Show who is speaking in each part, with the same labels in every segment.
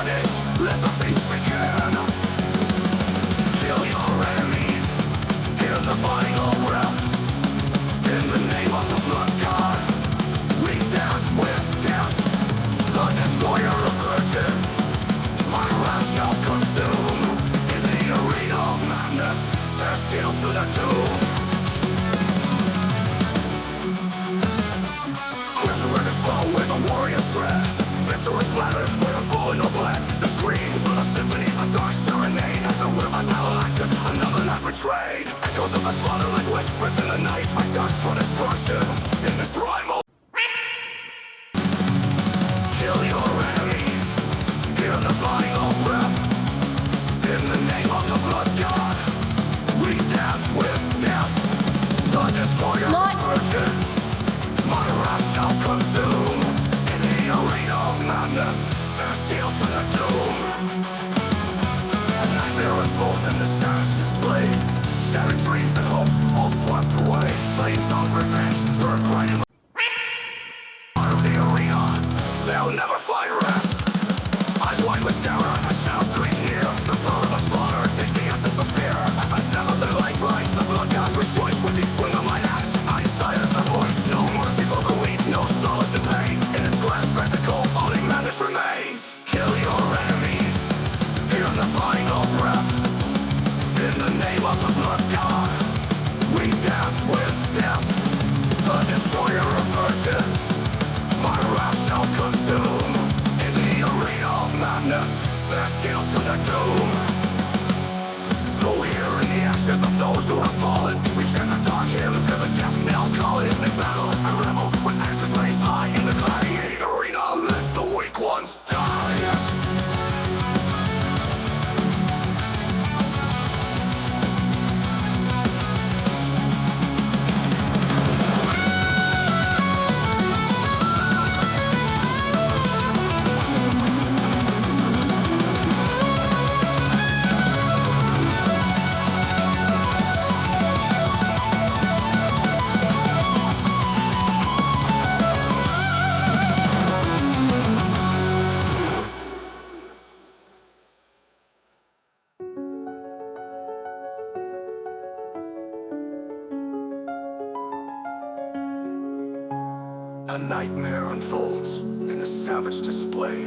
Speaker 1: carnage, let the feast begin. Kill your enemies, hear the final breath. In the name of the blood god, we dance with death. The destroyer of virgins, my wrath shall consume. In the arena of madness, they're sealed to the doom. Crimson flow with a warrior's dread. Viscera splattered with a full of blood. The screams of a symphony, a dark serenade. As a will analyzes another not betrayed. Echoes of the slaughter like whispers in the night. I dust for destruction in this primal. Kill your enemies, hear the final breath. In the name of the blood god, we dance with death. The destroyer of virgins, my wrath shall consume. In the arena of madness, they're sealed to the doom. A nightmare unfolds in the savage display. Shattered dreams and hopes, all swept away. Flames of revenge, burn bright in the heart of the arena. They'll never find rest. Eyes wide with terror, a shadow creep near. The throat of a slaughter takes the essence of fear. As I sever their lifelines, the blood gods rejoice with the swing of my axe. I silence the voice, no mercy for the weak, no solace in pain. In this grand spectacle, only madness remains. Kill your enemies, hear the final breath. In the name of the blood god, we dance with death. The destroyer of virgins, my wrath shall consume. In the arena of madness, they're sealed to the doom. So here in the ashes of those who have fallen, we chant the dark hymns, hear the death knell calling. In battle, I revel with axes raised high. In the gladiating arena, let the weak ones die. A nightmare unfolds in a savage display.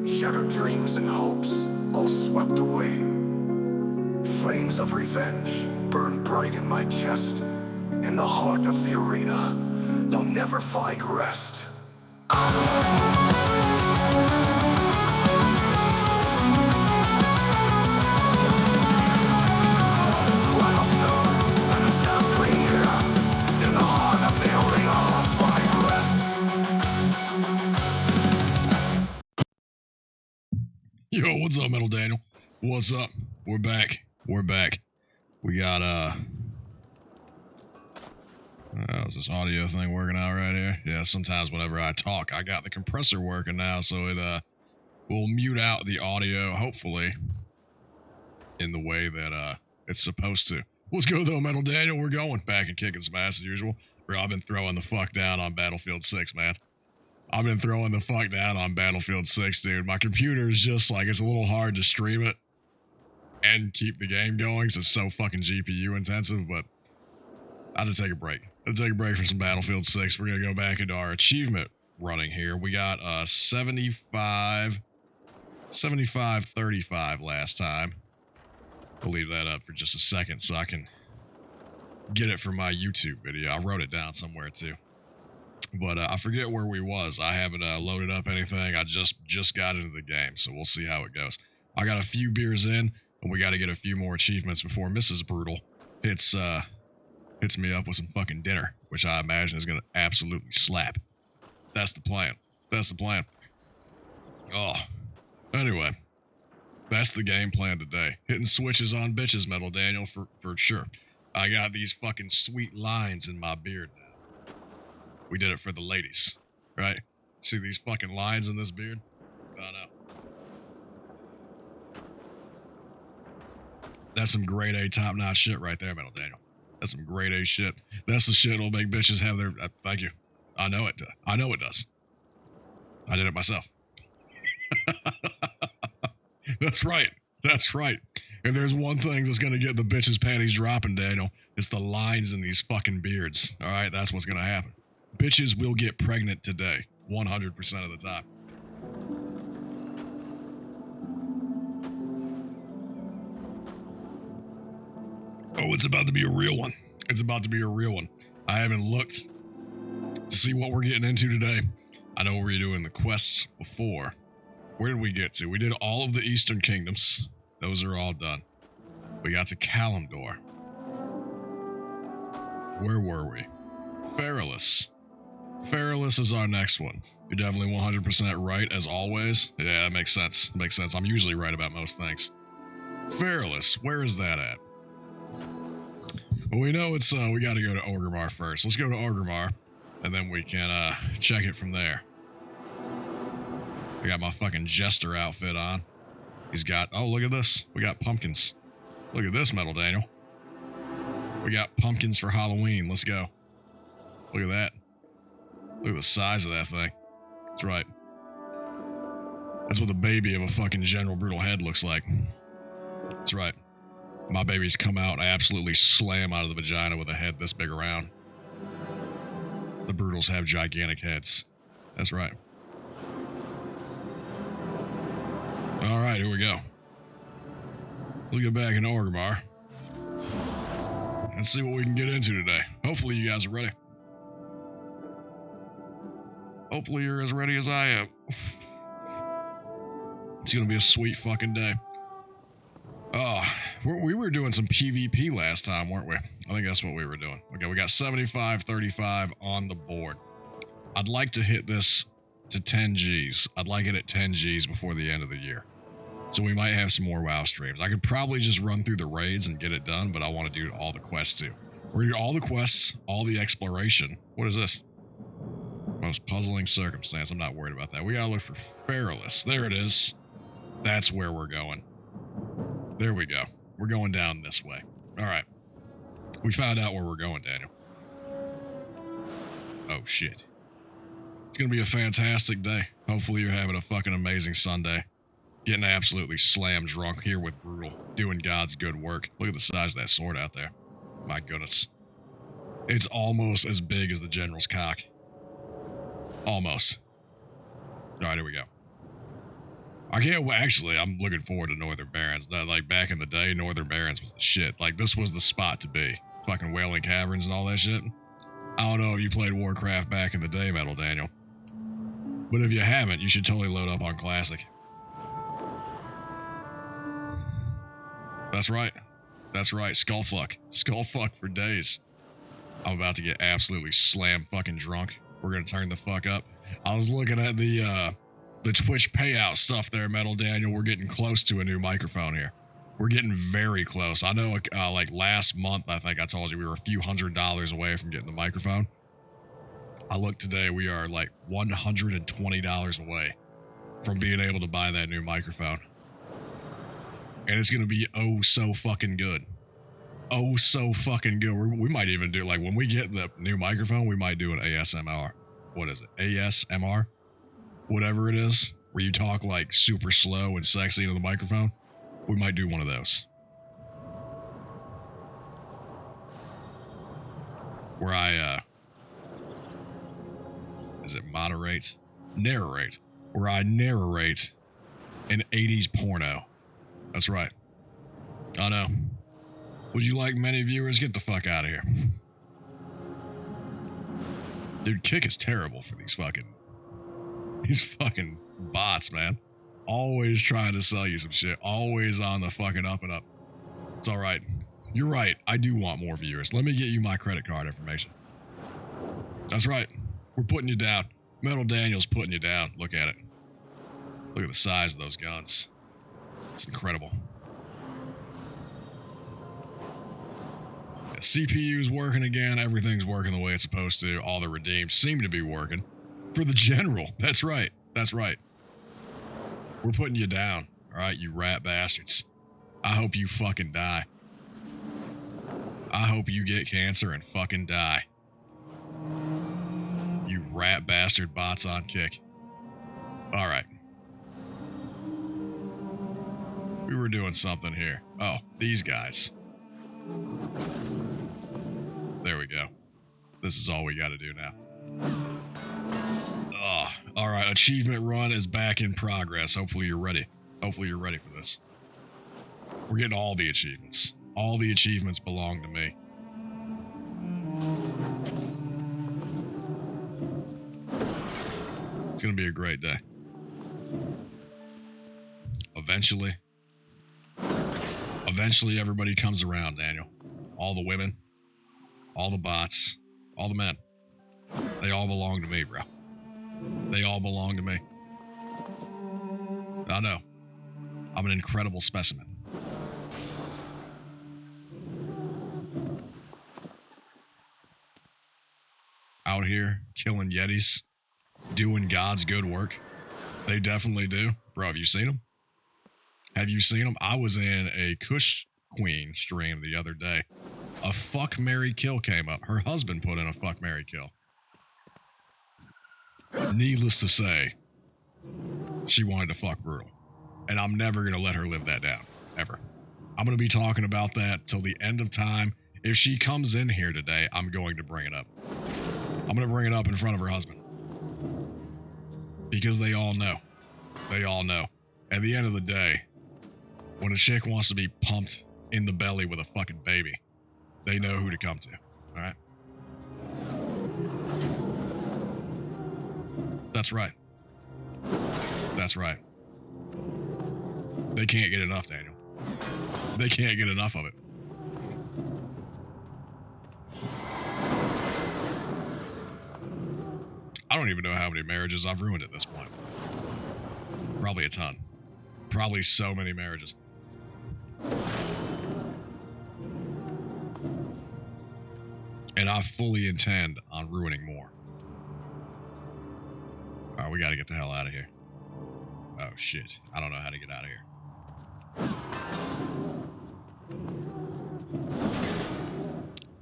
Speaker 1: Shattered dreams and hopes, all swept away. Flames of revenge burn bright in my chest. In the heart of the arena, they'll never find rest.
Speaker 2: Yo, what's up, Metal Daniel? What's up? We're back. We're back. We got, is this audio thing working out right here? Yeah, sometimes whenever I talk, I got the compressor working now, so it, will mute out the audio, hopefully, in the way that, it's supposed to. What's good, though, Metal Daniel? We're going back and kicking some ass as usual. Bro, I've been throwing the fuck down on Battlefield 6, man. I've been throwing the fuck down on Battlefield 6, dude. My computer is just like, it's a little hard to stream it and keep the game going because it's so fucking GPU intensive, but I had to take a break. I had to take a break for some Battlefield 6. We're going to go back into our achievement running here. We got 75-35 last time. I'll leave that up for just a second so I can get it for my YouTube video. I wrote it down somewhere too. But I forget where we was. I haven't loaded up anything. I just got into the game, so we'll see how it goes. I got a few beers in, and we got to get a few more achievements before Mrs. Brutal hits me up with some fucking dinner, which I imagine is going to absolutely slap. That's the plan. That's the plan. Oh. Anyway. That's the game plan today. Hitting switches on bitches, Metal Daniel, for sure. I got these fucking sweet lines in my beard now. We did it for the ladies, right? See these fucking lines in this beard? Oh, no. That's some grade A top-notch shit right there, Metal Daniel. That's some grade A shit. That's the shit that'll make bitches have their... thank you. I know it does. I know it does. I did it myself. That's right. That's right. If there's one thing that's going to get the bitches' panties dropping, Daniel, it's the lines in these fucking beards. All right, that's what's going to happen. Bitches will get pregnant today, 100% of the time. Oh, it's about to be a real one. It's about to be a real one. I haven't looked to see what we're getting into today. I know we were doing the quests before. Where did we get to? We did all of the Eastern Kingdoms. Those are all done. We got to Kalimdor. Where were we? Feralis. Feralis is our next one. You're definitely 100% right, as always. Yeah, that makes sense. Makes sense. I'm usually right about most things. Feralis, where is that at? Well, we know it's, we gotta go to Orgrimmar first. Let's go to Orgrimmar, and then we can, check it from there. I got my fucking jester outfit on. He's got, oh, look at this. We got pumpkins. Look at this, Metal Daniel. We got pumpkins for Halloween. Let's go. Look at that. Look at the size of that thing. That's right. That's what the baby of a fucking General Brutal head looks like. That's right. My babies come out and I absolutely slam out of the vagina with a head this big around. The Brutals have gigantic heads. That's right. Alright, here we go. Let's get back into Orgrimmar. Let's see what we can get into today. Hopefully you guys are ready. Hopefully you're as ready as I am. It's gonna be a sweet fucking day. Oh, we were doing some PvP last time, weren't we? I think that's what we were doing. Okay, we got 75-35 on the board. I'd like to hit this to 10 Gs. I'd like it at 10 Gs before the end of the year. So we might have some more WoW streams. I could probably just run through the raids and get it done, but I want to do all the quests too. We're going to do all the quests, all the exploration. What is this? Most puzzling circumstance. I'm not worried about that. We got to look for Feralis. There it is. That's where we're going. There we go. We're going down this way. All right. We found out where we're going, Daniel. Oh, shit. It's going to be a fantastic day. Hopefully you're having a fucking amazing Sunday. Getting absolutely slammed drunk here with Brutal. Doing God's good work. Look at the size of that sword out there. My goodness. It's almost as big as the General's cock. Almost. Alright, here we go. I can't, actually, I'm looking forward to Northern Barrens. Like, back in the day, Northern Barrens was the shit. Like, this was the spot to be. Fucking Wailing Caverns and all that shit. I don't know if you played Warcraft back in the day, Metal Daniel. But if you haven't, you should totally load up on Classic. That's right. That's right. Skullfuck. Skullfuck for days. I'm about to get absolutely slam fucking drunk. We're gonna turn the fuck up. I was looking at the Twitch payout stuff there, Metal Daniel. We're getting close to a new microphone here. We're getting very close. I know, like last month, I think I told you we were a few $100s away from getting the microphone. I looked today, we are like $120 away from being able to buy that new microphone. And it's going to be oh so fucking good. Oh so fucking good. We might even do, like, when we get the new microphone, we might do an ASMR. What is it? ASMR? Whatever it is, where you talk like super slow and sexy into the microphone. We might do one of those. Where I, is it moderate? Narrate. Where I narrate an 80s porno. That's right. I know. Would you like many viewers? Get the fuck out of here. Dude, Kick is terrible for these fucking bots, man. Always trying to sell you some shit. Always on the fucking up and up. It's alright. You're right. I do want more viewers. Let me get you my credit card information. That's right. We're putting you down. Metal Daniel's putting you down. Look at it. Look at the size of those guns. It's incredible. Yeah, CPU's working again. Everything's working the way it's supposed to. All the redeemed seem to be working. For the General. That's right. That's right. We're putting you down. Alright, you rat bastards. I hope you fucking die. I hope you get cancer and fucking die. You rat bastard bots on Kick. Alright. doing something here. Oh, these guys. There we go. This is all we got to do now. All right, achievement run is back in progress. Hopefully you're ready. Hopefully you're ready for this. We're getting all the achievements. All the achievements belong to me. It's going to be a great day. Eventually everybody comes around, Daniel. All the women, all the bots, all the men. They all belong to me, bro. They all belong to me. I know. I'm an incredible specimen. Out here, killing Yetis, doing God's good work. They definitely do. Bro, have you seen them? Have you seen them? I was in a Kush Queen stream the other day. A fuck, marry, kill came up. Her husband put in a fuck, marry, kill. Needless to say, she wanted to fuck Brutal. And I'm never going to let her live that down. Ever. I'm going to be talking about that till the end of time. If she comes in here today, I'm going to bring it up. I'm going to bring it up in front of her husband. Because they all know. They all know. At the end of the day, when a chick wants to be pumped in the belly with a fucking baby, they know who to come to. Alright? That's right. That's right. They can't get enough, Daniel. They can't get enough of it. I don't even know how many marriages I've ruined at this point. Probably a ton. Probably so many marriages. And I fully intend on ruining more. Alright, we gotta get the hell out of here. Oh shit. I don't know how to get out of here.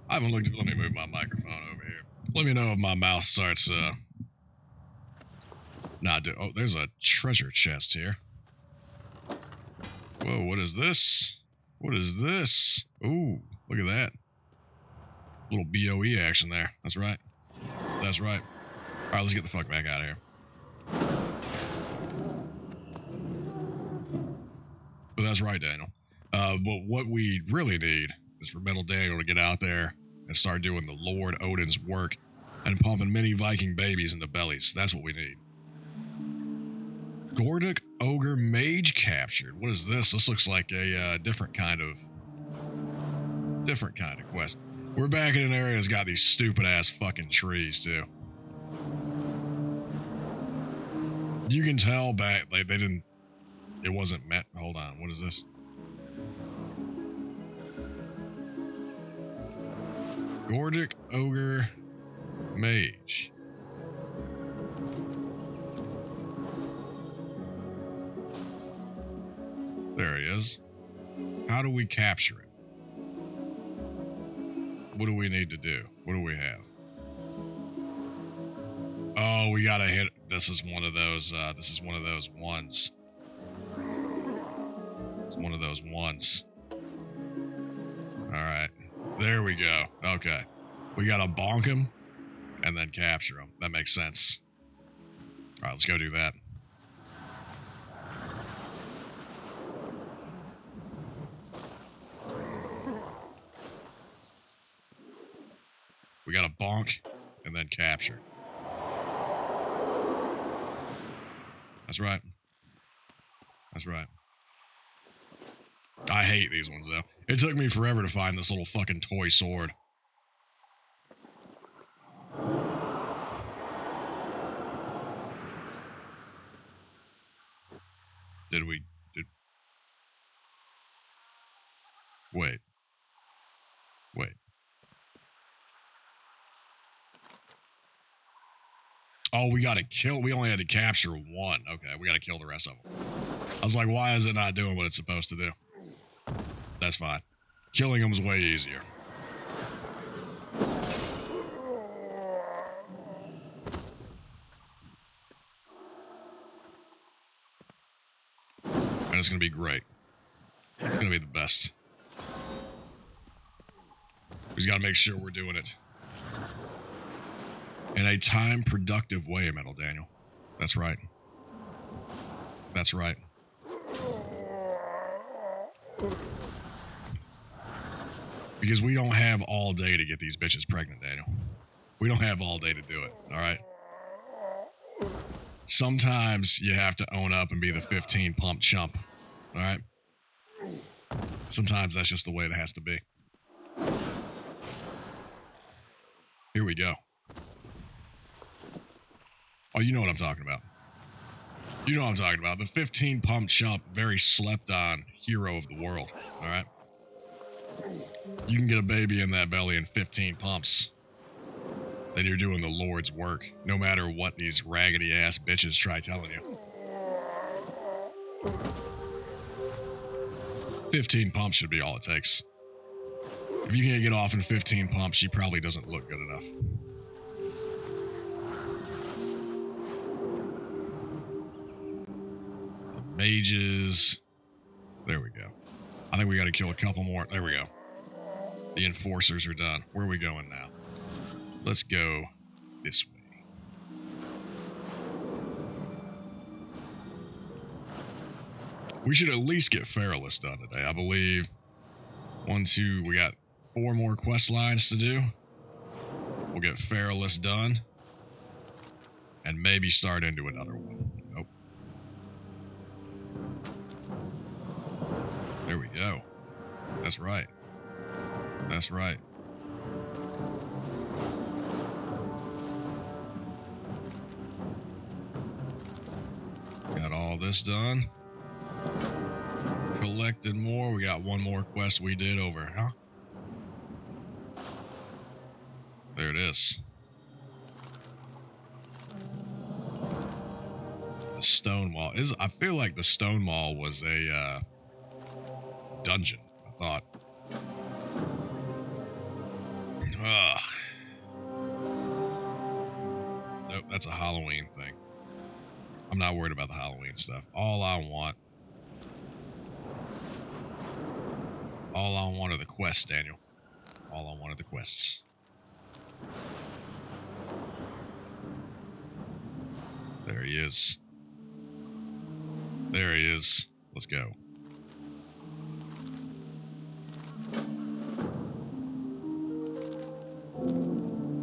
Speaker 2: I haven't looked. Let me move my microphone over here. Let me know if my mouth starts, oh, there's a treasure chest here. Whoa, what is this? What is this? Ooh, look at that. Little BOE action there. That's right. That's right. Alright, let's get the fuck back out of here. But that's right, Daniel. But what we really need is for Metal Daniel to get out there and start doing the Lord Odin's work and pumping mini Viking babies into bellies. That's what we need. Gordic Ogre Mage captured. What is this? This looks like a different kind of quest. We're back in an area that's got these stupid ass fucking trees too. You can tell back they didn't. It wasn't met. Hold on. What is this? Gordic Ogre Mage. There he is. How do we capture it? What do we need to do? What do we have? Oh, we gotta hit. This is one of those ones. It's one of those ones. Alright. There we go. Okay. We gotta bonk him and then capture him. That makes sense. Alright, let's go do that. We gotta bonk and then capture. That's right. That's right. I hate these ones, though. It took me forever to find this little fucking toy sword. Wait. Oh, we only had to capture one. Okay, we gotta kill the rest of them. I was like, why is it not doing what it's supposed to do? That's fine. Killing them is way easier. And it's gonna be great. going to be the best. We just got to make sure we're doing it in a time-productive way, Metal Daniel. That's right. That's right. Because we don't have all day to get these bitches pregnant, Daniel. We don't have all day to do it, all right? Sometimes you have to own up and be the 15-pump chump, all right? Sometimes that's just the way it has to be. Here we go. Oh, you know what I'm talking about. You know what I'm talking about. The 15-pump chump, very slept-on hero of the world, all right? You can get a baby in that belly in 15 pumps. Then you're doing the Lord's work, no matter what these raggedy-ass bitches try telling you. 15 pumps should be all it takes. If you can't get off in 15 pumps, she probably doesn't look good enough. Mages. There we go. I think we got to kill a couple more. There we go. The enforcers are done. Where are we going now? Let's go this way. We should at least get Feralist done today. I believe 1, 2, we got 4 more quest lines to do. We'll get Feralist done. And maybe start into another one. Nope. There we go. That's right. That's right. Got all this done. Collected more. We got one more quest we did over, huh? There it is. The stone wall. I feel like the stone wall was a dungeon, I thought. Ugh. Nope, that's a Halloween thing. I'm not worried about the Halloween stuff. All I want are the quests, Daniel. All I want are the quests. There he is. There he is. Let's go.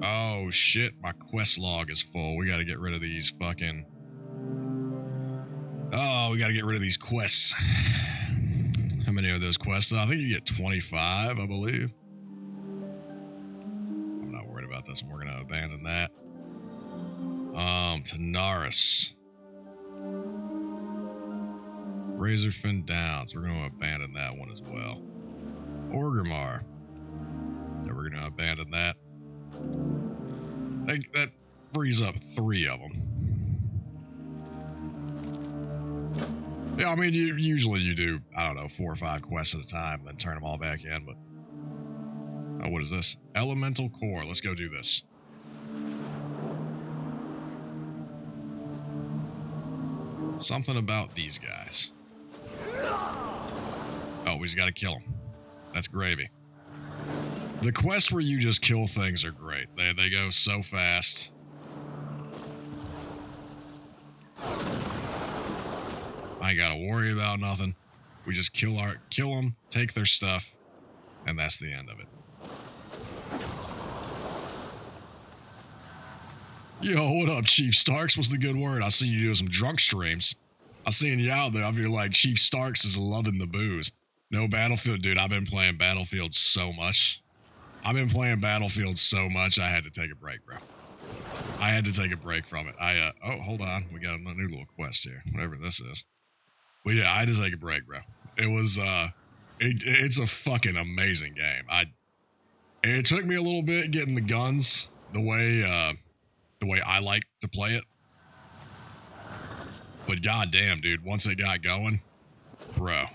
Speaker 2: Oh shit, my quest log is full. We gotta get rid of these fucking... Oh, we gotta get rid of these quests. How many are those quests? I think you get 25, I believe. I'm not worried about this. We're gonna abandon that. Tanaris. Razorfin Downs. We're gonna abandon that one as well. Orgrimmar. Yeah, we're gonna abandon that. That frees up 3 of them. Yeah, I mean, usually you do, I don't know, 4 or 5 quests at a time, then turn them all back in, but... Oh, what is this? Elemental Core. Let's go do this. Something about these guys. Oh, we just gotta kill them. That's gravy. The quests where you just kill things are great. They go so fast. I ain't gotta worry about nothing. We just kill them, take their stuff, and that's the end of it. Yo, what up, Chief Starks? What's the good word? I see you doing some drunk streams. I seen you out there. I feel like Chief Starks is loving the booze. No Battlefield, dude. I've been playing Battlefield so much. I had to take a break, bro. I had to take a break from it. Oh, hold on. We got a new little quest here. Whatever this is. Well, yeah, I had to take a break, bro. It was, it's a fucking amazing game. It took me a little bit getting the guns the way I like to play it. But goddamn, dude, once it got going, bro,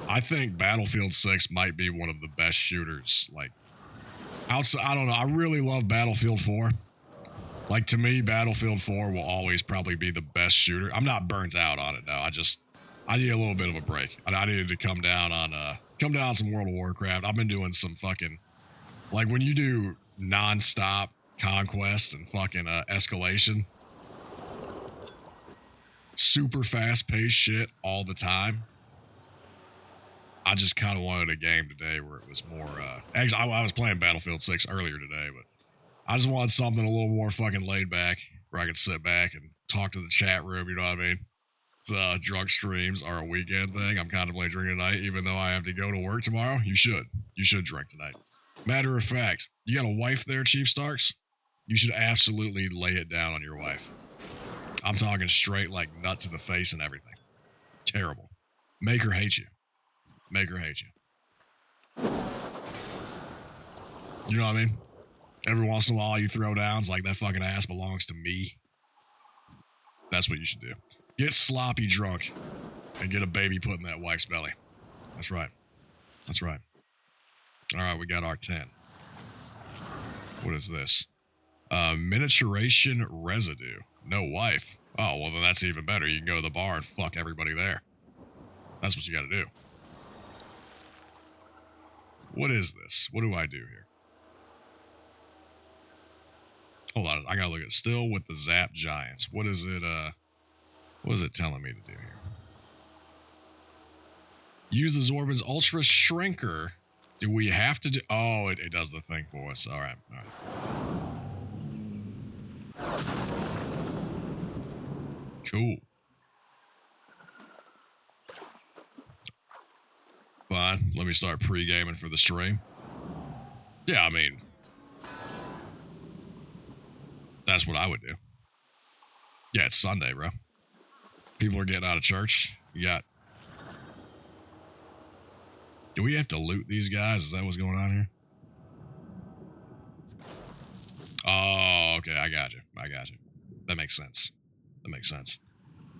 Speaker 2: I think Battlefield 6 might be one of the best shooters. Like, outside, I don't know. I really love Battlefield 4. Like, to me, Battlefield 4 will always probably be the best shooter. I'm not burnt out on it, though. I need a little bit of a break. I needed to come down on some World of Warcraft. I've been doing some fucking, like when you do non-stop conquest and fucking escalation, super fast-paced shit all the time. I just kind of wanted a game today where it was more, actually, I was playing Battlefield 6 earlier today, but I just wanted something a little more fucking laid back where I could sit back and talk to the chat room, you know what I mean? Drunk streams are a weekend thing. I'm contemplating drinking tonight, even though I have to go to work tomorrow. You should drink tonight. Matter of fact, you got a wife there, Chief Starks? You should absolutely lay it down on your wife. I'm talking straight, like, nut to the face and everything. Terrible. Make her hate you. Make her hate you. You know what I mean? Every once in a while you throw downs like that fucking ass belongs to me. That's what you should do. Get sloppy drunk and get a baby put in that wife's belly. That's right. That's right. Alright, we got our 10. What is this? Miniaturation residue. No wife. Oh, well then that's even better. You can go to the bar and fuck everybody there. That's what you gotta do. What is this? What do I do here? Hold on, I gotta look at still with the Zap Giants. What is it telling me to do here? Use the Zorban's Ultra Shrinker. Do we have to do... Oh, it does the thing for us. Alright, alright. Cool. Fine, let me start pre-gaming for the stream. Yeah, I mean... That's what I would do. Yeah, it's Sunday, bro. People are getting out of church. You got... Do we have to loot these guys? Is that what's going on here? Oh, okay, I got you. That makes sense.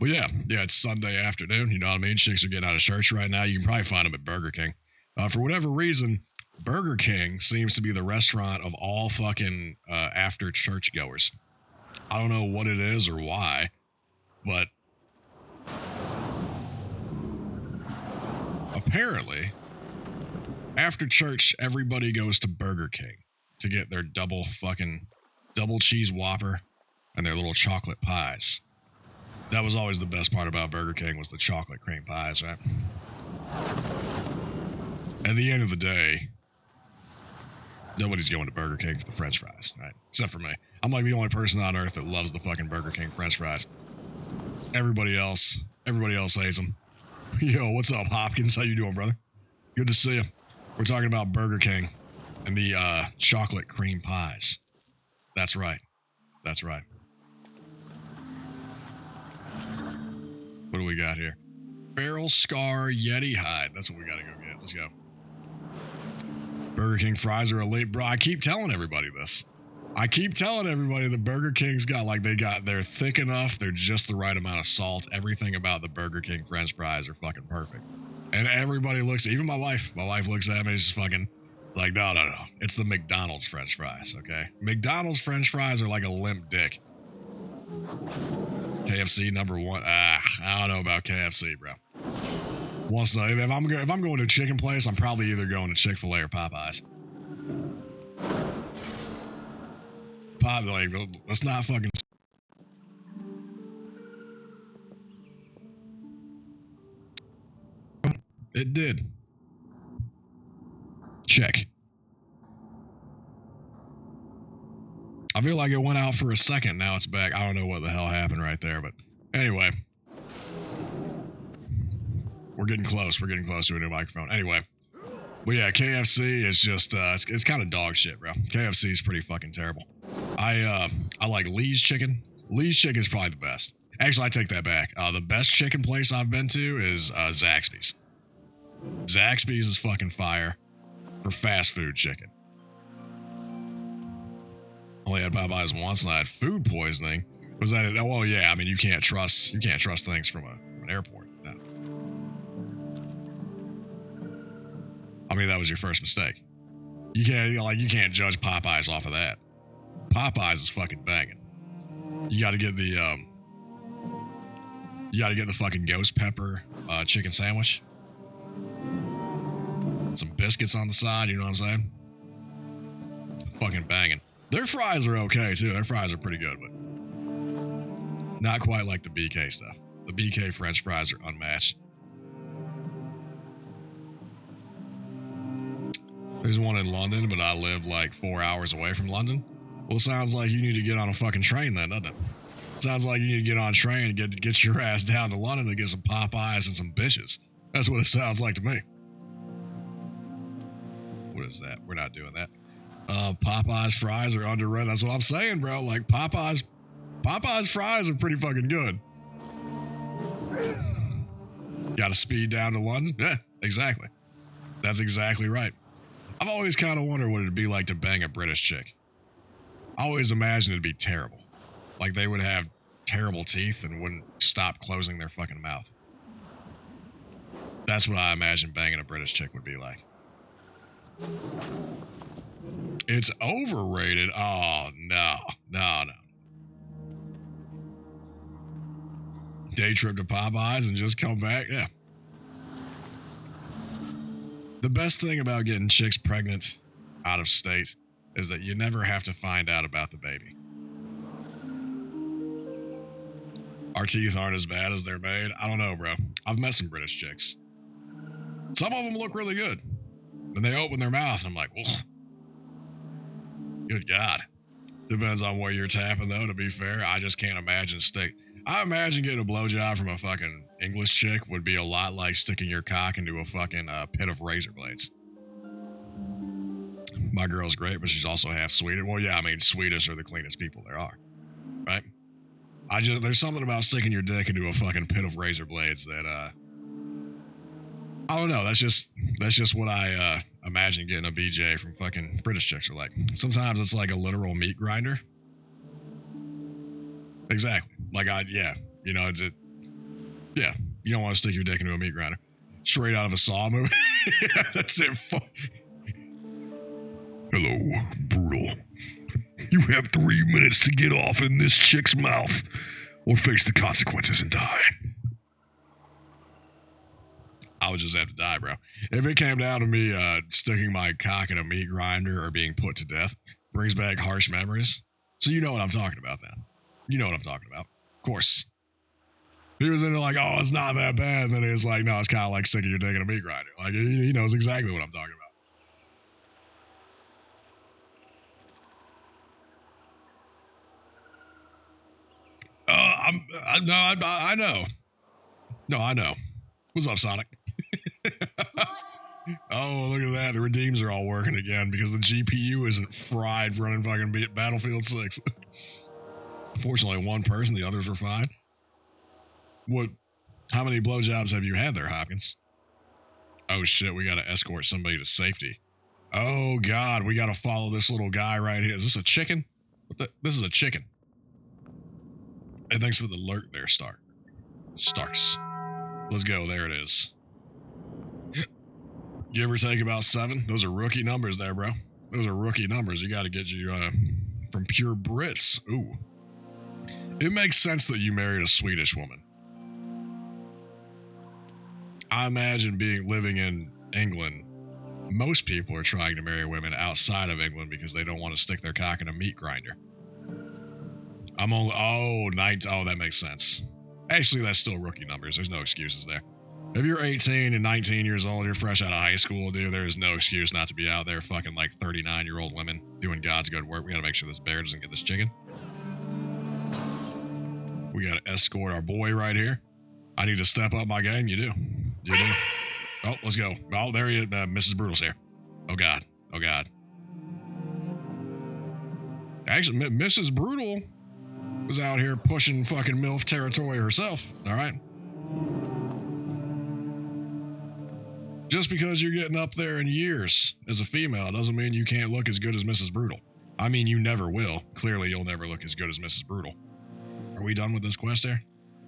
Speaker 2: Well, yeah, it's Sunday afternoon, you know what I mean? Chicks are getting out of church right now. You can probably find them at Burger King. For whatever reason, Burger King seems to be the restaurant of all fucking after church goers. I don't know what it is or why, but apparently, after church, everybody goes to Burger King to get their double cheese Whopper and their little chocolate pies. That was always the best part about Burger King, was the chocolate cream pies, right? At the end of the day, nobody's going to Burger King for the french fries, right? Except for me. I'm like the only person on earth that loves the fucking Burger King french fries. Everybody else hates them. Yo, what's up, Hopkins? How you doing, brother? Good to see you. We're talking about Burger King and the chocolate cream pies. That's right. What do we got here? Barrel Scar Yeti Hide. That's what we gotta go get. Let's go. Burger King fries are elite, bro. I keep telling everybody this. I keep telling everybody the Burger King's they're thick enough, they're just the right amount of salt. Everything about the Burger King french fries are fucking perfect. And everybody looks, even my wife looks at me and she's fucking like, no. It's the McDonald's french fries, okay? McDonald's french fries are like a limp dick. KFC number one. I don't know about KFC, bro. If I'm going to a chicken place, I'm probably either going to Chick-fil-A or Popeyes. Let's not fucking... It did. Check. I feel like it went out for a second, now it's back. I don't know what the hell happened right there, but anyway. We're getting close to a new microphone. Anyway. But yeah, KFC is just, it's kind of dog shit, bro. KFC is pretty fucking terrible. I like Lee's Chicken. Lee's Chicken is probably the best. Actually, I take that back. The best chicken place I've been to is Zaxby's. Zaxby's is fucking fire for fast food chicken. Only had Popeyes once and I had food poisoning. Was that it? Oh yeah, I mean you can't trust things from an airport. No. I mean that was your first mistake. You can't judge Popeyes off of that. Popeyes is fucking banging. You got to get the You gotta get the fucking ghost pepper chicken sandwich. Some biscuits on the side, you know what I'm saying? Fucking banging. Their fries are okay too. Their fries are pretty good, but not quite like the BK stuff. The BK French fries are unmatched. There's one in London, but I live like 4 hours away from London. Well, sounds like you need to get on a fucking train then, doesn't it? Sounds like you need to get on a train and get your ass down to London to get some Popeyes and some bitches. That's what it sounds like to me. What is that? We're not doing that. Popeyes fries are underrated. That's what I'm saying, bro. Like Popeyes fries are pretty fucking good. Got to speed down to London? Yeah, exactly. That's exactly right. I've always kind of wondered what it'd be like to bang a British chick. I always imagined it'd be terrible. Like they would have terrible teeth and wouldn't stop closing their fucking mouth. That's what I imagine banging a British chick would be like. It's overrated. Oh, no. Day trip to Popeyes and just come back? Yeah. The best thing about getting chicks pregnant out of state is that you never have to find out about the baby. Our teeth aren't as bad as they're made. I don't know, bro. I've met some British chicks. Some of them look really good. Then they open their mouth and I'm like, ugh. Good God. Depends on where you're tapping, though, to be fair. I just can't imagine I imagine getting a blowjob from a fucking English chick would be a lot like sticking your cock into a fucking pit of razor blades. My girl's great, but she's also half Swedish. Well, yeah, I mean, Swedish are the cleanest people there are, right? There's something about sticking your dick into a fucking pit of razor blades that, I don't know. That's just what I imagine getting a BJ from fucking British chicks are like. Sometimes it's like a literal meat grinder. Exactly. Like yeah. You know, yeah. You don't want to stick your dick into a meat grinder. Straight out of a Saw movie. Yeah, that's it. Hello, Brutal. You have 3 minutes to get off in this chick's mouth or face the consequences and die. I would just have to die, bro. If it came down to me sticking my cock in a meat grinder or being put to death, brings back harsh memories. So you know what I'm talking about then. You know what I'm talking about. Of course. He was into like, oh, it's not that bad. And then he was like, no, it's kind of like sticking your dick in a meat grinder. Like, he knows exactly what I'm talking about. I know. No, I know. What's up, Sonic? Oh, look at that. The redeems are all working again because the GPU isn't fried running fucking Battlefield 6. Fortunately, one person, the others were fine. How many blowjobs have you had there, Hopkins? Oh shit, we gotta escort somebody to safety. Oh god, we gotta follow this little guy right here. Is this a chicken? This is a chicken. Hey, thanks for the alert there, Starks. Let's go, there it is. You ever take about 7? Those are rookie numbers there, bro. Those are rookie numbers. You gotta get you from pure Brits. Ooh. It makes sense that you married a Swedish woman. I imagine living in England, most people are trying to marry women outside of England because they don't want to stick their cock in a meat grinder. That makes sense. Actually, that's still rookie numbers. There's no excuses there. If you're 18 and 19 years old, you're fresh out of high school, dude, there is no excuse not to be out there fucking like 39-year-old women doing God's good work. We gotta make sure this bear doesn't get this chicken. We gotta escort our boy right here. I need to step up my game. You do. Oh, let's go. Oh, there he is. Mrs. Brutal's here. Oh, God. Actually, Mrs. Brutal was out here pushing fucking MILF territory herself. All right? Just because you're getting up there in years as a female doesn't mean you can't look as good as Mrs. Brutal. I mean, you never will. Clearly, you'll never look as good as Mrs. Brutal. Are we done with this quest there?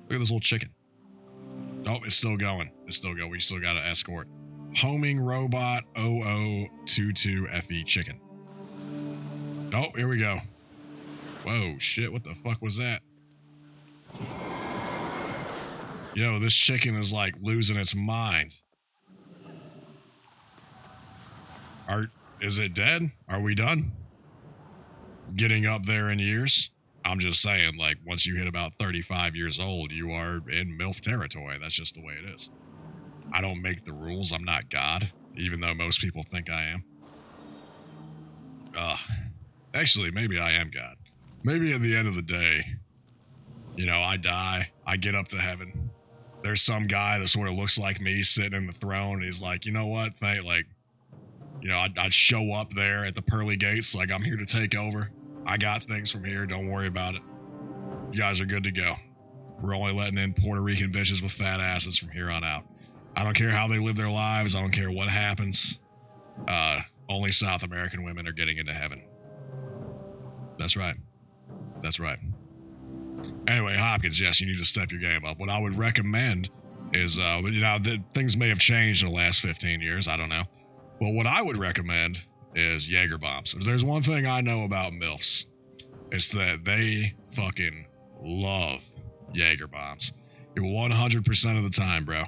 Speaker 2: Look at this little chicken. Oh, it's still going. We still got to escort. Homing Robot 0022FE chicken. Oh, here we go. Whoa, shit, what the fuck was that? Yo, this chicken is like losing its mind. Is it dead? Are we done? Getting up there in years? I'm just saying, like, once you hit about 35 years old, you are in MILF territory. That's just the way it is. I don't make the rules. I'm not God, even though most people think I am. Actually, maybe I am God. Maybe at the end of the day, you know, I die, I get up to heaven. There's some guy that sort of looks like me sitting in the throne. He's like, you know what? I'd show up there at the pearly gates like, I'm here to take over. I got things from here. Don't worry about it. You guys are good to go. We're only letting in Puerto Rican bitches with fat asses from here on out. I don't care how they live their lives. I don't care what happens. Only South American women are getting into heaven. That's right. That's right. Anyway, Hopkins, yes, you need to step your game up. What I would recommend is, things may have changed in the last 15 years. I don't know. Well, what I would recommend is Jaeger bombs. If there's one thing I know about MILFs, it's that they fucking love Jaeger bombs. 100% of the time, bro.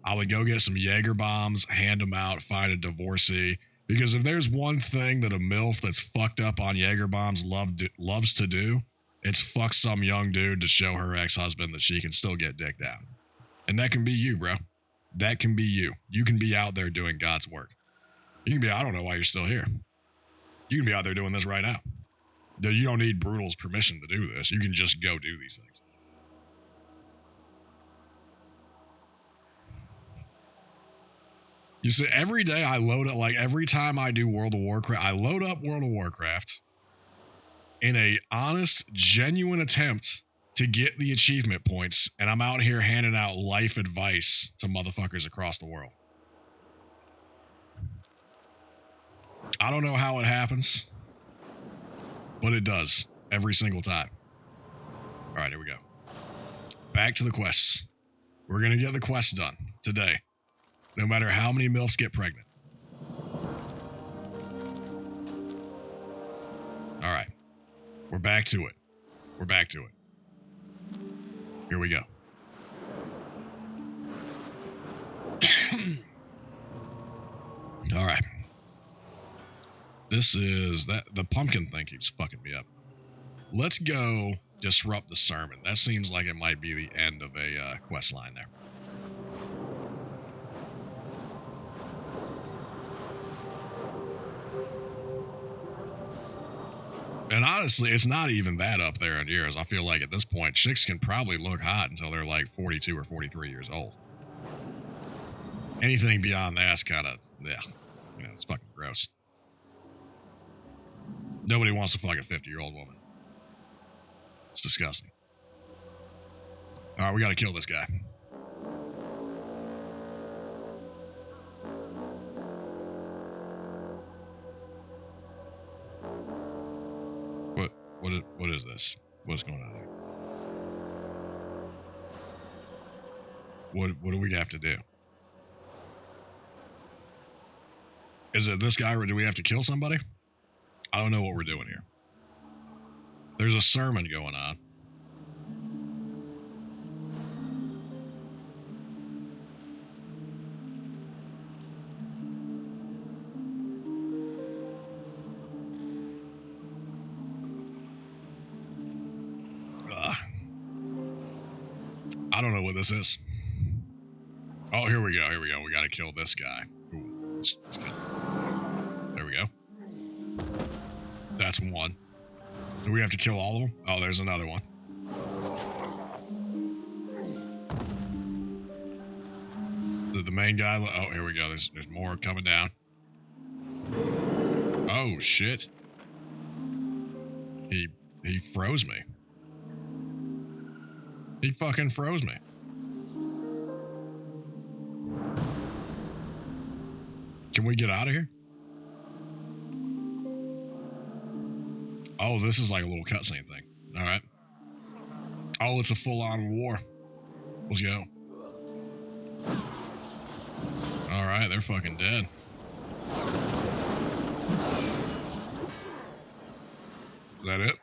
Speaker 2: I would go get some Jaeger bombs, hand them out, find a divorcee. Because if there's one thing that a MILF that's fucked up on Jaeger bombs loves to do, it's fuck some young dude to show her ex-husband that she can still get dick down. And that can be you, bro. That can be you. You can be out there doing God's work. You can be, I don't know why you're still here. You can be out there doing this right now. You don't need Brutal's permission to do this. You can just go do these things. You see, every day I load up, like every time I do World of Warcraft, I load up World of Warcraft in a honest, genuine attempt to get the achievement points, and I'm out here handing out life advice to motherfuckers across the world. I don't know how it happens, but it does every single time. All right, here we go. Back to the quests. We're going to get the quests done today, no matter how many MILFs get pregnant. All right. We're back to it. We're back to it. Here we go. All right. This is that the pumpkin thing keeps fucking me up. Let's go disrupt the sermon. That seems like it might be the end of a quest line there. And honestly, it's not even that up there in years. I feel like at this point, chicks can probably look hot until they're like 42 or 43 years old. Anything beyond that's kind of, it's fucking gross. Nobody wants to fuck a 50-year-old woman. It's disgusting. All right, we got to kill this guy. What is this? What's going on here? What do we have to do? Is it this guy, or do we have to kill somebody? I don't know what we're doing here. There's a sermon going on. I don't know what this is. Oh, here we go. We got to kill this guy. Ooh, let's kill him. There we go. That's one. Do we have to kill all of them? Oh, there's another one. The main guy. Oh, here we go. There's more coming down. Oh shit. He froze me. He fucking froze me. Can we get out of here? Oh, this is like a little cutscene thing. All right. Oh, it's a full-on war. Let's go. All right, they're fucking dead. Is that it?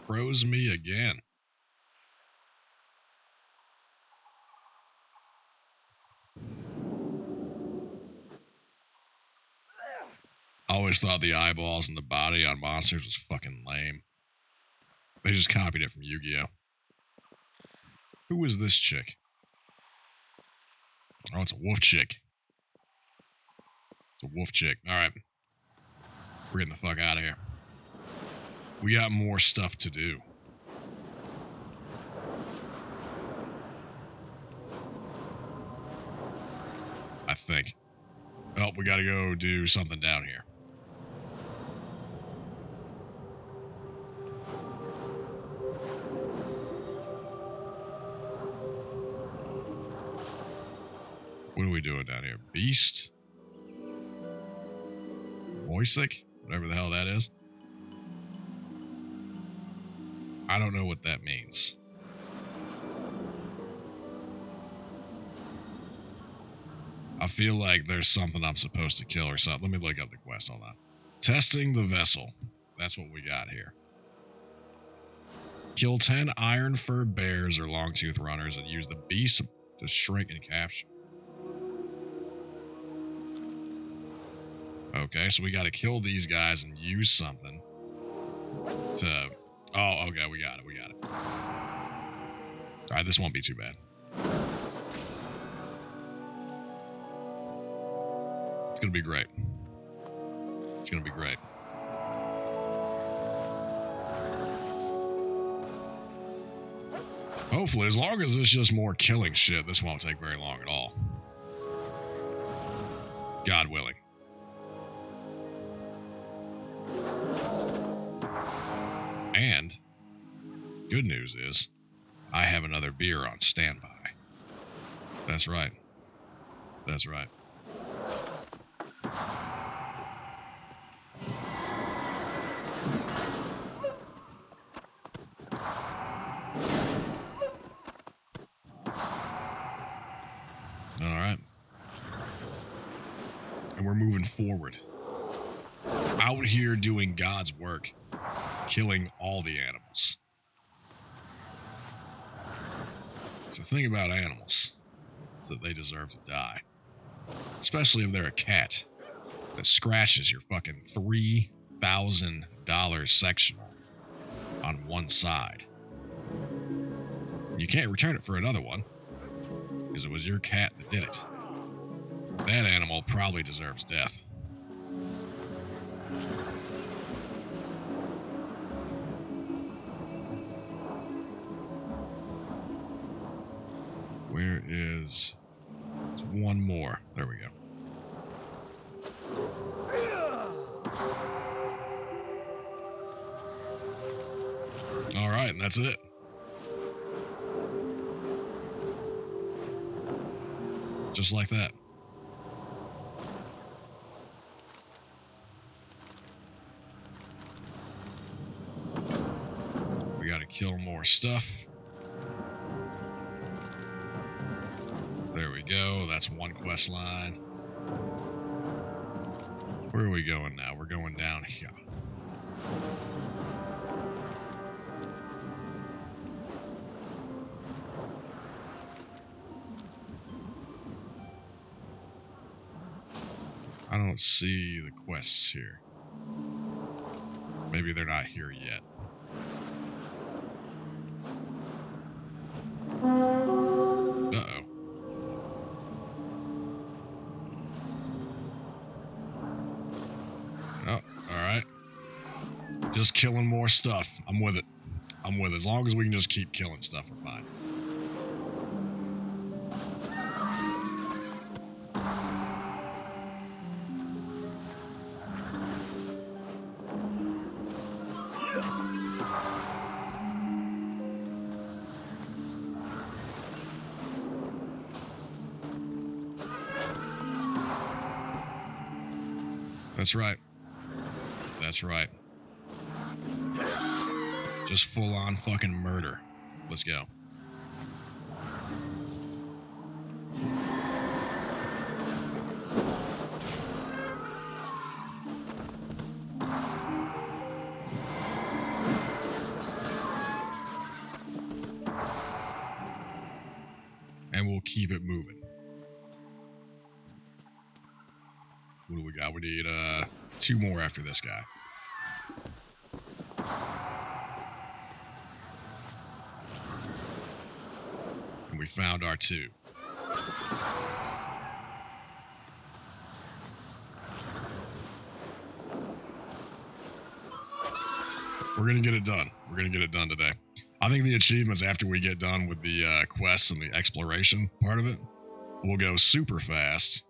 Speaker 2: Froze me again. always thought the eyeballs and the body on monsters was fucking lame. They just copied it from Yu-Gi-Oh! Who is this chick? Oh, it's a wolf chick. It's a wolf chick. Alright. We're getting the fuck out of here. We got more stuff to do. I think. Oh, we gotta go do something down here. What are we doing down here? Beast? Moisic? Whatever the hell that is. I don't know what that means. I feel like there's something I'm supposed to kill or something. Let me look up the quest. Hold on. Testing the vessel. That's what we got here. Kill 10 iron fur bears or longtooth runners and use the beast to shrink and capture. Okay, so we got to kill these guys and use something to... Oh, okay, we got it. Alright, this won't be too bad. It's gonna be great. It's gonna be great. Hopefully, as long as it's just more killing shit, this won't take very long at all. God willing. And, good news is, I have another beer on standby. That's right. That's right. Alright. And we're moving forward. Out here doing God's work. Killing all the animals. So the thing about animals is that they deserve to die. Especially if they're a cat that scratches your fucking $3,000 sectional on one side. You can't return it for another one because it was your cat that did it. That animal probably deserves death. Where is... one more. There we go. Alright, and that's it. Just like that. We gotta kill more stuff. There we go. That's one quest line. Where are we going now? We're going down here. I don't see the quests here. Maybe they're not here yet. Uh-oh. Oh, alright. Just killing more stuff. I'm with it. I'm with it. As long as we can just keep killing stuff, we're fine. That's right. That's right. Just full on fucking murder. Let's go. And we'll keep it moving. What do we got? We need 2 more after this guy. And we found our 2. We're going to get it done. We're going to get it done today. I think the achievements after we get done with the quests and the exploration part of it will go super fast.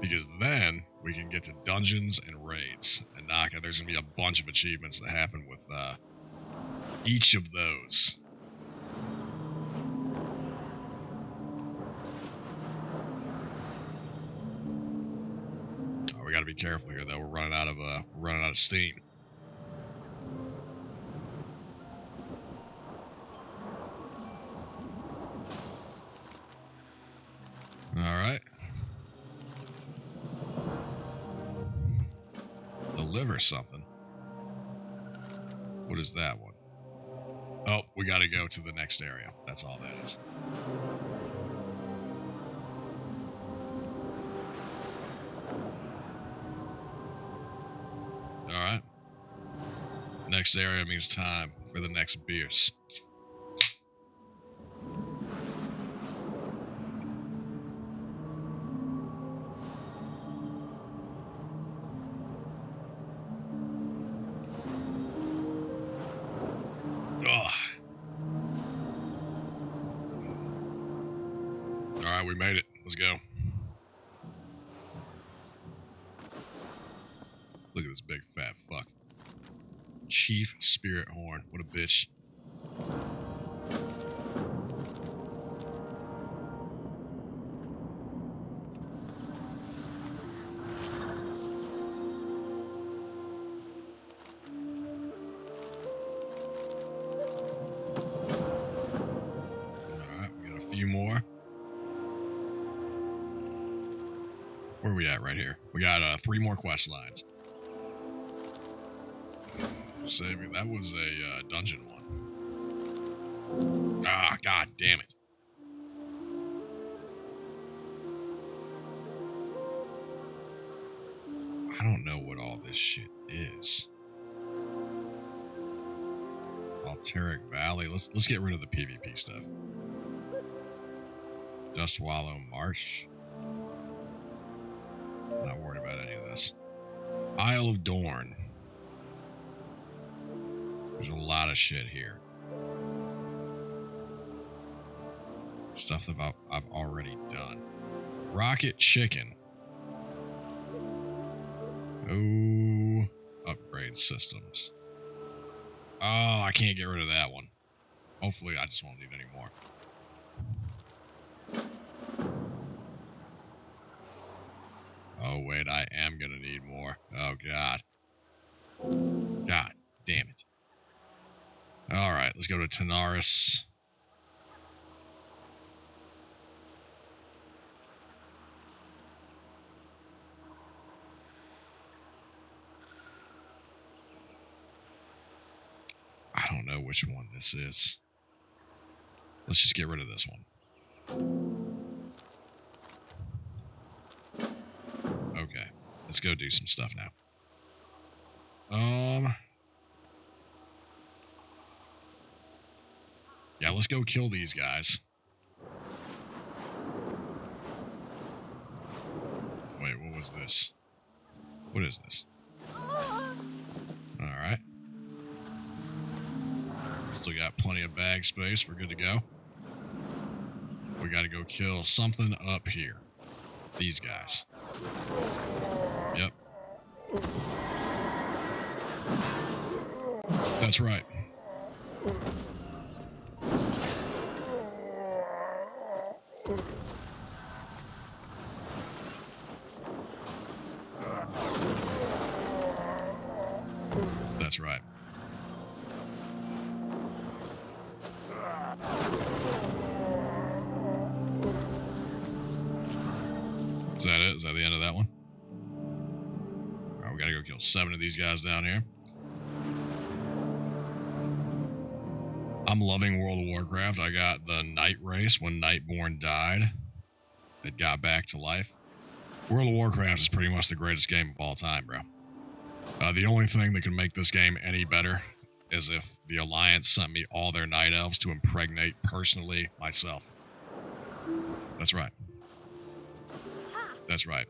Speaker 2: Because then we can get to dungeons and raids. And there's going to be a bunch of achievements that happen with each of those. Oh, we got to be careful here, though. We're running out of steam. All right. Deliver something. What is that one? Oh, we got to go to the next area. That's all that is. All right. Next area means time for the next beers. Alright, we made it. Let's go. Look at this big fat fuck. Chief Spirit Horn. What a bitch. Alright, we got a few more. Where are we at right here? We got 3 more quest lines. Saving. That was a dungeon one. Ah, god damn it. I don't know what all this shit is. Altaholic Valley. Let's get rid of the PvP stuff. Dust Wallow Marsh. Not worried about any of this. Isle of Dorn. There's a lot of shit here. Stuff that I've already done. Rocket Chicken. Oh, upgrade systems. Oh, I can't get rid of that one. Hopefully, I just won't need any more. Oh, wait, I am gonna need more. Oh, God. God damn it. Alright, let's go to Tanaris. I don't know which one this is. Let's just get rid of this one. Okay, let's go do some stuff now. Yeah, let's go kill these guys. Wait, what was this? What is this? Alright. Still got plenty of bag space. We're good to go. We gotta go kill something up here. These guys. Yep. That's right. That's right. Is that it? Is that the end of that one? Alright, we gotta go kill 7 of these guys down here. I'm loving World of Warcraft. I got the night race when Nightborn died. It got back to life. World of Warcraft is pretty much the greatest game of all time, bro. The only thing that can make this game any better is if the Alliance sent me all their night elves to impregnate personally myself. That's right. That's right.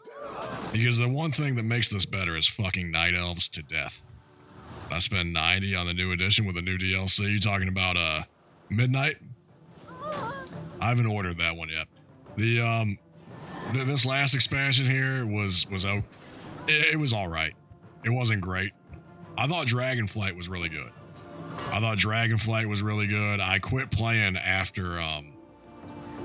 Speaker 2: Because the one thing that makes this better is fucking night elves to death. I spent 90 on the new edition with the new DLC. You talking about Midnight? I haven't ordered that one yet. This last expansion here was it was all right. It wasn't great. I thought Dragonflight was really good. I quit playing after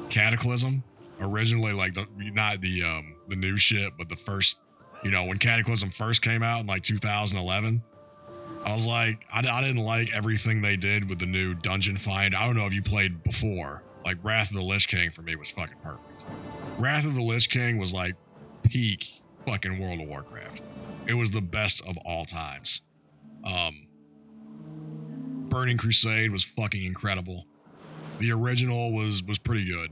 Speaker 2: Cataclysm. Originally, like not the new shit, but the first, when Cataclysm first came out in like 2011. I was like, I didn't like everything they did with the new Dungeon Find. I don't know if you played before. Like Wrath of the Lich King for me was fucking perfect. Wrath of the Lich King was like peak fucking World of Warcraft. It was the best of all times. Burning Crusade was fucking incredible. The original was pretty good.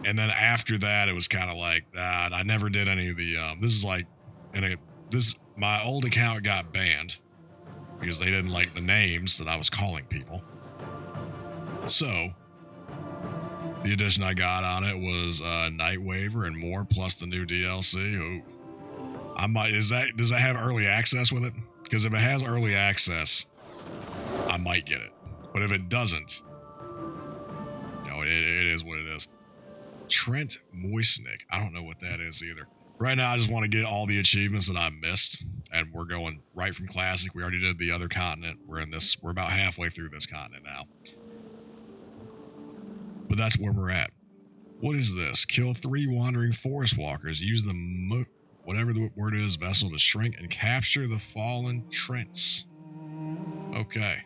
Speaker 2: And then after that, it was kind of like that. I never did any of the. My old account got banned because they didn't like the names that I was calling people. So the edition I got on it was Nightwaver and more, plus the new DLC. Ooh. I might. Does that have early access with it? Because if it has early access, I might get it. But if it doesn't, it is what it is. Trent Moisnick. I don't know what that is either. Right now, I just want to get all the achievements that I missed, and we're going right from Classic. We already did the other continent. We're about halfway through this continent now. But that's where we're at. What is this? Kill 3 wandering forest walkers. Use the whatever the word is, vessel to shrink and capture the fallen Trents. Okay.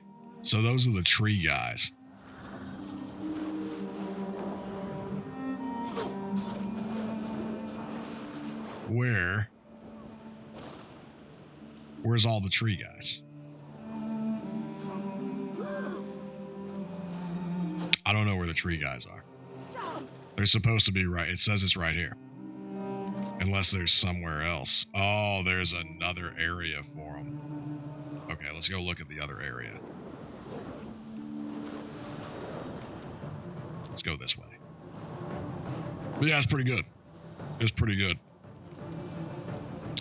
Speaker 2: So those are the tree guys. Where's all the tree guys? I don't know where the tree guys are. They're supposed to be right. It says it's right here. Unless there's somewhere else. Oh, there's another area for them. Okay, let's go look at the other area. Let's go this way. But yeah, it's pretty good. It's pretty good.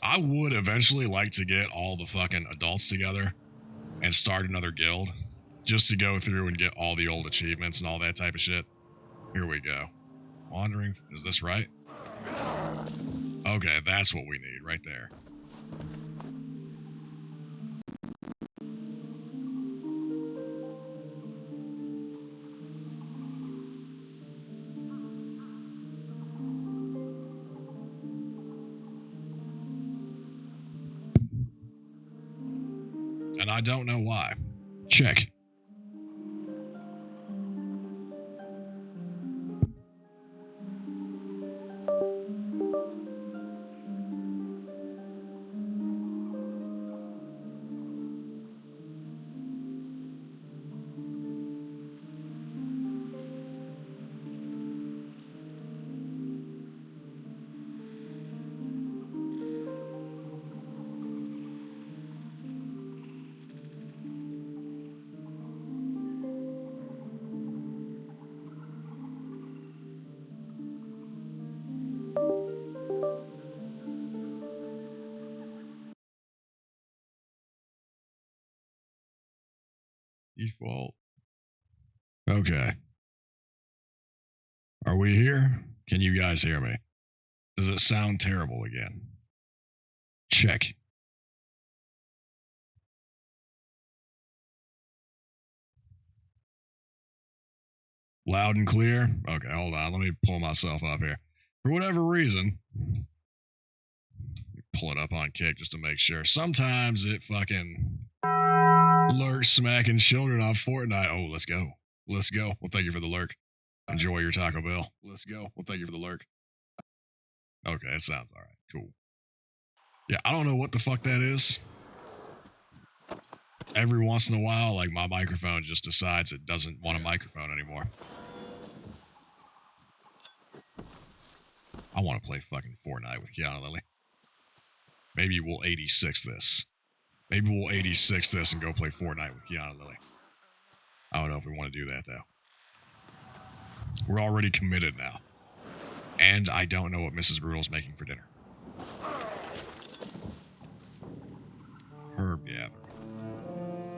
Speaker 2: I would eventually like to get all the fucking adults together and start another guild just to go through and get all the old achievements and all that type of shit. Here we go. Wandering, is this right? Okay, that's what we need right there. And I don't know why. Check. Default. Okay. Are we here? Can you guys hear me? Does it sound terrible again? Check. Loud and clear? Okay, hold on. Let me pull myself up here. For whatever reason, pull it up on Kick just to make sure. Sometimes it fucking lurks smacking children on Fortnite. Oh, let's go. Let's go. Well, thank you for the lurk. Enjoy your Taco Bell. Let's go. Well, thank you for the lurk. Okay, it sounds alright. Cool. Yeah, I don't know what the fuck that is. Every once in a while, like, my microphone just decides it doesn't want a microphone anymore. I want to play fucking Fortnite with Keanu Lily. Maybe we'll 86 this. Maybe we'll 86 this and go play Fortnite with Keanu Lily. I don't know if we want to do that, though. We're already committed now. And I don't know what Mrs. Brutal's making for dinner. Herb gathering.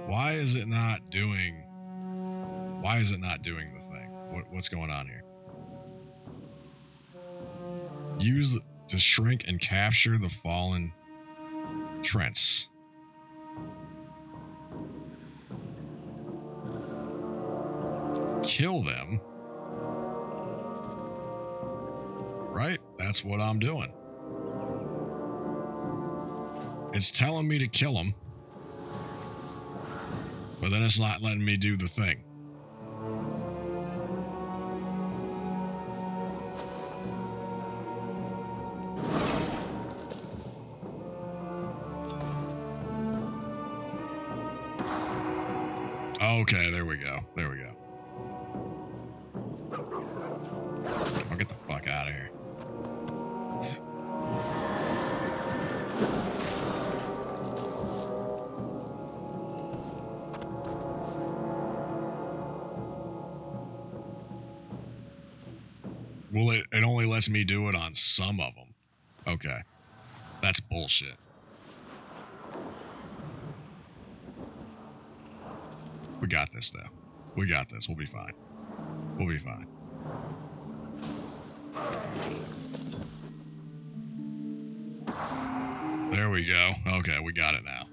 Speaker 2: Why is it not doing the thing? What's going on here? Use to shrink and capture the fallen Trents. Kill them. Right? That's what I'm doing. It's telling me to kill them, but then it's not letting me do the thing. Okay, there we go. There we go. I'll get the fuck out of here. Well, it only lets me do it on some of them. Okay. That's bullshit. We got this, though. We got this. We'll be fine. We'll be fine. There we go. Okay, we got it now.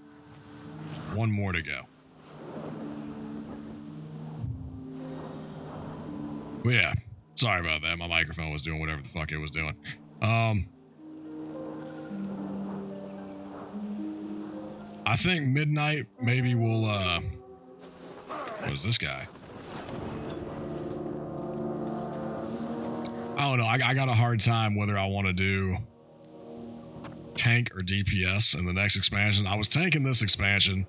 Speaker 2: One more to go. But yeah, sorry about that. My microphone was doing whatever the fuck it was doing. I think midnight, maybe we'll, what is this guy? I don't know. I got a hard time whether I want to do tank or DPS in the next expansion. I was tanking this expansion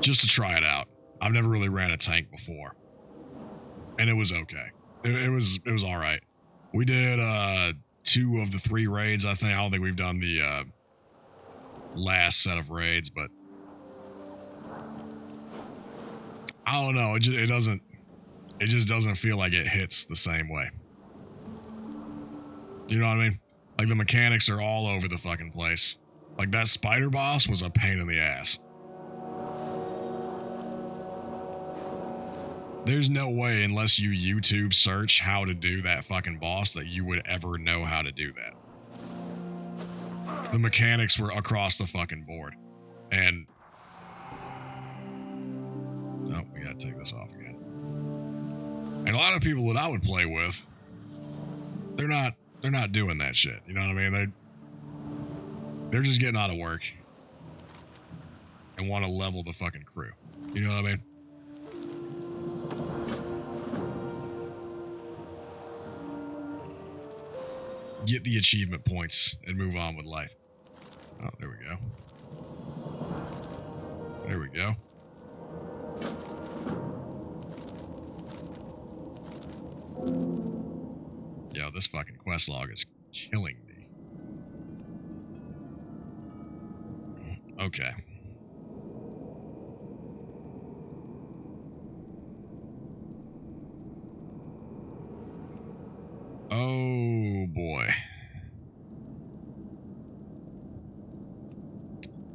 Speaker 2: just to try it out. I've never really ran a tank before, and it was okay. It was all right. We did 2 of the 3 raids. I don't think we've done the last set of raids, but I don't know. It just doesn't feel like it hits the same way. You know what I mean? Like, the mechanics are all over the fucking place. Like, that spider boss was a pain in the ass. There's no way, unless you YouTube search how to do that fucking boss, that you would ever know how to do that. The mechanics were across the fucking board. And... oh, we gotta take this off again. And a lot of people that I would play with, they're not doing that shit. You know what I mean? They're just getting out of work and want to level the fucking crew. You know what I mean? Get the achievement points and move on with life. Oh, there we go. There we go. Yo, this fucking quest log is killing me. Okay. Oh boy.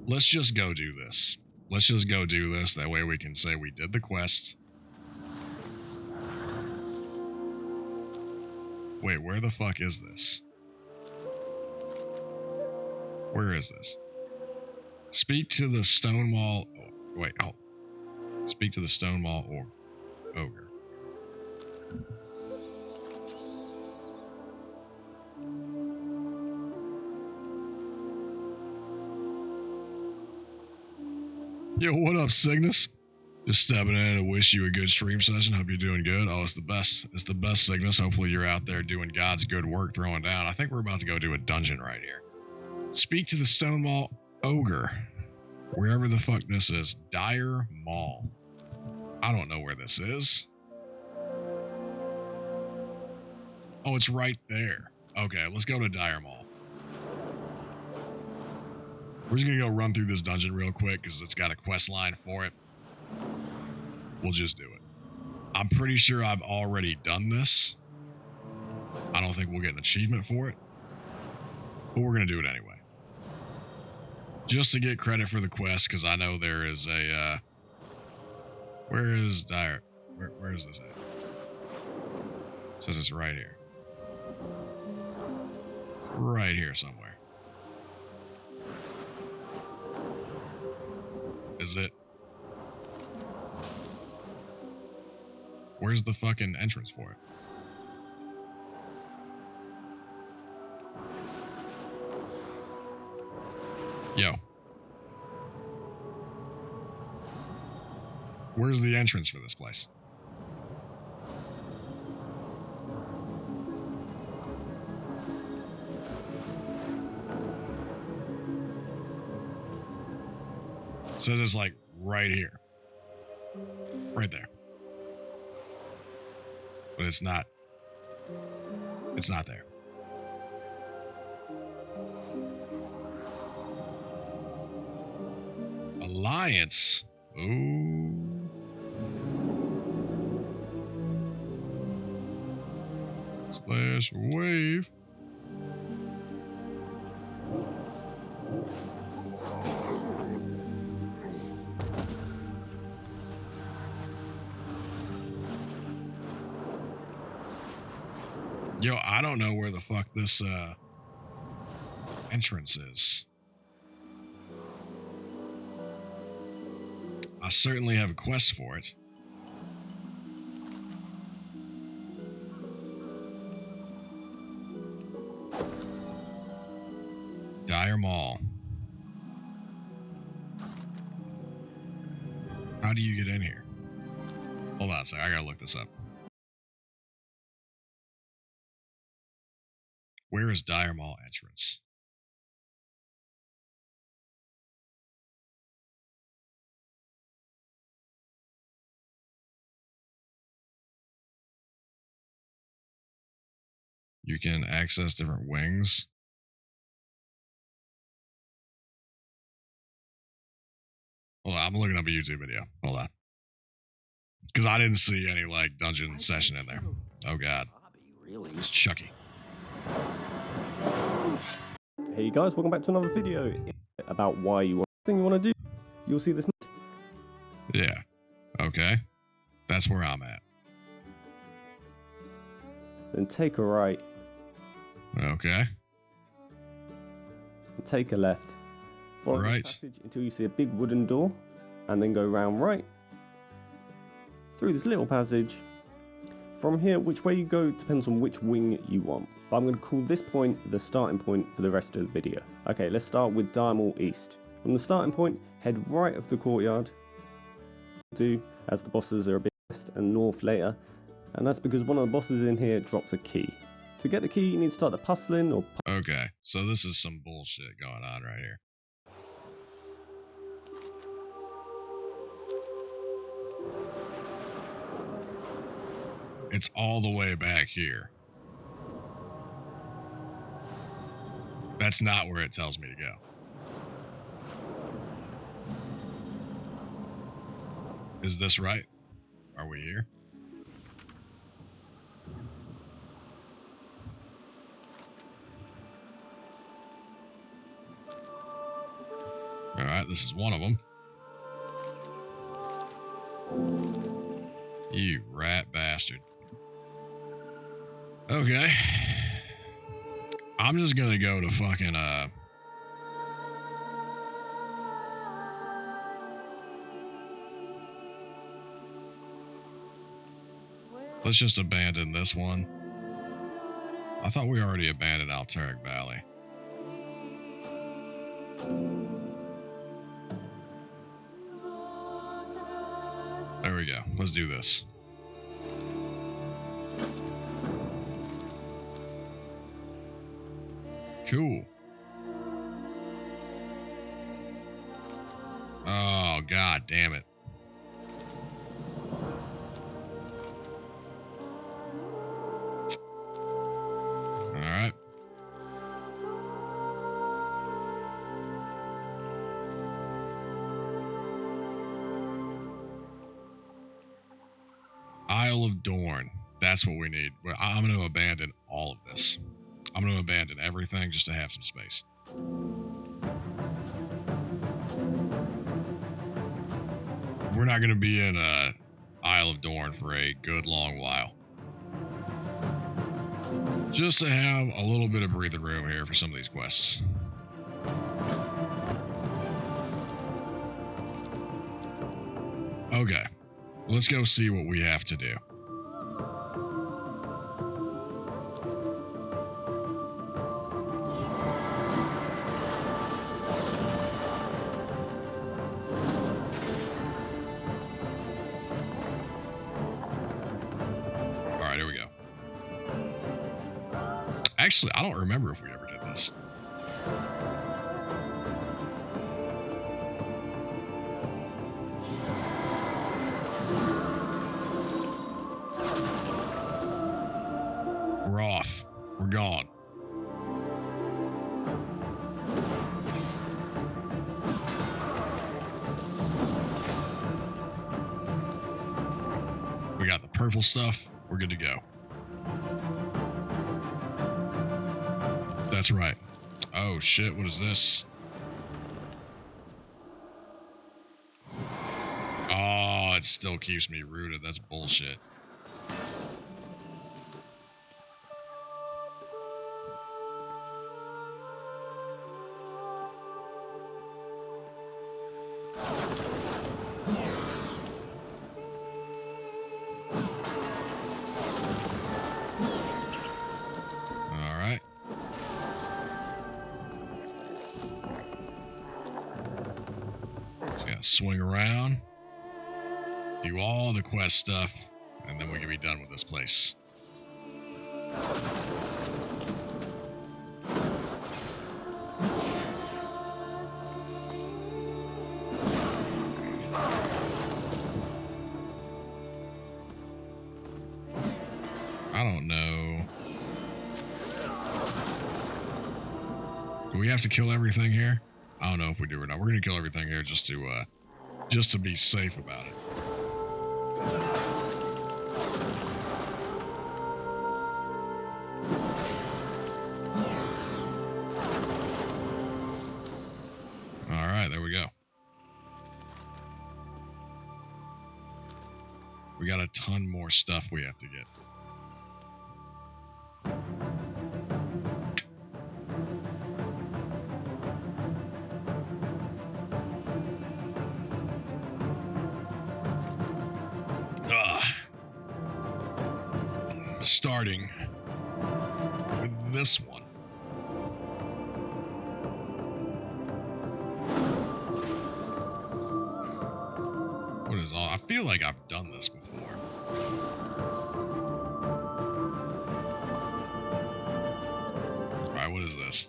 Speaker 2: Let's just go do this. Let's just go do this. That way we can say we did the quest. Wait, where the fuck is this? Where is this? Speak to the Stonewall... oh, wait, oh. Speak to the Stonewall Ogre. Yo, what up, Cygnus? Just stepping in to wish you a good stream session. Hope you're doing good. Oh, it's the best. It's the best, Cygnus. Hopefully you're out there doing God's good work, throwing down. I think we're about to go do a dungeon right here. Speak to the Stonewall Ogre. Wherever the fuck this is. Dire Mall. I don't know where this is. Oh, it's right there. Okay, let's go to Dire Mall. We're just gonna go run through this dungeon real quick because it's got a quest line for it. We'll just do it. I'm pretty sure I've already done this. I don't think we'll get an achievement for it, but we're gonna do it anyway. Just to get credit for the quest, because I know there is a, where is Dire? Where is this at? It says it's right here. Right here somewhere. Is it? Where's the fucking entrance for it? Yo. Where's the entrance for this place? It says it's like right here. Right there. But it's not. It's not there. Alliance. Ooh. Slash wave. Yo, I don't know where the fuck this entrance is. I certainly have a quest for it. Dire Mall. How do you get in here? Hold on a sec, I gotta look this up. Where is Dire Mall entrance? You can access different wings. Hold on, I'm looking up a YouTube video. Hold on. Because I didn't see any, like, dungeon session in there. Oh, God. It's Chucky.
Speaker 3: Hey guys, welcome back to another video about why you want thing you want to do. You'll see this.
Speaker 2: Yeah. Okay. That's where I'm at.
Speaker 3: Then take a right.
Speaker 2: Okay.
Speaker 3: And take a left. Follow
Speaker 2: Right.
Speaker 3: this passage until you see a big wooden door, and then go round right. Through this little passage. From here, which way you go depends on which wing you want. But I'm going to call this point the starting point for the rest of the video. Okay, let's start with Dire Mall East. From the starting point, head right of the courtyard. Do as the bosses are a bit west and north later, and that's because one of the bosses in here drops a key. To get the key, you need to start the puzzling or.
Speaker 2: Okay, so this is some bullshit going on right here. It's all the way back here. That's not where it tells me to go. Is this right? Are we here? Alright, this is one of them. You rat bastard. Okay. I'm just gonna go to fucking, let's just abandon this one. I thought we already abandoned Altaholic Valley. There we go. Let's do this. Cool. Oh, God damn it. Alright. Isle of Dorn. That's what we need. I'm going to abandon all of this. I'm going to abandon everything just to have some space. We're not going to be in Isle of Dorn for a good long while. Just to have a little bit of breathing room here for some of these quests. Okay, let's go see what we have to do. Alright, here we go. Actually, I don't remember if we ever did this. We're off. We're gone. We got the purple stuff. We're good to go. That's right. Oh shit, what is this? Oh, it still keeps me rooted. That's bullshit. Swing around, do all the quest stuff, and then we can be done with this place. I don't know. Do we have to kill everything here? I don't know if we do or not. We're gonna kill everything here just to be safe about it. All right, there we go. We got a ton more stuff we have to get. Starting with this one. What is all? I feel like I've done this before. Alright, what is this?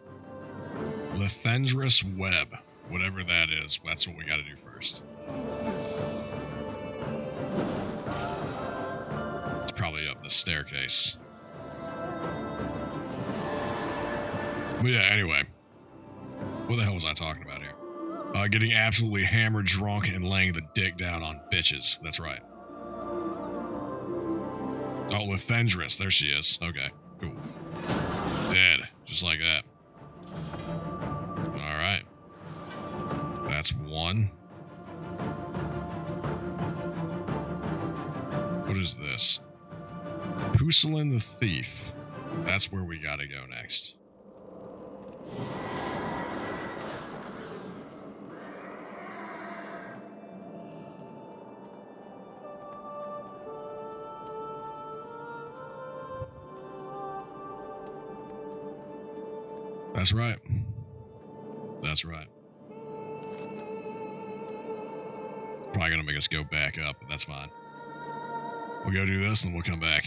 Speaker 2: Lethendrous web. Whatever that is, that's what we gotta do first. Probably up the staircase. But yeah, anyway. What the hell was I talking about here? Getting absolutely hammered, drunk, and laying the dick down on bitches. That's right. Oh, Lethendrous. There she is. Okay, cool. Dead. Just like that. Alright. That's one. What is this? Pucelin the Thief. That's where we gotta go next. That's right. That's right. Probably gonna make us go back up, but that's fine. We'll go do this and we'll come back.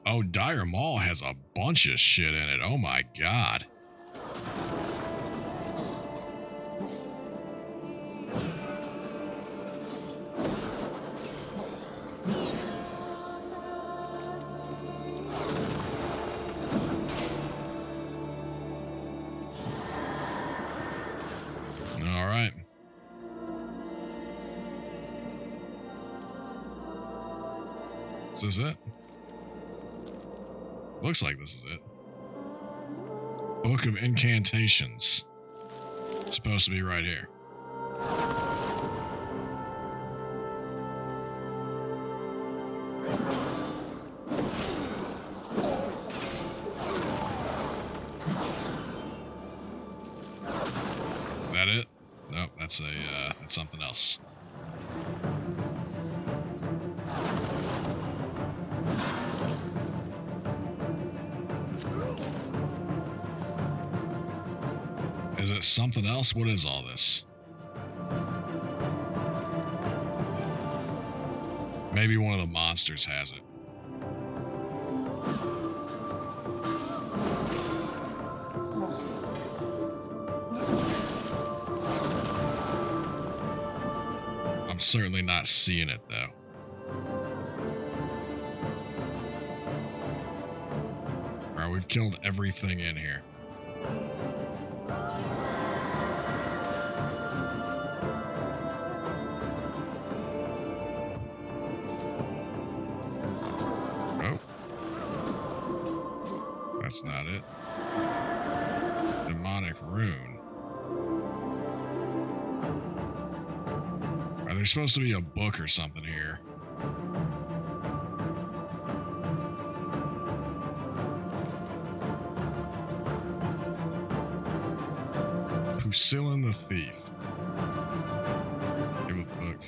Speaker 2: Oh, Dire Maul has a bunch of shit in it. Oh my god. Is this it? Looks like this is it. Book of Incantations. It's supposed to be right here. Is that it? Nope, that's that's something else. Is it something else? What is all this? Maybe one of the monsters has it. I'm certainly not seeing it, though. Alright, we've killed everything in here. Oh. That's not it. Demonic rune. There's supposed to be a book or something here. Pusillin the Thief. Give a book.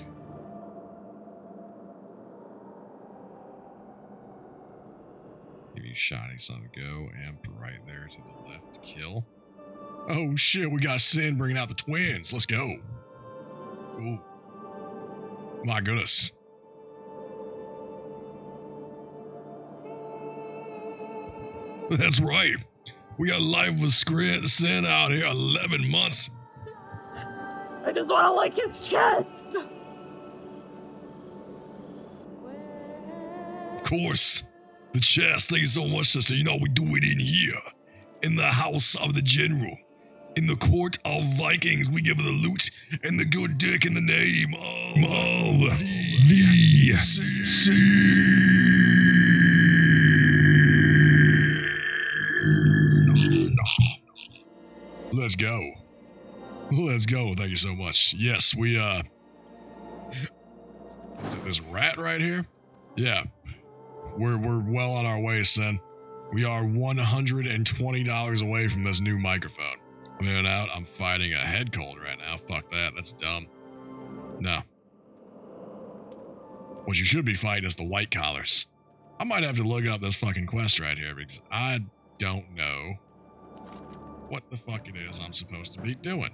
Speaker 2: Give you shining sun. Go amp right there to the left. Kill. Oh shit, we got Sin bringing out the twins. Let's go. Ooh. My goodness. That's right. We got life with Sin out here 11 months.
Speaker 4: I just want to lick his chest.
Speaker 2: Of course. The chest. Thank you so much, sister. You know we do it in here. In the house of the general. In the court of Vikings, we give the loot and the good dick in the name of the sea. Let's go. Let's go. Thank you so much. Yes, we, this rat right here? Yeah. We're well on our way, son. We are $120 away from this new microphone. Moving out, I'm fighting a head cold right now. Fuck that, that's dumb. No. What you should be fighting is the white collars. I might have to look up this fucking quest right here because I don't know what the fuck it is I'm supposed to be doing.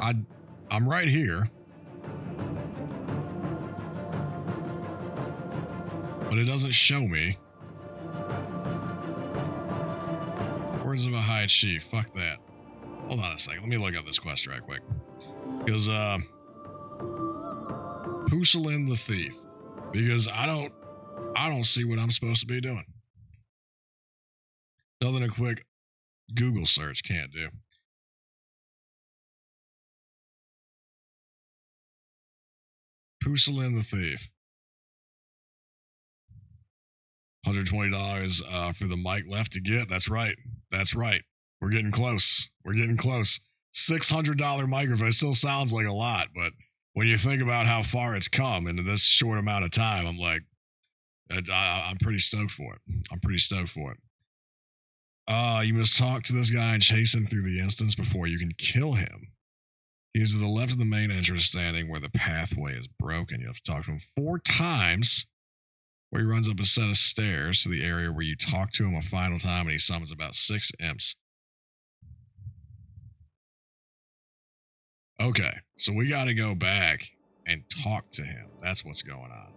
Speaker 2: I'm right here. But it doesn't show me. Words of a High Chief. Fuck that. Hold on a second. Let me look up this quest right quick. Because, Pusillin the Thief. Because I don't see what I'm supposed to be doing. Nothing a quick Google search can't do. Pusillin the Thief. $120 for the mic left to get. That's right. That's right. We're getting close. We're getting close. $600 microphone still sounds like a lot, but when you think about how far it's come in this short amount of time, I'm like, I'm pretty stoked for it. I'm pretty stoked for it. You must talk to this guy and chase him through the instance before you can kill him. He is to the left of the main entrance standing where the pathway is broken. You have to talk to him 4 times. Where he runs up a set of stairs to the area where you talk to him a final time and he summons about 6 imps. Okay, so we gotta go back and talk to him. That's what's going on.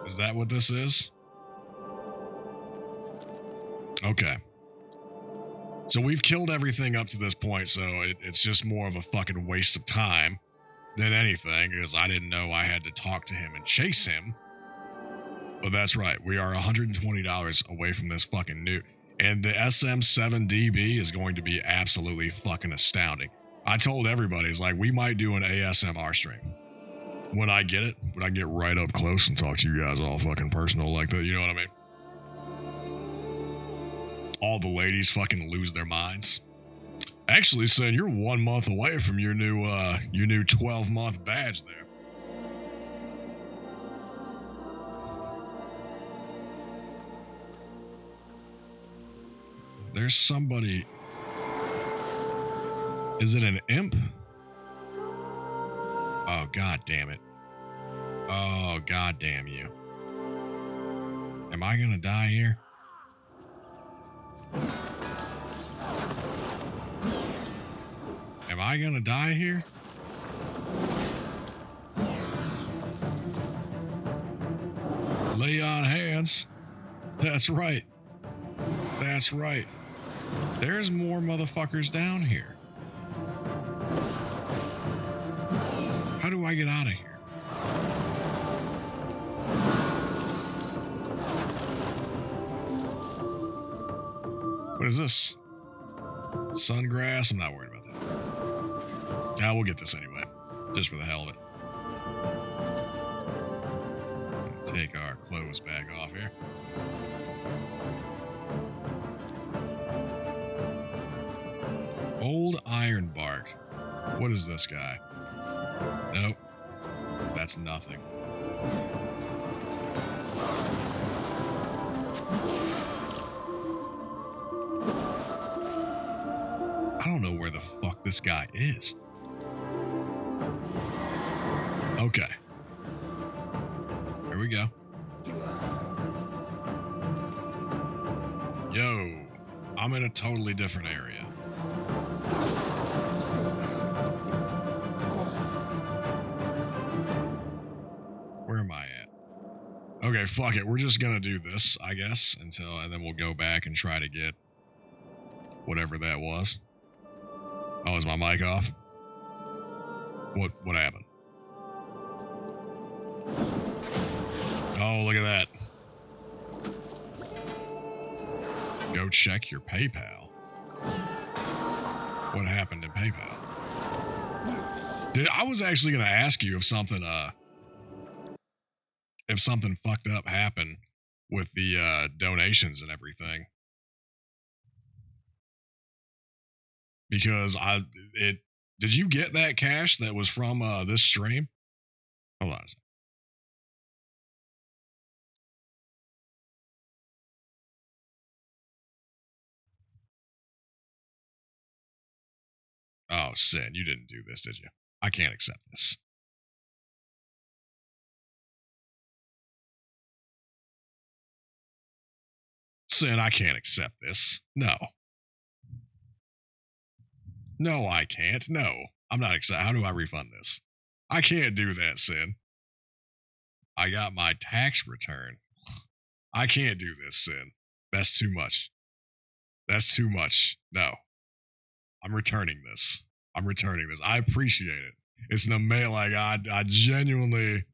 Speaker 2: Is that what this is? Okay. So we've killed everything up to this point, so it's just more of a fucking waste of time than anything, because I didn't know I had to talk to him and chase him. But that's right, we are $120 away from this fucking new. And the SM7DB is going to be absolutely fucking astounding. I told everybody, it's like, we might do an ASMR stream. When I get it, when I get right up close and talk to you guys all fucking personal like that, you know what I mean? All the ladies fucking lose their minds. Actually, son, you're 1 month away from your new 12-month badge there. There's somebody. Is it an imp? Oh, god damn it. Oh, god damn you. Am I gonna die here? Am I gonna die here? Lay on hands. That's right. That's right. There's more motherfuckers down here. How do I get out of here? What is this? Sungrass? I'm not worried about that. Yeah, we'll get this anyway. Just for the hell of it. Take our clothes back off here. Old iron bark. What is this guy? Nope. That's nothing. I don't know where the fuck this guy is. Okay. Here we go. Yo, I'm in a totally different area. Where am I at? Okay, fuck it. We're just gonna do this, I guess, and then we'll go back and try to get whatever that was. Oh, is my mic off? What happened? Oh, look at that. Go check your PayPal. What happened in PayPal? I was actually gonna ask you if something fucked up happened with the donations and everything. Because did you get that cash that was from this stream? Hold on a second. Oh, Sin, you didn't do this, did you? I can't accept this. Sin, I can't accept this. No. No, I can't. No. I'm not excited. How do I refund this? I can't do that, Sin. I got my tax return. I can't do this, Sin. That's too much. That's too much. No. I'm returning this. I'm returning this. I appreciate it. It's an mail. Like, I genuinely...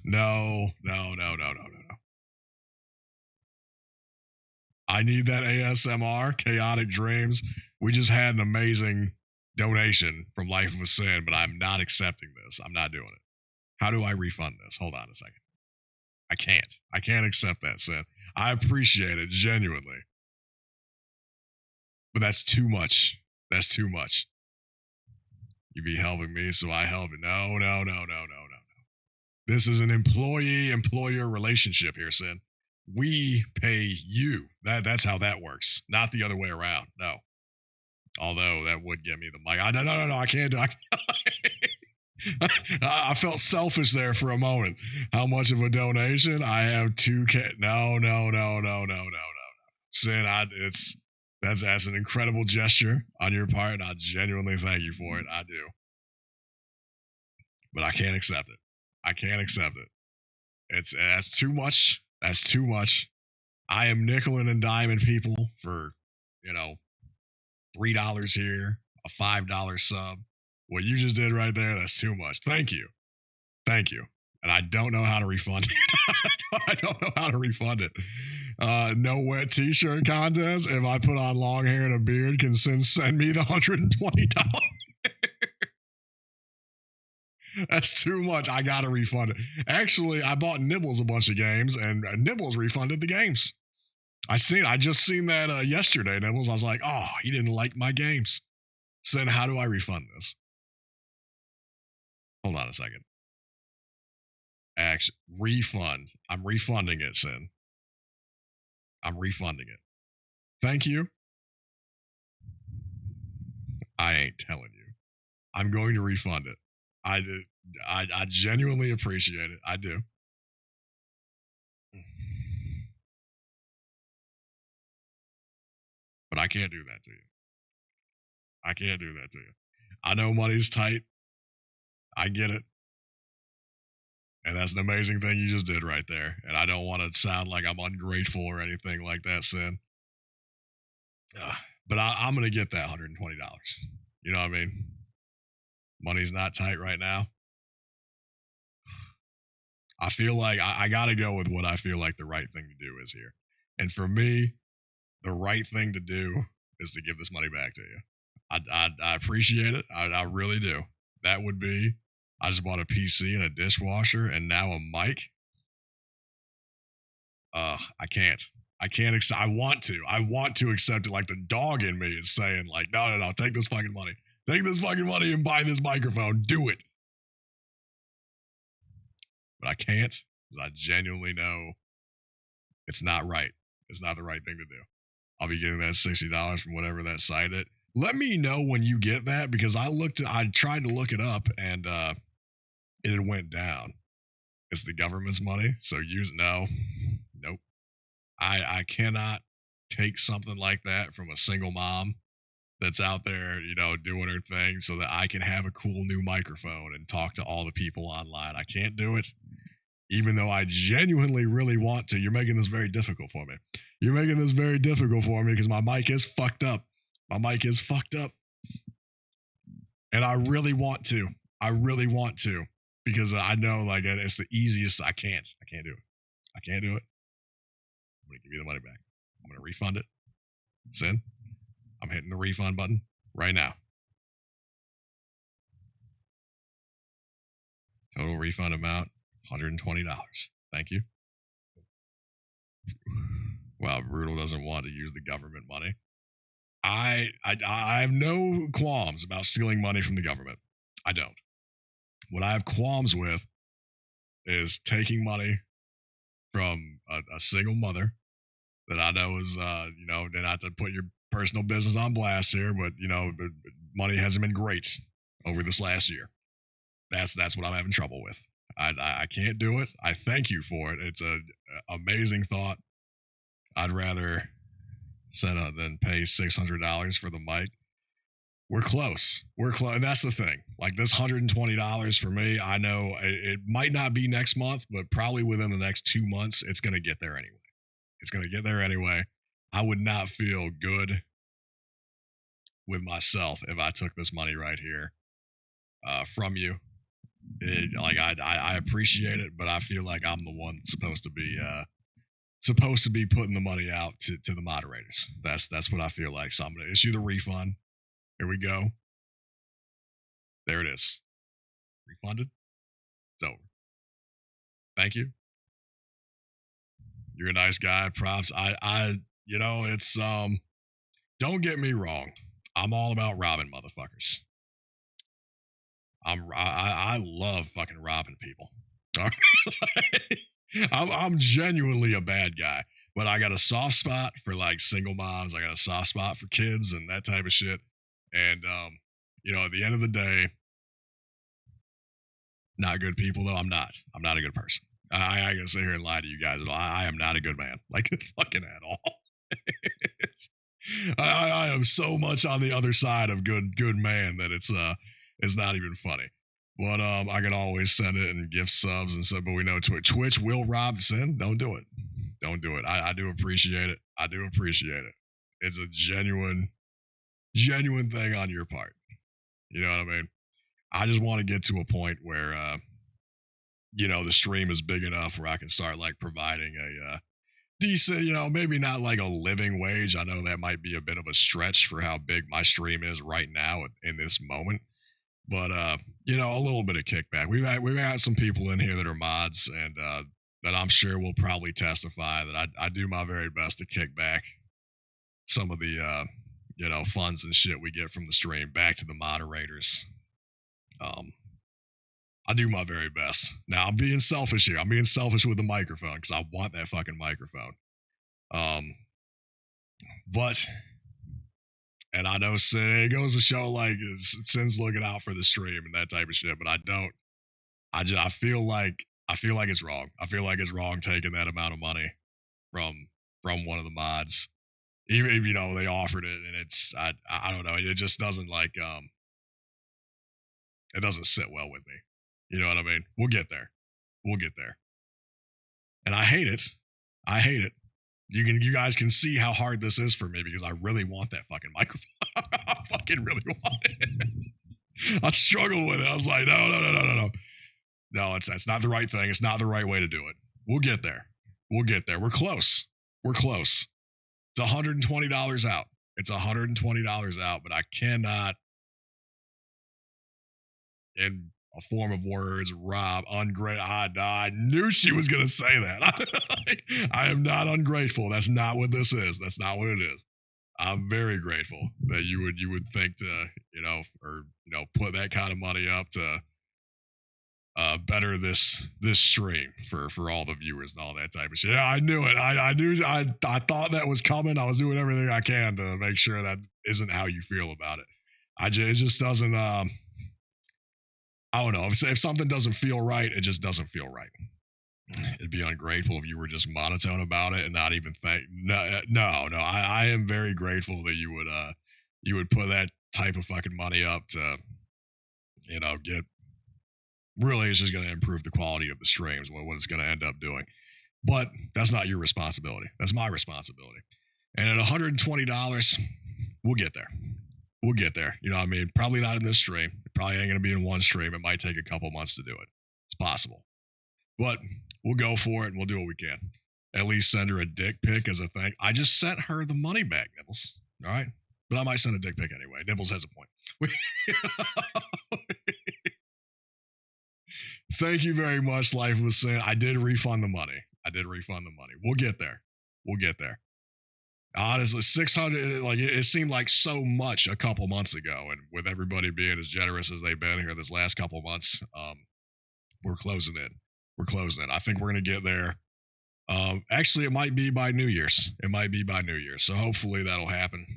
Speaker 2: No. I need that ASMR, Chaotic Dreams. We just had an amazing donation from Life of a Sin, but I'm not accepting this. I'm not doing it. How do I refund this? Hold on a second. I can't. I can't accept that, Sin. I appreciate it, genuinely. But that's too much. That's too much. You be helping me, so I help you. No. This is an employee-employer relationship here, Sin. We pay you. That's how that works. Not the other way around. No. Although that would get me the mic. No. I can't do I felt selfish there for a moment. How much of a donation? I have 2K. No. Sin, that's an incredible gesture on your part. I genuinely thank you for it. I do. But I can't accept it. I can't accept it. That's too much. That's too much. I am nickel and diming people for, $3 here, a $5 sub. What you just did right there, that's too much. Thank you. And I don't know how to refund it. I don't know how to refund it. No wet t-shirt contest. If I put on long hair and a beard, can send me the $120. That's too much. I gotta refund it. Actually, I bought Nibbles a bunch of games, and Nibbles refunded the games. I just seen that yesterday, Nibbles. I was like, oh, he didn't like my games. Sin, how do I refund this? Hold on a second. Refund. I'm refunding it, Sin. I'm refunding it. Thank you. I ain't telling you. I'm going to refund it. I genuinely appreciate it. I do. But I can't do that to you. I can't do that to you. I know money's tight. I get it. And that's an amazing thing you just did right there. And I don't want to sound like I'm ungrateful or anything like that, Sin. But I'm going to get that $120. You know what I mean? Money's not tight right now. I feel like I got to go with what I feel like the right thing to do is here. And for me, the right thing to do is to give this money back to you. I appreciate it. I really do. That would be, I just bought a PC and a dishwasher and now a mic. I can't. I want to accept it. Like the dog in me is saying like, no, take this fucking money. Take this fucking money and buy this microphone. Do it. But I can't because I genuinely know it's not right. It's not the right thing to do. I'll be getting that $60 from whatever that site is. Let me know when you get that because I tried to look it up and it went down. It's the government's money, so nope. I cannot take something like that from a single mom that's out there, doing her thing so that I can have a cool new microphone and talk to all the people online. I can't do it, even though I genuinely really want to. You're making this very difficult for me. You're making this very difficult for me because my mic is fucked up. My mic is fucked up. And I really want to. Because I know like it's the easiest. I can't do it. I can't do it. I'm going to give you the money back. I'm going to refund it. Sin, I'm hitting the refund button right now. Total refund amount, $120. Thank you. Well, Brutal doesn't want to use the government money. I have no qualms about stealing money from the government. I don't. What I have qualms with is taking money from a single mother that I know is, not to put your personal business on blast here, but, money hasn't been great over this last year. That's what I'm having trouble with. I can't do it. I thank you for it. It's a amazing thought. I'd rather than pay $600 for the mic. We're close. And that's the thing. Like this $120 for me, I know it might not be next month, but probably within the next 2 months, it's going to get there anyway. I would not feel good with myself if I took this money right here from you. I appreciate it, but I feel like I'm the one supposed to be putting the money out to the moderators. That's what I feel like. So I'm going to issue the refund. Here we go. There it is. Refunded. It's over. Thank you. You're a nice guy. Props. It's don't get me wrong. I'm all about robbing motherfuckers. I love fucking robbing people. I'm genuinely a bad guy, but I got a soft spot for like single moms. I got a soft spot for kids and that type of shit. And at the end of the day, not good people though. I'm not a good person. I ain't gonna sit here and lie to you guys at all. I am not a good man, like fucking at all. I am so much on the other side of good man that it's not even funny. But I can always send it and gift subs and stuff. But we know Twitch will rob Sin. Don't do it. I do appreciate it. It's a genuine thing on your part. You know what I mean? I just want to get to a point where the stream is big enough where I can start like providing a decent, maybe not like a living wage. I know that might be a bit of a stretch for how big my stream is right now in this moment. But you know, a little bit of kickback. We've had some people in here that are mods, and that I'm sure will probably testify that I do my very best to kick back some of the you know, funds and shit we get from the stream back to the moderators. I do my very best. Now I'm being selfish here. I'm being selfish with the microphone because I want that fucking microphone. But, and I know it goes to show like Sin's looking out for the stream and that type of shit, but I don't. I feel like it's wrong. I feel like it's wrong taking that amount of money from one of the mods. Even if, you know, they offered it, and it's I don't know. It just doesn't like it doesn't sit well with me. You know what I mean? We'll get there. We'll get there. And I hate it. I hate it. You guys can see how hard this is for me because I really want that fucking microphone. I fucking really want it. I struggled with it. I was like, no. No, it's not the right thing. It's not the right way to do it. We'll get there. We'll get there. We're close. We're close. It's $120 out. It's $120 out, but I cannot, in a form of words, rob, ungrateful. I knew she was going to say that. I am not ungrateful. That's not what this is. That's not what it is. I'm very grateful that you would think to, you know, or, you know, put that kind of money up to better this stream for all the viewers and all that type of shit. Yeah, I knew it. I thought that was coming. I was doing everything I can to make sure that isn't how you feel about it. It just doesn't. I don't know. If something doesn't feel right, it just doesn't feel right. It'd be ungrateful if you were just monotone about it and not even think. No. I am very grateful that you would put that type of fucking money up to, you know, get. Really, it's just going to improve the quality of the streams, what it's going to end up doing. But that's not your responsibility. That's my responsibility. And at $120, we'll get there. We'll get there. You know what I mean? Probably not in this stream. It probably ain't going to be in one stream. It might take a couple months to do it. It's possible. But we'll go for it and we'll do what we can. At least send her a dick pic as a thank. I just sent her the money back, Nibbles. All right? But I might send a dick pic anyway. Nibbles has a point. Thank you very much, Life was Sin. I did refund the money. We'll get there. Honestly, 600, like, it seemed like so much a couple months ago, and with everybody being as generous as they've been here this last couple months, we're closing in. I think we're going to get there. Actually, it might be by New Year's. So hopefully that'll happen.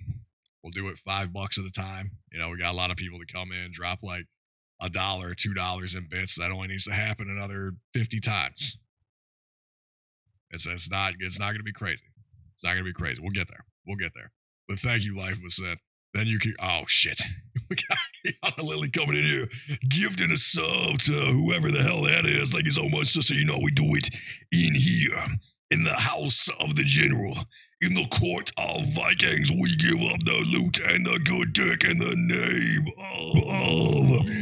Speaker 2: We'll do it $5 at a time. You know, we got a lot of people to come in, drop like $1, $2 in bits. That only needs to happen another 50 times. It's not going to be crazy. We'll get there. But thank you, Life was Said. Then you can. Oh shit. We got a Lily coming in here, gifting a sub to whoever the hell that is. Thank you so much, sister. You know we do it in here, in the house of the general, in the court of Vikings. We give up the loot and the good dick in the name of the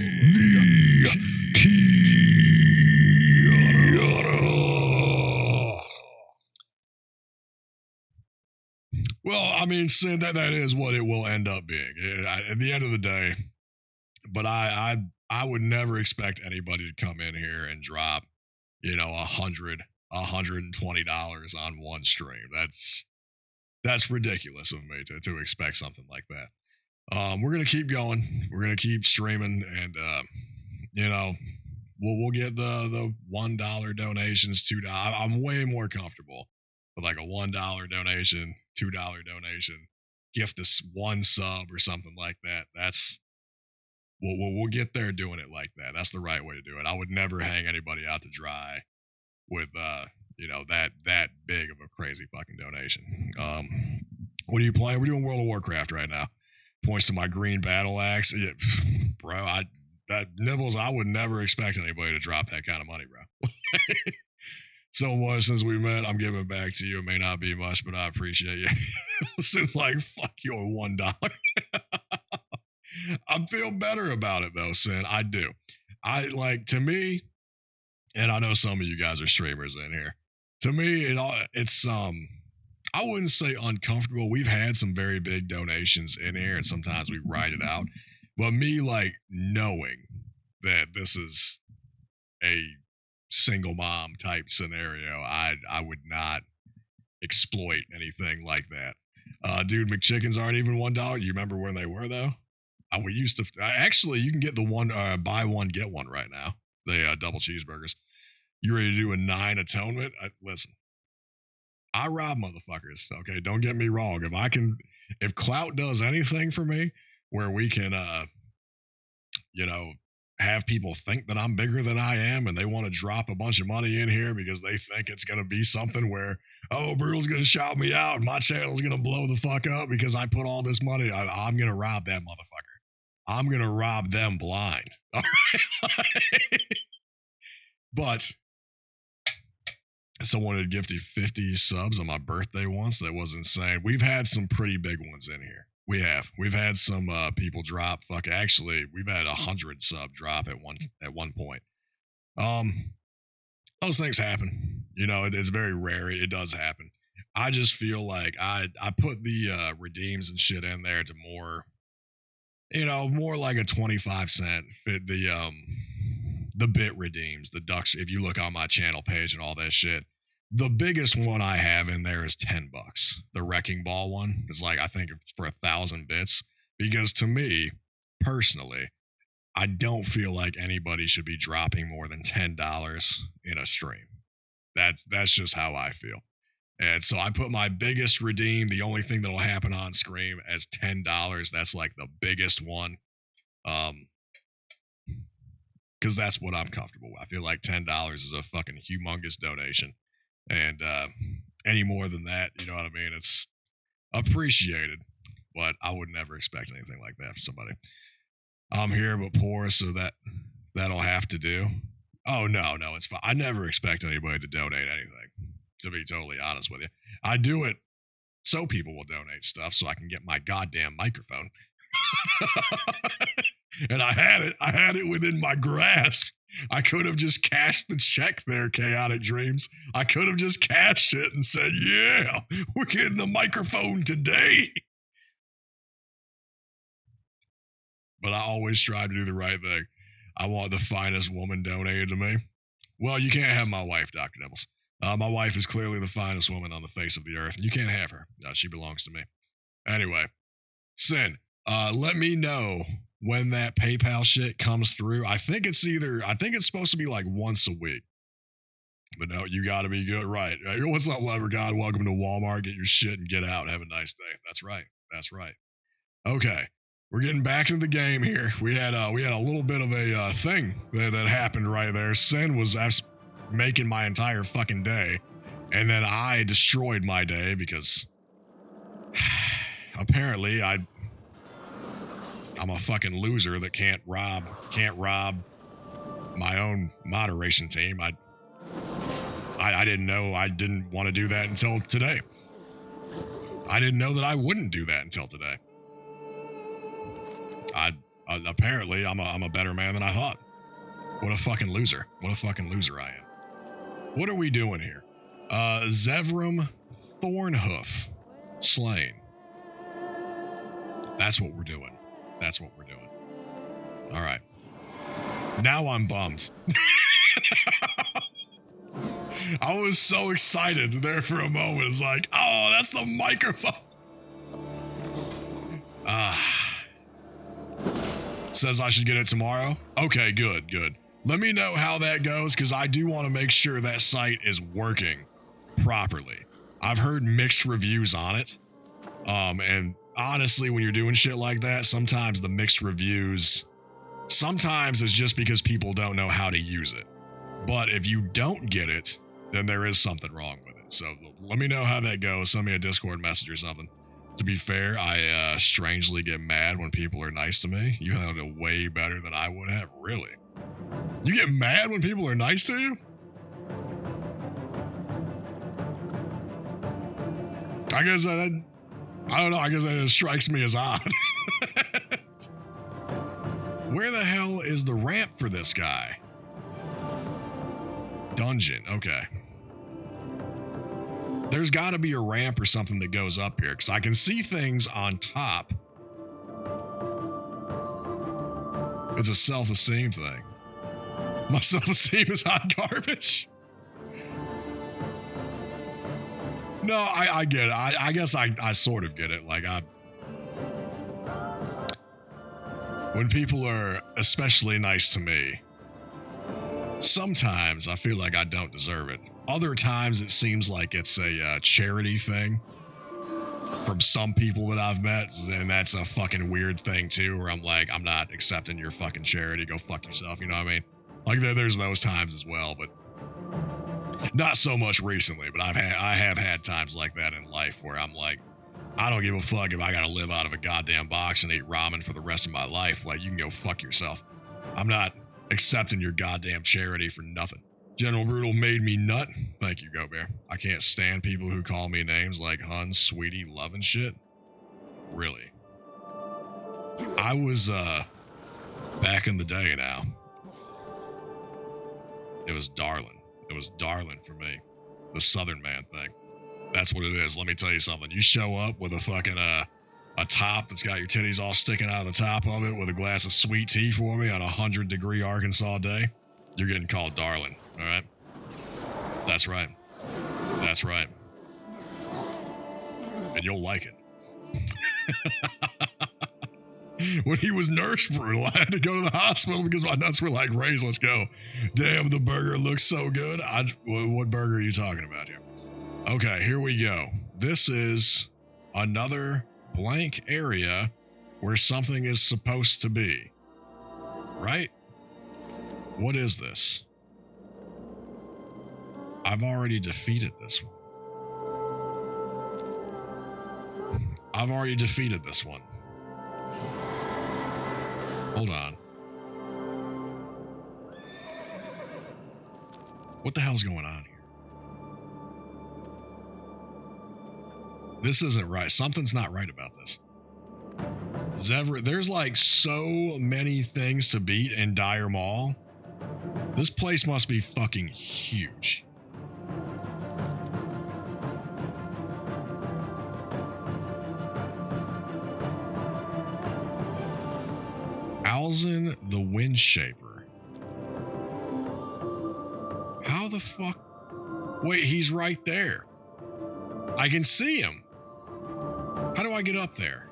Speaker 2: Well, I mean, Sin, that is what it will end up being at the end of the day. But I would never expect anybody to come in here and drop, you know, $120 on one stream. That's ridiculous of me to expect something like that. We're gonna keep going. We're gonna keep streaming, and you know, we'll get the $1 donations, $2. I'm way more comfortable with like a $1 donation, $2 donation, gift us one sub or something like that. That's we'll get there doing it like that. That's the right way to do it. I would never hang anybody out to dry with you know, that big of a crazy fucking donation. What are you playing? We're doing World of Warcraft right now. Points to my green battle axe. Yeah, bro, that Nibbles, I would never expect anybody to drop that kind of money, bro. So much since we met, I'm giving back to you. It may not be much, but I appreciate you. Since like, fuck your $1. I feel better about it though, Sin. I do. I like, to me, and I know some of you guys are streamers in here. To me, it's I wouldn't say uncomfortable. We've had some very big donations in here, and sometimes we ride it out. But me, like, knowing that this is a single mom type scenario, I would not exploit anything like that. Dude, McChickens aren't even $1. You remember when they were, though? We used to... actually, you can get the one, buy one, get one right now. The double cheeseburgers. You ready to do a 9 atonement? Listen. I rob motherfuckers, okay? Don't get me wrong. If clout does anything for me, where we can, have people think that I'm bigger than I am and they want to drop a bunch of money in here because they think it's going to be something where, oh, Brutal's going to shout me out and my channel's going to blow the fuck up because I put all this money. I'm going to rob that motherfucker. I'm going to rob them blind. All right? But someone had gifted 50 subs on my birthday once. That was insane. We've had some pretty big ones in here. We've had some people drop. Actually, we've had 100 sub drop at one point. Those things happen. It's very rare. It does happen. I just feel like I put the redeems and shit in there to more, more like a 25 cent. The bit redeems, the ducks. If you look on my channel page and all that shit. The biggest one I have in there is $10. The Wrecking Ball one is I think it's for 1,000 bits. Because to me, personally, I don't feel like anybody should be dropping more than $10 in a stream. That's just how I feel. And so I put my biggest redeem, the only thing that'll happen on screen, as $10. That's the biggest one. Because that's what I'm comfortable with. I feel like $10 is a fucking humongous donation. And any more than that, you know what I mean? It's appreciated, but I would never expect anything like that from somebody. I'm here but poor, so that'll have to do. Oh, no, it's fine. I never expect anybody to donate anything, to be totally honest with you. I do it so people will donate stuff so I can get my goddamn microphone. And I had it within my grasp. I could have just cashed the check there, Chaotic Dreams. I could have just cashed it and said, yeah, we're getting the microphone today. But I always try to do the right thing. I want the finest woman donated to me. Well, you can't have my wife, Dr. Nibbles. My wife is clearly the finest woman on the face of the earth. You can't have her. She belongs to me. Anyway, Sin, let me know when that PayPal shit comes through. I think it's supposed to be once a week. But no, you gotta be good, right? What's up, Leprechaun? Welcome to Walmart. Get your shit and get out. Have a nice day. That's right. Okay, we're getting back to the game here. We had a little bit of a thing that happened right there. Sin was making my entire fucking day, and then I destroyed my day because apparently I'm a fucking loser that can't rob my own moderation team. I didn't know I didn't want to do that until today. I didn't know that I wouldn't do that until today. Apparently I'm a better man than I thought. What a fucking loser. What a fucking loser I am. What are we doing here? Zevram Thornhoof slain. That's what we're doing. All right. Now I'm bummed. I was so excited there for a moment. It's like, oh, that's the microphone. Says I should get it tomorrow. Okay, good. Let me know how that goes, because I do want to make sure that site is working properly. I've heard mixed reviews on it. And honestly, when you're doing shit like that, sometimes the mixed reviews, sometimes it's just because people don't know how to use it. But if you don't get it, then there is something wrong with it. So let me know how that goes. Send me a Discord message or something. To be fair, I strangely get mad when people are nice to me. You handled it way better than I would have. Really? You get mad when people are nice to you? I guess I don't know. I guess that just strikes me as odd. Where the hell is the ramp for this guy? Dungeon. Okay. There's got to be a ramp or something that goes up here, because I can see things on top. It's a self-esteem thing. My self-esteem is hot garbage. No, I get it. I guess I sort of get it. Like, when people are especially nice to me, sometimes I feel like I don't deserve it. Other times it seems like it's a charity thing from some people that I've met, and that's a fucking weird thing too, where I'm like, I'm not accepting your fucking charity, go fuck yourself, you know what I mean? Like, there's those times as well, but not so much recently, but I have had times like that in life where I'm like, I don't give a fuck if I gotta live out of a goddamn box and eat ramen for the rest of my life. Like, you can go fuck yourself. I'm not accepting your goddamn charity for nothing. General Brutal made me nut. Thank you, Go Bear. I can't stand people who call me names like hun, sweetie, love, and shit. Really. I was, back in the day now. It was darling. It was darling for me. The Southern man thing. That's what it is. Let me tell you something. You show up with a fucking, a top that's got your titties all sticking out of the top of it with a glass of sweet tea for me on a 100-degree Arkansas day, you're getting called darling, all right? That's right. That's right. And you'll like it. When he was Nurse Brutal, I had to go to the hospital because my nuts were like, Raise, let's go. Damn, the burger looks so good. What burger are you talking about here? Okay, here we go. This is another blank area where something is supposed to be. Right? What is this? I've already defeated this one. I've already defeated this one. Hold on. What the hell's going on here? This isn't right. Something's not right about this. There's like so many things to beat in Dire Mall. This place must be fucking huge. Alzin the Windshaper. How the fuck? Wait, he's right there. I can see him. How do I get up there?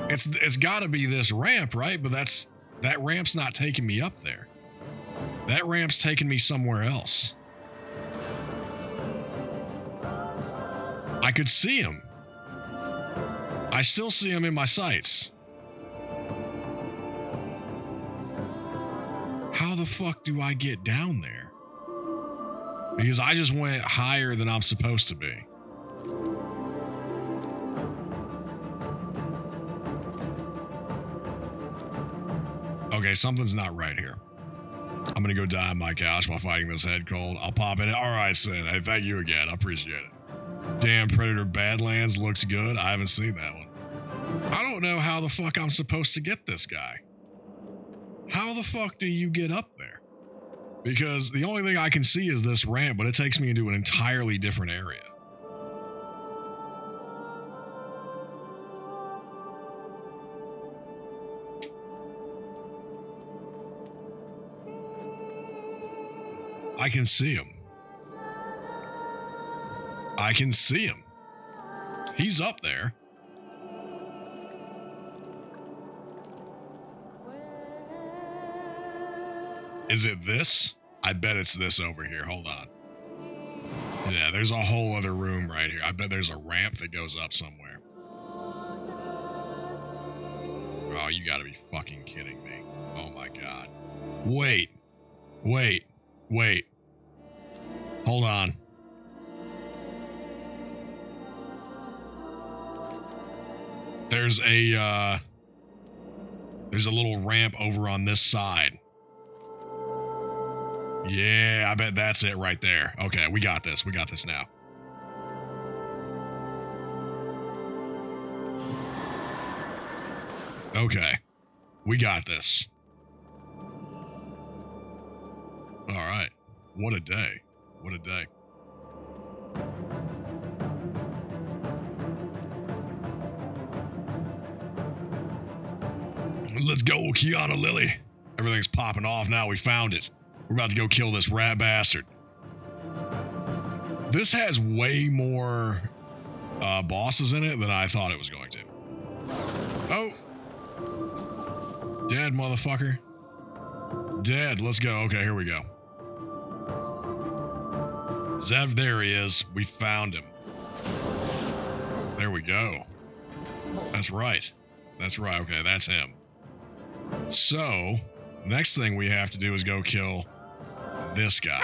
Speaker 2: It's got to be this ramp, right? But that ramp's not taking me up there. That ramp's taking me somewhere else. I could see him. I still see him in my sights. How the fuck do I get down there? Because I just went higher than I'm supposed to be. Okay, something's not right here. I'm gonna go die on my couch while fighting this head cold. I'll pop in it. Alright, Sid. Hey, thank you again. I appreciate it. Damn, Predator Badlands looks good. I haven't seen that one. I don't know how the fuck I'm supposed to get this guy. How the fuck do you get up there? Because the only thing I can see is this ramp, but it takes me into an entirely different area. I can see him. I can see him. He's up there. Is it this? I bet it's this over here. Hold on. Yeah, there's a whole other room right here. I bet there's a ramp that goes up somewhere. Oh, you gotta be fucking kidding me. Oh my god. Wait. Wait. Wait. Hold on. There's a little ramp over on this side. Yeah, I bet that's it right there. Okay, we got this. We got this now. Okay. We got this. All right. What a day. What a day. Let's go, Kiana Lily. Everything's popping off now. We found it. We're about to go kill this rat bastard. This has way more bosses in it than I thought it was going to. Oh. Dead, motherfucker. Dead. Let's go. Okay, here we go. Zev, there he is. We found him. There we go. That's right. That's right. Okay, that's him. So, next thing we have to do is go kill this guy.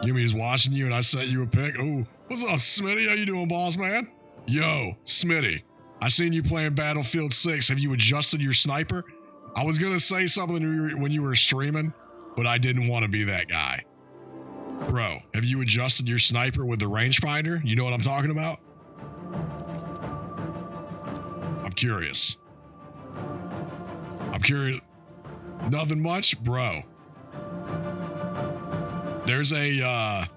Speaker 2: Yumi's watching you and I sent you a pic. Oh, what's up, Smitty? How you doing, boss man? Yo, Smitty. I seen you playing Battlefield 6. Have you adjusted your sniper? I was gonna say something when you were streaming, but I didn't want to be that guy. Bro, have you adjusted your sniper with the rangefinder? You know what I'm talking about? I'm curious. Nothing much? Bro. There's a,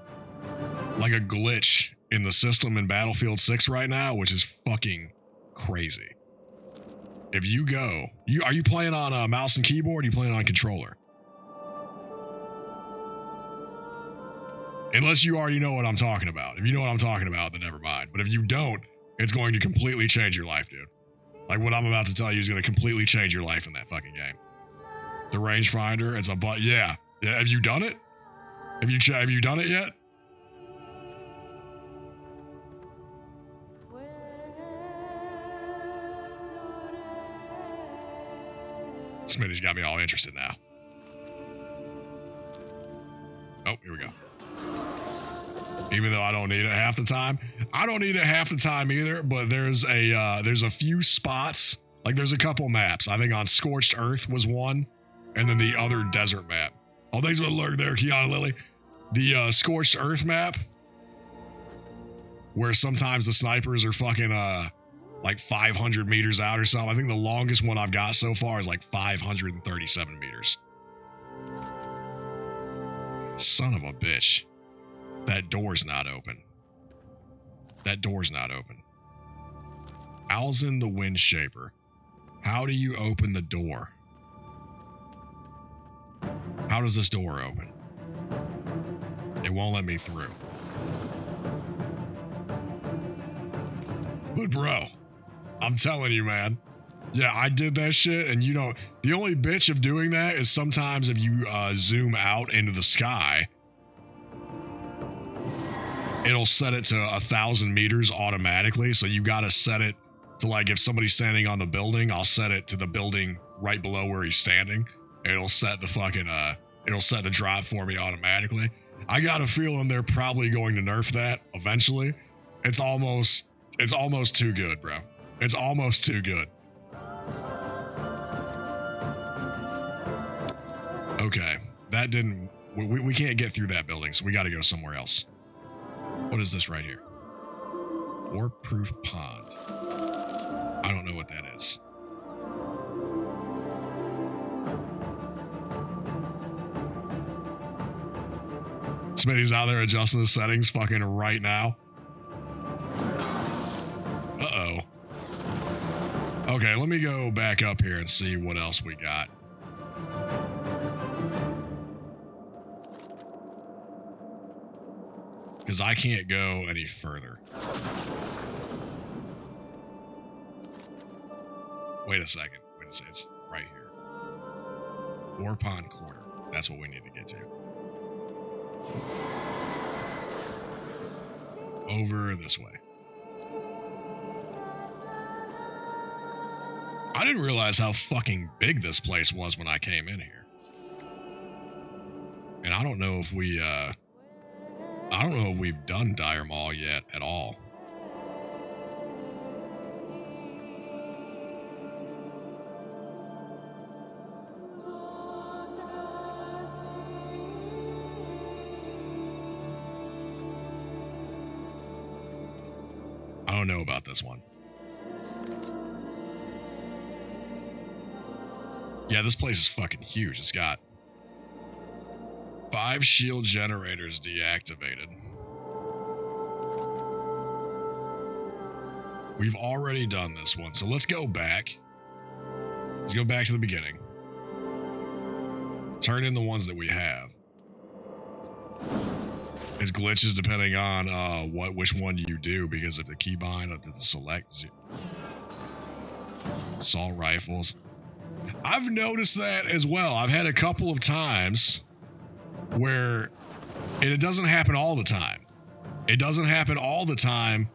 Speaker 2: like a glitch in the system in Battlefield 6 right now, which is fucking crazy. If you go... Are you playing on a mouse and keyboard, or are you playing on a controller? Unless you already know what I'm talking about. If you know what I'm talking about, then never mind. But if you don't, it's going to completely change your life, dude. Like what I'm about to tell you is going to completely change your life in that fucking game. The rangefinder, it's a yeah. Have you done it? Have you done it yet? Smitty's got me all interested now. Oh, here we go. Even though I don't need it half the time. I don't need it half the time either, but there's a few spots, like there's a couple maps. I think on Scorched Earth was one, and then the other desert map. Oh, thanks for the lurk there, Kiana Lily. The Scorched Earth map, where sometimes the snipers are fucking like 500 meters out or something. I think the longest one I've got so far is like 537 meters. Son of a bitch. That door's not open. That door's not open. Alzin the Wind Shaper. How do you open the door? How does this door open? It won't let me through. But bro, I'm telling you, man. Yeah, I did that shit, and you know, the only bitch of doing that is sometimes if you zoom out into the sky, it'll set it to 1,000 meters automatically. So you gotta set it to, like, if somebody's standing on the building, I'll set it to the building right below where he's standing. And it'll set the fucking it'll set the drop for me automatically. I got a feeling they're probably going to nerf that eventually. It's almost too good, bro. It's almost too good. Okay, that didn't... We can't get through that building, so we gotta go somewhere else. What is this right here? Warp-proof pond. I don't know what that is. Smitty's out there adjusting the settings fucking right now. Uh-oh. Okay, let me go back up here and see what else we got. Because I can't go any further. Wait a second. It's right here. War Pond Quarter. That's what we need to get to. Over this way. I didn't realize how fucking big this place was when I came in here. And I don't know if we, I don't know if we've done Dire Maul yet at all. I don't know about this one. Yeah, this place is fucking huge. It's got 5 shield generators deactivated. We've already done this one, so let's go back Let's go back to the beginning. Turn in the ones that we have. It's glitches depending on which one you do, because of the keybind, of the select. Assault rifles. I've noticed that as well. I've had a couple of times where, and it doesn't happen all the time. It doesn't happen all the time,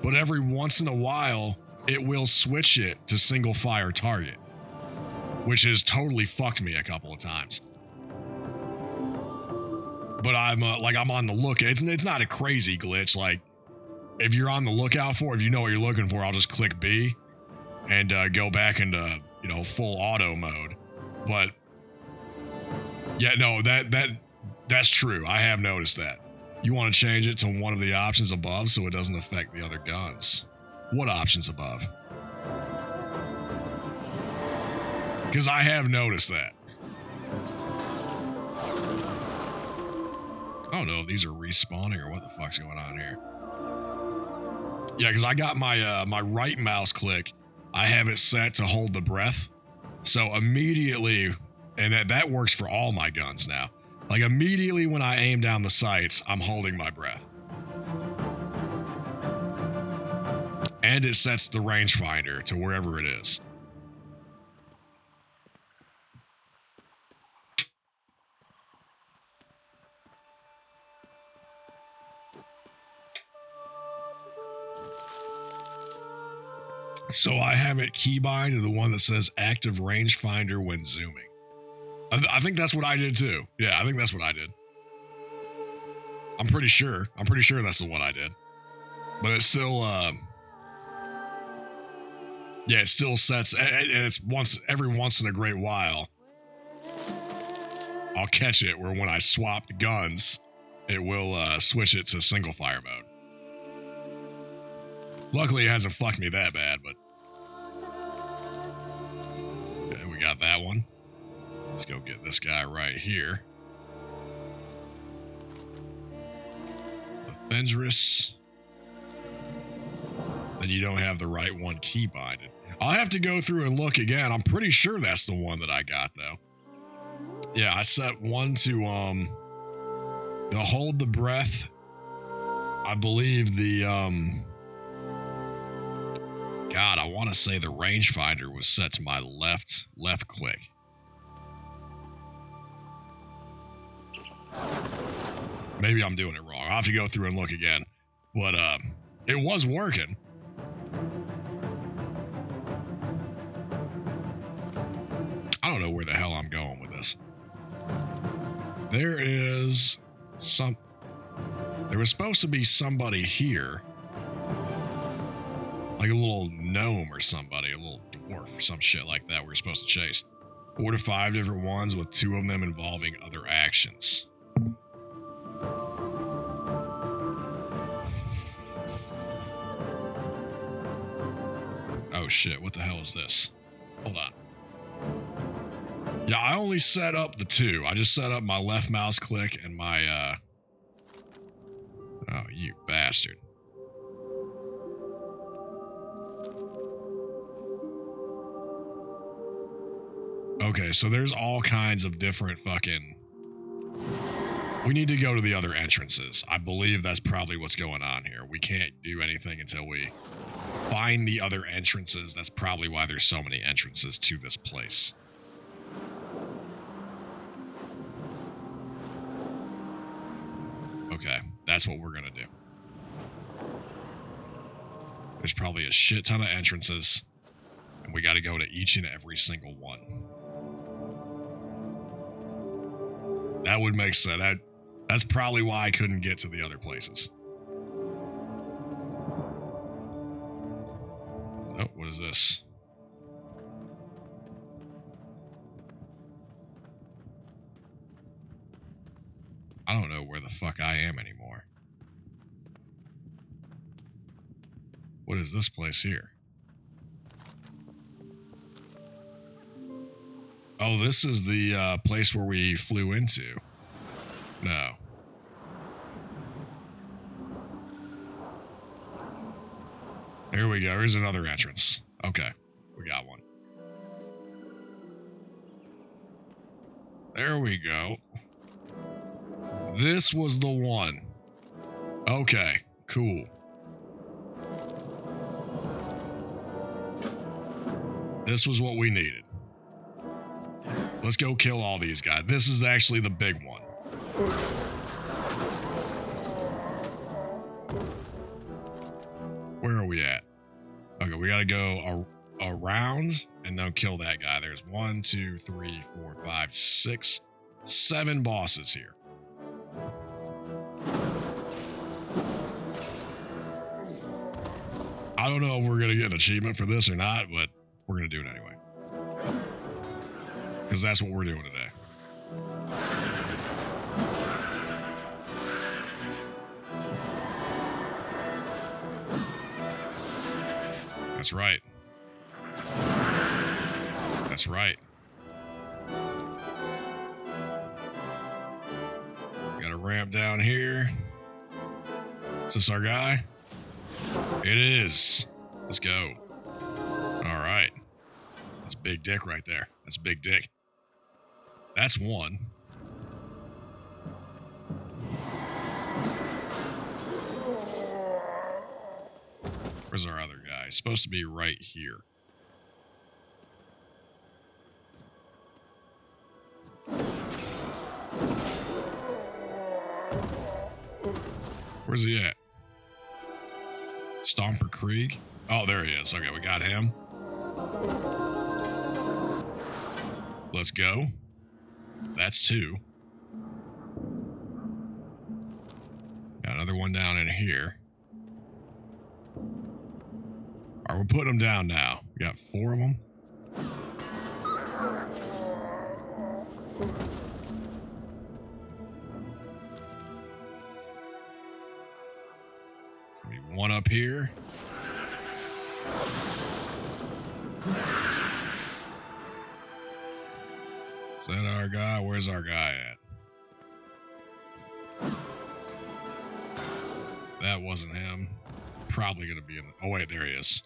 Speaker 2: but every once in a while, it will switch it to single fire target, which has totally fucked me a couple of times. But I'm on the lookout. It's not a crazy glitch. Like, if you're on the lookout for, if you know what you're looking for, I'll just click B and go back into, you know, full auto mode. But yeah, no, that's true. I have noticed that. You want to change it to one of the options above so it doesn't affect the other guns. What options above? Because I have noticed that. I don't know if these are respawning or what the fuck's going on here. Yeah, because I got my my right mouse click. I have it set to hold the breath. So immediately, and that works for all my guns now. Like immediately when I aim down the sights, I'm holding my breath. And it sets the rangefinder to wherever it is. So I have it keybind to the one that says active rangefinder when zooming. I think that's what I did too. Yeah, I think that's what I did. I'm pretty sure that's the one I did. But it's still, yeah, it still sets, and it's every once in a great while, I'll catch it where when I swap the guns, it will switch it to single fire mode. Luckily, it hasn't fucked me that bad, but okay, we got that one. Let's go get this guy right here. Avengers. Then you don't have the right one keybinded. I'll have to go through and look again. I'm pretty sure that's the one that I got, though. Yeah, I set one to hold the breath. I believe the God, I want to say the rangefinder was set to my left click. Maybe I'm doing it wrong. I'll have to go through and look again. But it was working. I don't know where the hell I'm going with this. There was supposed to be somebody here. Like a little gnome or somebody, a little dwarf or some shit like that we're supposed to chase. 4 to 5 different ones with 2 of them involving other actions. Oh shit, what the hell is this? Hold on. Yeah, I only set up the 2. I just set up my left mouse click and my, oh, you bastard. Okay, so there's all kinds of different fucking... We need to go to the other entrances. I believe that's probably what's going on here. We can't do anything until we find the other entrances. That's probably why there's so many entrances to this place. Okay, that's what we're gonna do. There's probably a shit ton of entrances, and we gotta go to each and every single one. That would make sense. That's probably why I couldn't get to the other places. Oh, what is this? I don't know where the fuck I am anymore. What is this place here? Oh, this is the place where we flew into. No. Here we go. Here's another entrance. Okay, we got one. There we go. This was the one. Okay, cool. This was what we needed. Let's go kill all these guys. This is actually the big one. Where are we at? Okay, we gotta go around and then kill that guy. There's 1, 2, 3, 4, 5, 6, 7 bosses here. I don't know if we're gonna get an achievement for this or not, but we're gonna do it anyway. Because that's what we're doing today. That's right. That's right. Got a ramp down here. Is this our guy? It is. Let's go. All right. That's Big Dick right there. That's Big Dick. That's one. Where's our other guy? He's supposed to be right here. Where's he at? Stomper Krieg? Oh, there he is. Okay, we got him. Let's go. That's 2. Got another one down in here. Alright, we're putting them down now. We got 4 of them. Maybe one up here. Is that our guy? Where's our guy at? That wasn't him. Probably gonna be in the... Oh wait, there he is.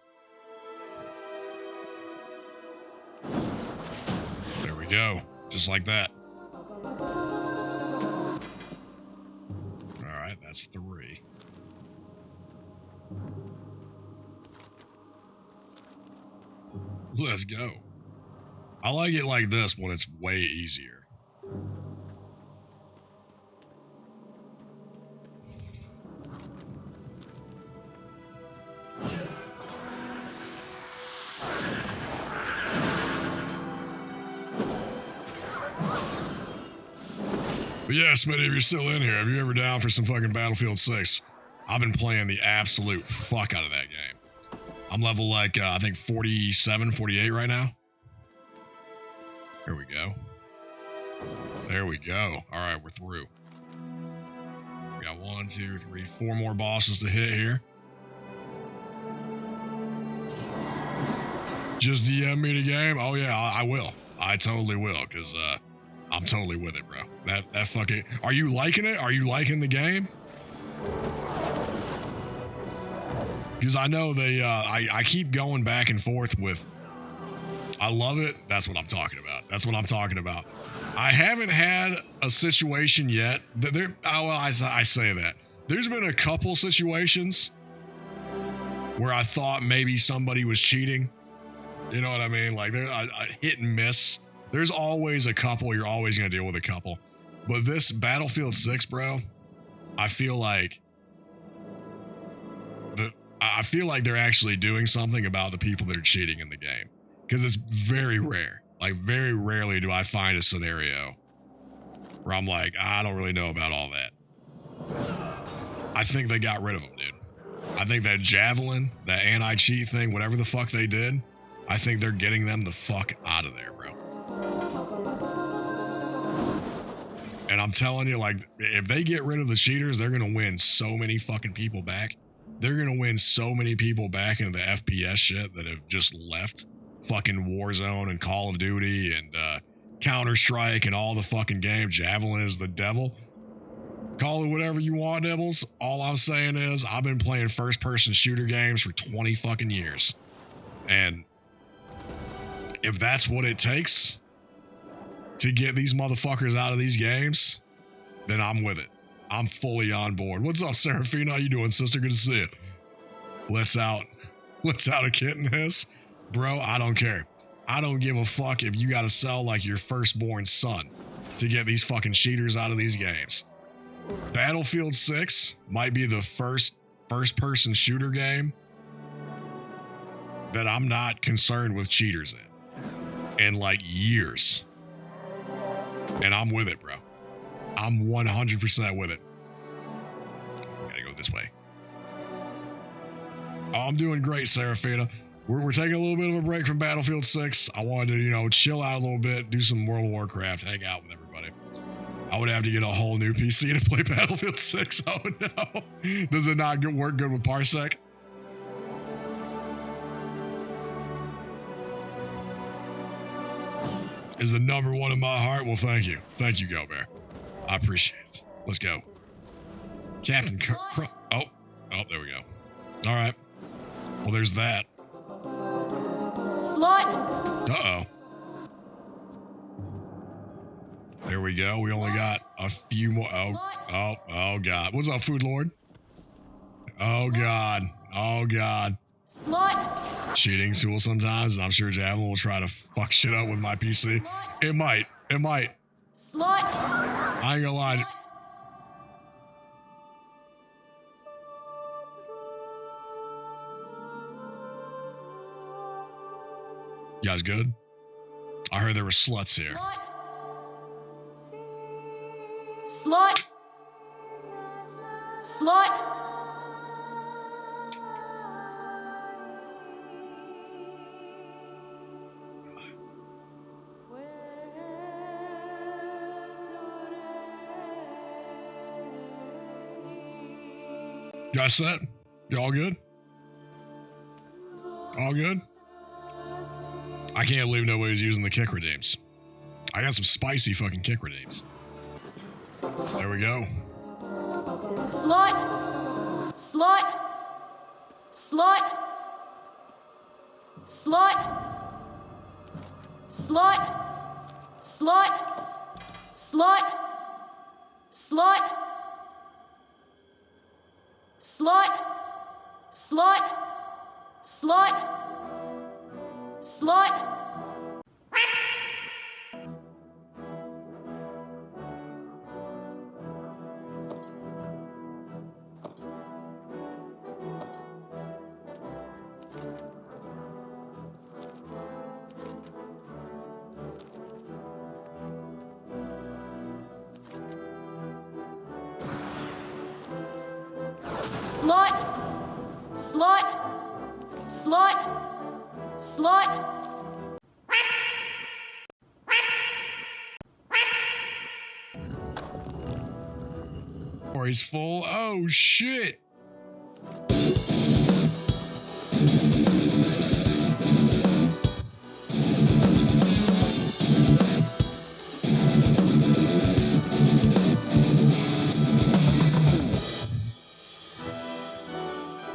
Speaker 2: There we go. Just like that. Alright, that's 3. Let's go. I like it like this when it's way easier. But yeah, Smitty, if you're still in here, have you ever down for some fucking Battlefield 6? I've been playing the absolute fuck out of that game. I'm level like, I think 47, 48 right now. Here we go. There we go. All right, we're through. We got 1, 2, 3, 4 more bosses to hit here. Just DM me the game? Oh yeah, I will. I totally will, because I'm totally with it, bro. That fucking... Are you liking it? Are you liking the game? Because I know they, I keep going back and forth with, I love it. That's what I'm talking about. That's what I'm talking about. I haven't had a situation yet. I say that. There's been a couple situations where I thought maybe somebody was cheating. You know what I mean? Like, hit and miss. There's always a couple. You're always going to deal with a couple. But this Battlefield 6, bro, I feel like they're actually doing something about the people that are cheating in the game. Because it's very rare. Like, very rarely do I find a scenario where I'm like, I don't really know about all that. I think they got rid of them, dude. I think that Javelin, that anti-cheat thing, whatever the fuck they did, I think they're getting them the fuck out of there, bro. And I'm telling you, like, if they get rid of the cheaters, they're going to win so many fucking people back. They're going to win so many people back into the FPS shit that have just left fucking Warzone and Call of Duty and Counter-Strike and all the fucking games. Javelin is the devil. Call it whatever you want, Nibbles. All I'm saying is I've been playing first-person shooter games for 20 fucking years. And if that's what it takes, to get these motherfuckers out of these games, then I'm with it. I'm fully on board. What's up, Seraphina? How you doing, sister? Good to see you. Let's out a kitten hiss. Bro, I don't care. I don't give a fuck if you gotta sell like your firstborn son to get these fucking cheaters out of these games. Battlefield 6 might be the first-person shooter game that I'm not concerned with cheaters in like years. And I'm with it, bro. I'm 100% with it. Gotta go this way. Oh, I'm doing great, Seraphina. We're taking a little bit of a break from Battlefield 6. I wanted to, you know, chill out a little bit, do some World of Warcraft, hang out with everybody. I would have to get a whole new PC to play Battlefield 6. Oh no. Does it not work good with Parsec? Is the number one in my heart? Well, thank you. Thank you, Go Bear. I appreciate it. Let's go. Captain Oh, there we go. All right. Well, there's that.
Speaker 5: Slut!
Speaker 2: Uh-oh. There we go. We only got a few more. Oh, God. What's up, Food Lord? Oh, God. Oh, God.
Speaker 5: Slut!
Speaker 2: Cheating tool sometimes, and I'm sure Javelin will try to fuck shit up with my PC. It might.
Speaker 5: Slut!
Speaker 2: I ain't gonna lie. You guys good? I heard there were sluts here.
Speaker 5: Slut! Slut!
Speaker 2: You guys set? You all good? All good? I can't believe nobody's using the kick redeems. I got some spicy fucking kick redeems. There we go.
Speaker 5: Slut! Slut! Slut! Slut! Slut! Slut! Slut! Slut! Slut! Slut! Slut! Slut! Slut! Slut! Slut! Slut!
Speaker 2: Or he's full. Oh shit.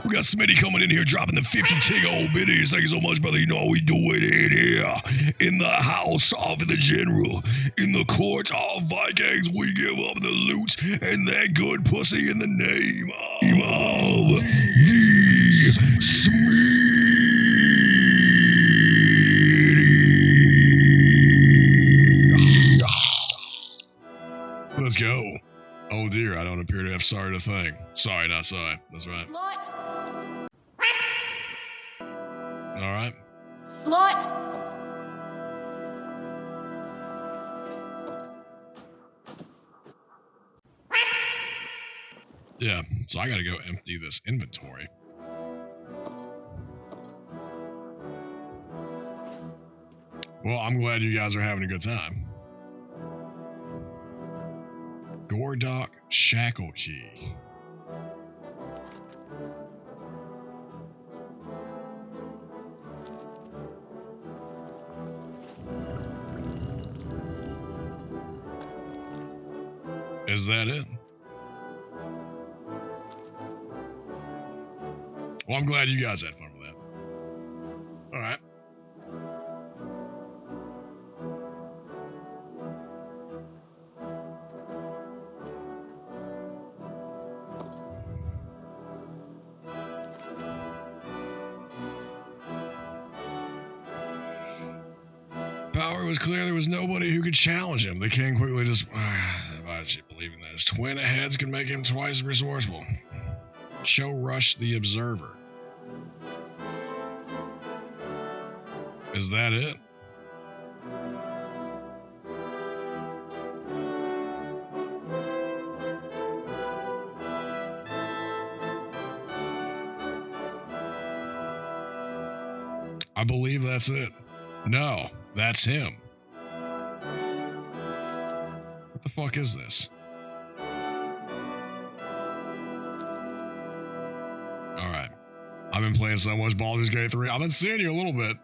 Speaker 2: We got Smitty coming in here, dropping the 50 tig old biddies. Thank you so much, brother. You know how we do it in here. In the house of the general. In the court of Vikings, we give up the loot and that good pussy in the name of the Smitty. Let's go. Oh dear, I don't appear to have started a thing. Sorry, not sorry. That's right.
Speaker 5: Slut!
Speaker 2: All right.
Speaker 5: Slut!
Speaker 2: Yeah, so I gotta go empty this inventory. Well, I'm glad you guys are having a good time. Gordock Shackle Key. Is that it? Well, I'm glad you guys had fun with that. All right. was clear there was nobody who could challenge him. The king quickly just... Why did she believe in that? His twin heads could make him twice as resourceful. Show Rush the Observer. Is that it? I believe that's it. No, that's him. What the fuck is this? Alright. I've been playing so much Baldur's Gate 3. I've been seeing you a little bit.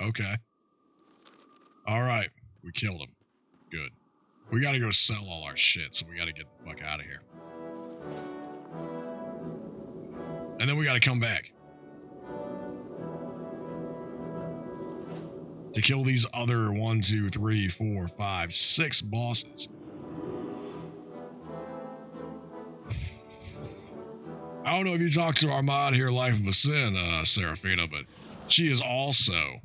Speaker 2: Okay. Alright. We killed him. Good. We gotta go sell all our shit, so we gotta get the fuck out of here. And then we gotta come back. To kill these other 1, 2, 3, 4, 5, 6 bosses. I don't know if you talked to our mod here, Life of a Sin, Seraphina, but she is also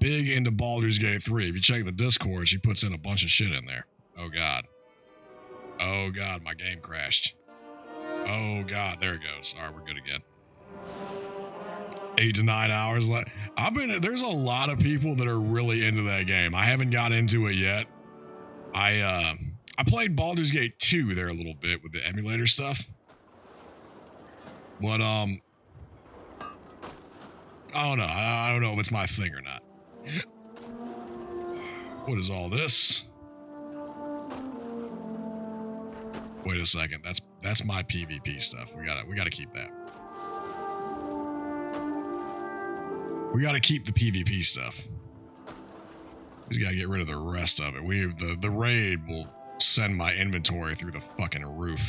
Speaker 2: big into Baldur's Gate 3. If you check the Discord, she puts in a bunch of shit in there. Oh god. Oh god, my game crashed. Oh god, there it goes. Alright, we're good again. 8 to 9 hours left. There's a lot of people that are really into that game. I haven't got into it yet. I played Baldur's Gate 2 there a little bit with the emulator stuff. But, I don't know. I don't know if it's my thing or not. What is all this? Wait a second. That's my PvP stuff. We gotta keep that. We gotta keep the PvP stuff. We just gotta get rid of the rest of it. The raid will send my inventory through the fucking roof.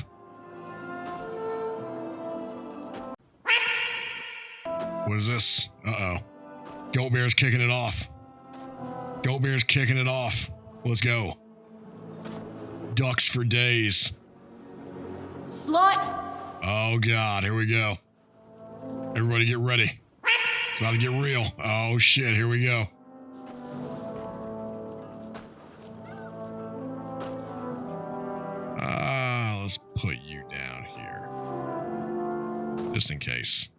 Speaker 2: What is this? Uh-oh. Goat Bear's kicking it off. Goat Bear's kicking it off. Let's go. Ducks for days.
Speaker 5: Slut!
Speaker 2: Oh god, here we go. Everybody get ready. It's about to get real. Oh shit, here we go. Let's put you down here. Just in case.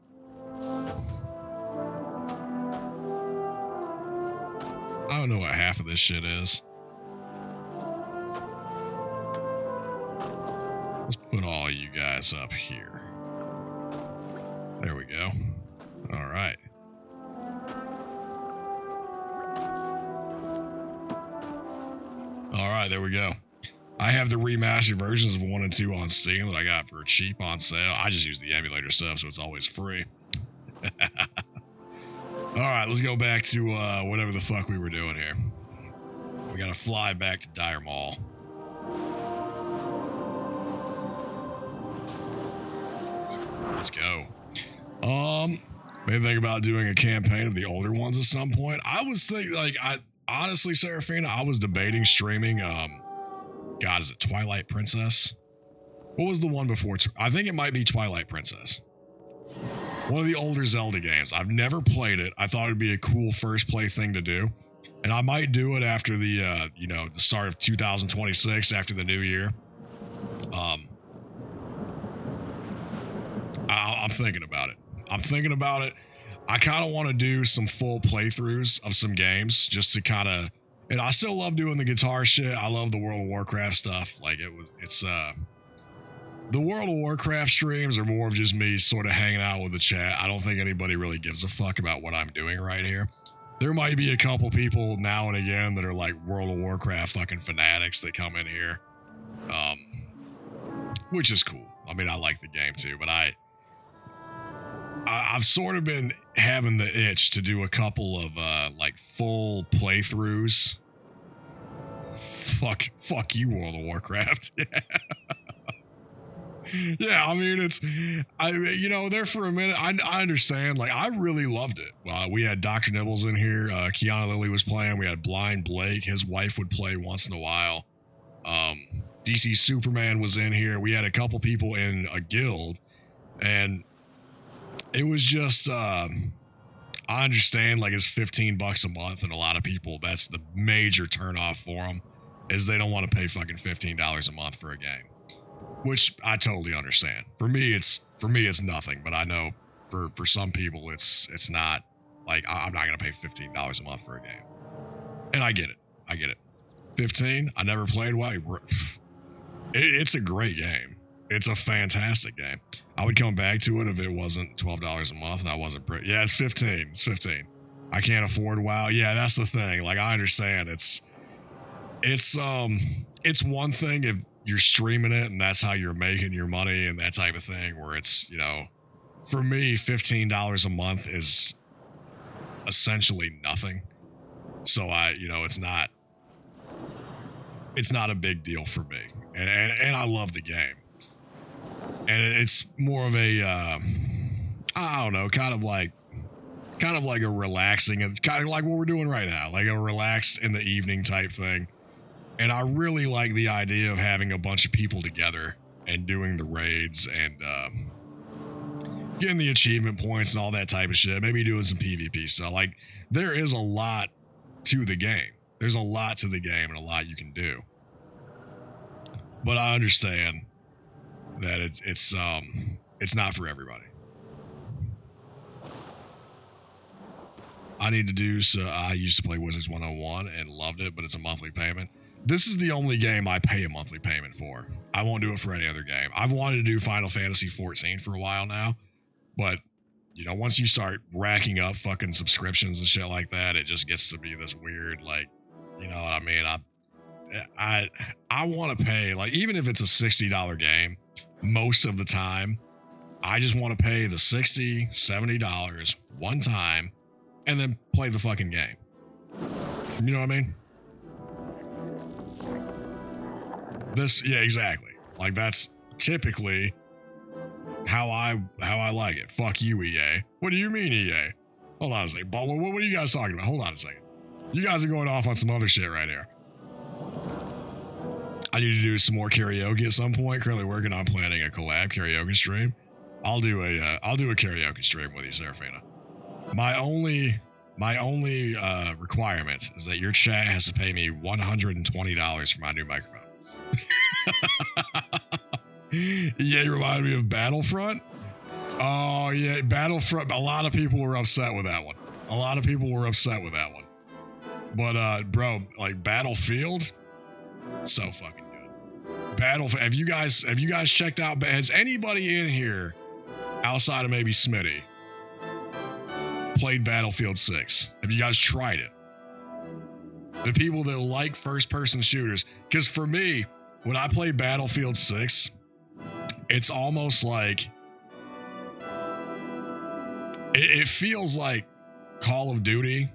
Speaker 2: I don't know what half of this shit is. Let's put all you guys up here. There we go. Alright. Alright, there we go. I have the remastered versions of 1 and 2 on Steam that I got for cheap on sale. I just use the emulator stuff, so it's always free. Alright, let's go back to whatever the fuck we were doing here. We gotta fly back to Dire Mall. Let's go. Maybe think about doing a campaign of the older ones at some point. I was thinking, honestly, Seraphina, I was debating streaming, God, is it Twilight Princess? What was the one before? I think it might be Twilight Princess. One of the older Zelda games. I've never played it. I thought it'd be a cool first play thing to do. And I might do it after the, the start of 2026, after the new year. I'm thinking about it. I kind of want to do some full playthroughs of some games just to kind of, and I still love doing the guitar shit. I love the World of Warcraft stuff. The World of Warcraft streams are more of just me sort of hanging out with the chat. I don't think anybody really gives a fuck about what I'm doing right here. There might be a couple people now and again that are like World of Warcraft fucking fanatics that come in here. Which is cool. I mean, I like the game too, but I've sort of been having the itch to do a couple of full playthroughs. Fuck you, World of Warcraft. Yeah, I mean, there for a minute, I understand. I really loved it. We had Dr. Nibbles in here. Keanu Lilly was playing. We had Blind Blake. His wife would play once in a while. DC Superman was in here. We had a couple people in a guild. And it was just, I I understand, like, it's $15 a month, and a lot of people, that's the major turnoff for them, is they don't want to pay fucking $15 a month for a game, which I totally understand. For me, it's nothing, but I know for some people, it's not. Like, I'm not gonna pay $15 a month for a game, and I get it. 15. I never played WoW. It's a great game. It's a fantastic game. I would come back to it if it wasn't $12 a month and I wasn't yeah, it's 15. It's 15. I can't afford WoW. Yeah, that's the thing. Like, I understand. It's one thing if you're streaming it and that's how you're making your money and that type of thing, where it's, you know, for me, $15 a month is essentially nothing. So it's not a big deal for me. And I love the game. And it's more of a, I don't know, kind of like a relaxing, and kind of like what we're doing right now, like a relaxed in the evening type thing. And I really like the idea of having a bunch of people together and doing the raids and getting the achievement points and all that type of shit. Maybe doing some PvP stuff. Like, there is a lot to the game. There's a lot to the game and a lot you can do. But I understand that it's not for everybody. I need to do so. I used to play Wizards 101 and loved it, but it's a monthly payment. This is the only game I pay a monthly payment for. I won't do it for any other game. I've wanted to do Final Fantasy 14 for a while now, but you know, once you start racking up fucking subscriptions and shit like that, it just gets to be this weird, like, you know what I mean? I want to pay, like, even if it's a $60 game, most of the time, I just want to pay the $60, $70 one time and then play the fucking game. You know what I mean? Yeah, exactly. Like, that's typically how I like it. Fuck you, EA. What do you mean, EA? Hold on a second. What are you guys talking about? Hold on a second. You guys are going off on some other shit right here. I need to do some more karaoke at some point. Currently working on planning a collab karaoke stream. I'll do a karaoke stream with you, Serafina. My only requirement is that your chat has to pay me $120 for my new microphone. Yeah, you remind me of Battlefront. Oh yeah, Battlefront. A lot of people were upset with that one. But bro, like Battlefield, so fucking good. Battlefield. Have you guys checked out? Has anybody in here, outside of maybe Smitty, played Battlefield 6? Have you guys tried it? The people that like first-person shooters, because for me, when I play Battlefield 6, it's almost like it feels like Call of Duty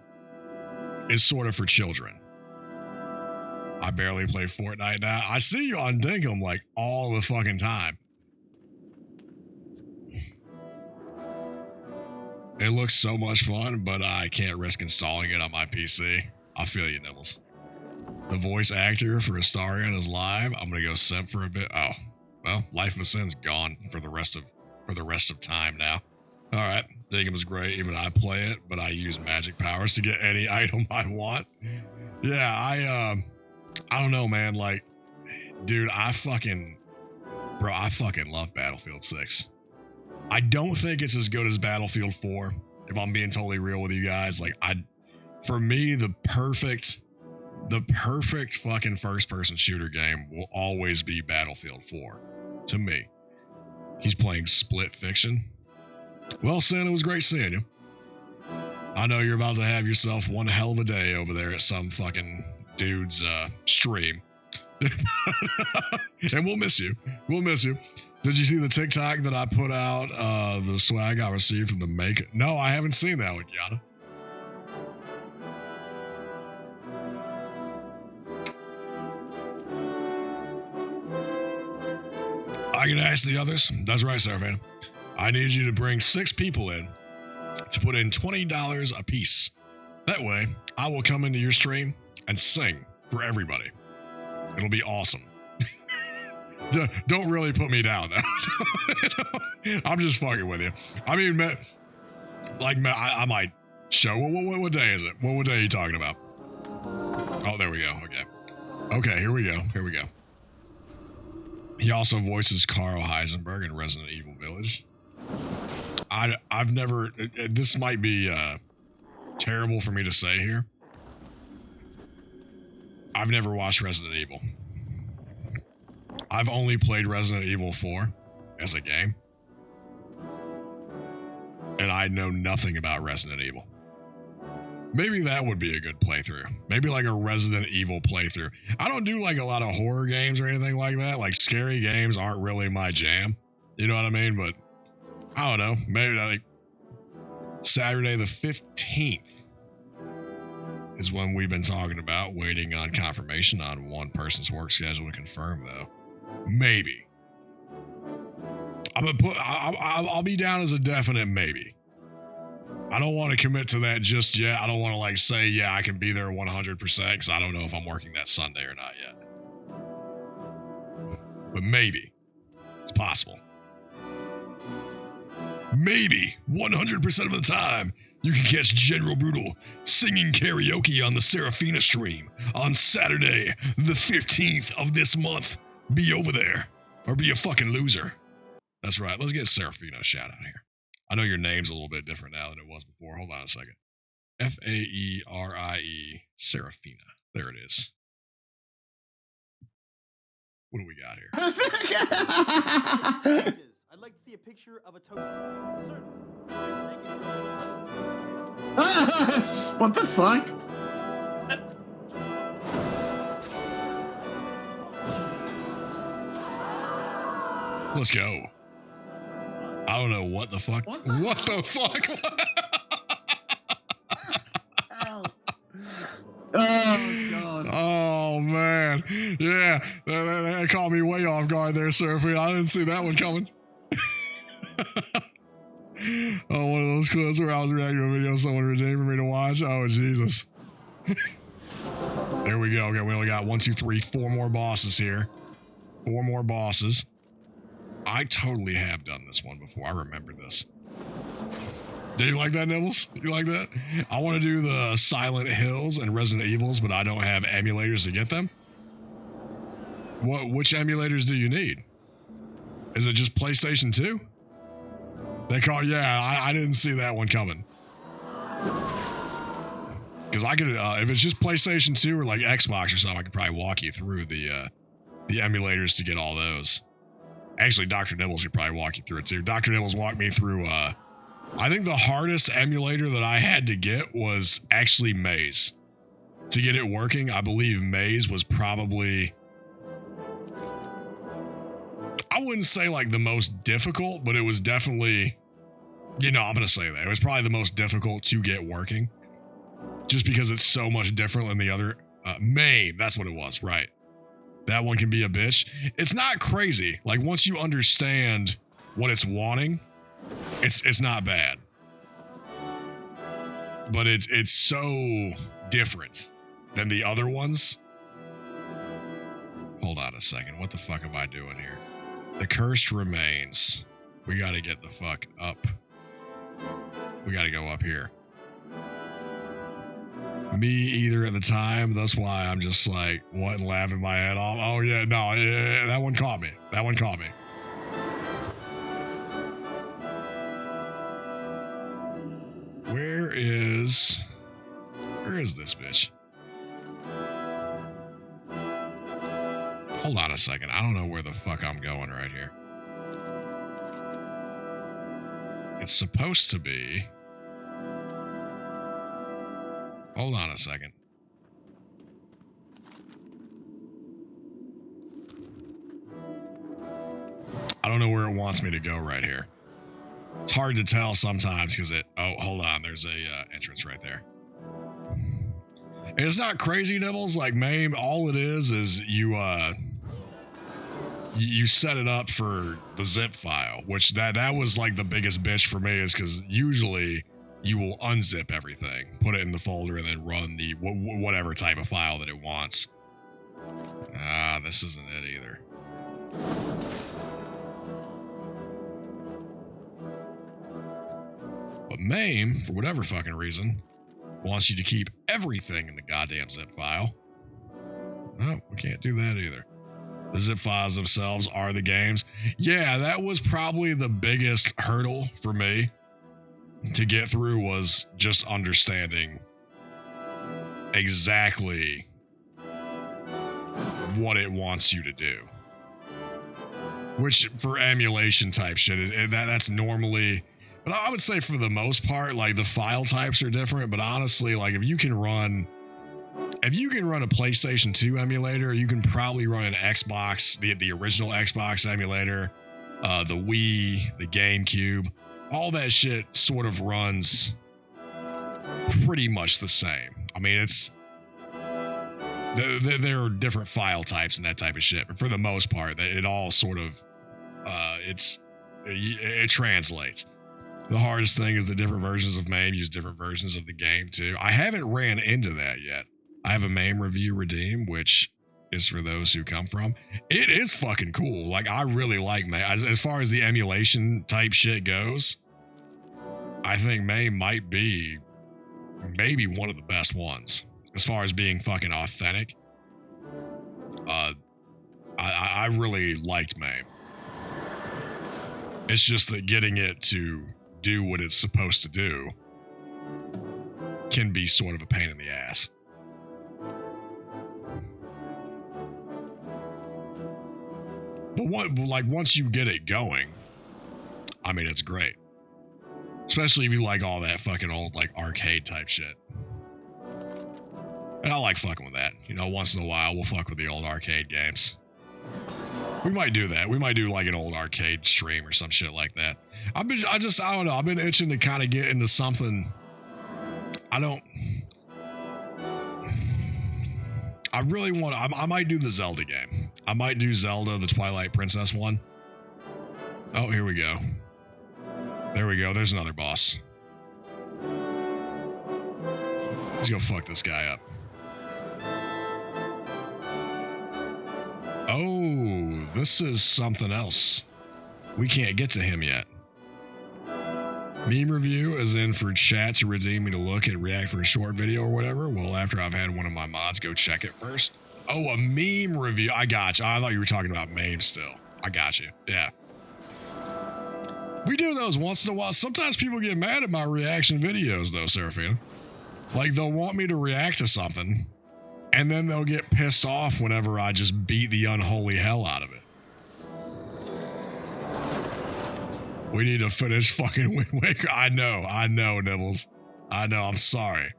Speaker 2: is sort of for children. I barely play Fortnite now. I see you on Dinkum like all the fucking time. It looks so much fun, but I can't risk installing it on my PC. I feel you, Nibbles. The voice actor for Astarion is live. I'm gonna go simp for a bit. Oh, well, Life of Sin's gone for the rest of time now. All right, Dinkum is great. Even I play it, but I use magic powers to get any item I want. Yeah, I don't know, man. Like, dude, I fucking love Battlefield 6. I don't think it's as good as Battlefield 4, if I'm being totally real with you guys. Like, for me, the perfect fucking first-person shooter game will always be Battlefield 4. To me. He's playing Split Fiction. Well, Sin, it was great seeing you. I know you're about to have yourself one hell of a day over there at some fucking dude's stream. And we'll miss you. Did you see the TikTok that I put out, the swag I received from the maker? No, I haven't seen that one, Yana. I can ask the others. That's right, Serafina. I need you to bring 6 people in to put in $20 a piece. That way, I will come into your stream and sing for everybody. It'll be awesome. Don't really put me down, though. I'm just fucking with you. I mean, I might Show. What day is it? What day are you talking about? Oh, there we go. Okay. Okay, here we go. Here we go. He also voices Carl Heisenberg in Resident Evil Village. I've never... This might be terrible for me to say here. I've never watched Resident Evil. I've only played Resident Evil 4 as a game. And I know nothing about Resident Evil. Maybe that would be a good playthrough. Maybe like a Resident Evil playthrough. I don't do like a lot of horror games or anything like that. Like scary games aren't really my jam. You know what I mean? But I don't know. Maybe like Saturday the 15th is when we've been talking about, waiting on confirmation on one person's work schedule to confirm though. Maybe. I'll be down as a definite maybe. I don't want to commit to that just yet. I don't want to like say, yeah, I can be there 100% because I don't know if I'm working that Sunday or not yet. But maybe. It's possible. Maybe 100% of the time you can catch General Brutal singing karaoke on the Serafina stream on Saturday, the 15th of this month. Be over there or be a fucking loser. That's right. Let's get Serafina a shout out here. I know your name's a little bit different now than it was before. Hold on a second. Faerie Serafina. There it is. What do we got here?
Speaker 6: I'd like to see a picture of a toaster.
Speaker 7: What the fuck?
Speaker 2: Let's go. I don't know what the fuck. What the fuck?
Speaker 7: Oh, God.
Speaker 2: Oh, man. Yeah, that caught me way off guard there, Serafina. I didn't see that one coming. Oh, one of those clips where I was reacting to a video someone redeemed for me to watch. Oh, Jesus. There we go. Okay, we only got 1, 2, 3, 4 more bosses here. 4 more bosses. I totally have done this one before. I remember this. Do you like that, Nibbles? You like that? I want to do the Silent Hills and Resident Evils, but I don't have emulators to get them. Which emulators do you need? Is it just PlayStation 2? I didn't see that one coming. Because I could, if it's just PlayStation 2 or like Xbox or something, I could probably walk you through the emulators to get all those. Actually, Dr. Nibbles could probably walk you through it too. Dr. Nibbles walked me through, I think the hardest emulator that I had to get was actually Maze. To get it working, I believe Maze was probably, I wouldn't say like the most difficult, but it was definitely, I'm going to say that. It was probably the most difficult to get working. Just because it's so much different than the other. MAME, that's what it was, right. That one can be a bitch. It's not crazy. Like, once you understand what it's wanting, it's not bad. But it's so different than the other ones. Hold on a second. What the fuck am I doing here? The cursed remains. We gotta get the fuck up. We gotta go up here. Me either at the time. That's why I'm just like, what, and laughing my head off. Oh, yeah, no, yeah, that one caught me. That one caught me. Where is this bitch? Hold on a second. I don't know where the fuck I'm going right here. It's supposed to be... Hold on a second. I don't know where it wants me to go right here. It's hard to tell sometimes because it... Oh, hold on. There's a entrance right there. And it's not crazy, Nibbles. Like, MAME, all it is you set it up for the zip file, which that was like the biggest bitch for me, is because usually you will unzip everything, put it in the folder, and then run the whatever type of file that it wants. This isn't it either. But MAME, for whatever fucking reason, wants you to keep everything in the goddamn zip file. No, we can't do that either. The zip files themselves are the games. Yeah, that was probably the biggest hurdle for me to get through, was just understanding exactly what it wants you to do. Which, for emulation type shit, that's normally... But I would say for the most part, like, the file types are different, but honestly, like, if you can run a PlayStation 2 emulator, you can probably run an Xbox, the original Xbox emulator, the Wii, the GameCube, all that shit sort of runs pretty much the same. I mean, there are different file types and that type of shit, but for the most part, it all sort of, it translates. The hardest thing is the different versions of MAME use different versions of the game too. I haven't ran into that yet. I have a MAME review redeem, which is for those who come from. It is fucking cool. Like, I really like MAME. As far as the emulation type shit goes, I think MAME might be maybe one of the best ones. As far as being fucking authentic, I really liked MAME. It's just that getting it to do what it's supposed to do can be sort of a pain in the ass. But once you get it going, I mean, it's great. Especially if you like all that fucking old, like, arcade type shit. And I like fucking with that. You know, once in a while, we'll fuck with the old arcade games. We might do that. We might do, like, an old arcade stream or some shit like that. I don't know. I've been itching to kind of get into something. I really want... I might do the Zelda game. I might do Zelda, the Twilight Princess one. Oh, here we go. There we go. There's another boss. Let's go fuck this guy up. Oh, this is something else. We can't get to him yet. Meme review is in for chat to redeem me to look and react for a short video or whatever. Well, after I've had one of my mods go check it first. Oh, a meme review. I got you. I thought you were talking about MAME still. I got you. Yeah. We do those once in a while. Sometimes people get mad at my reaction videos, though, Seraphina. Like, they'll want me to react to something, and then they'll get pissed off whenever I just beat the unholy hell out of it. We need to finish fucking Wind Waker. I know, Nibbles. I know, I'm sorry.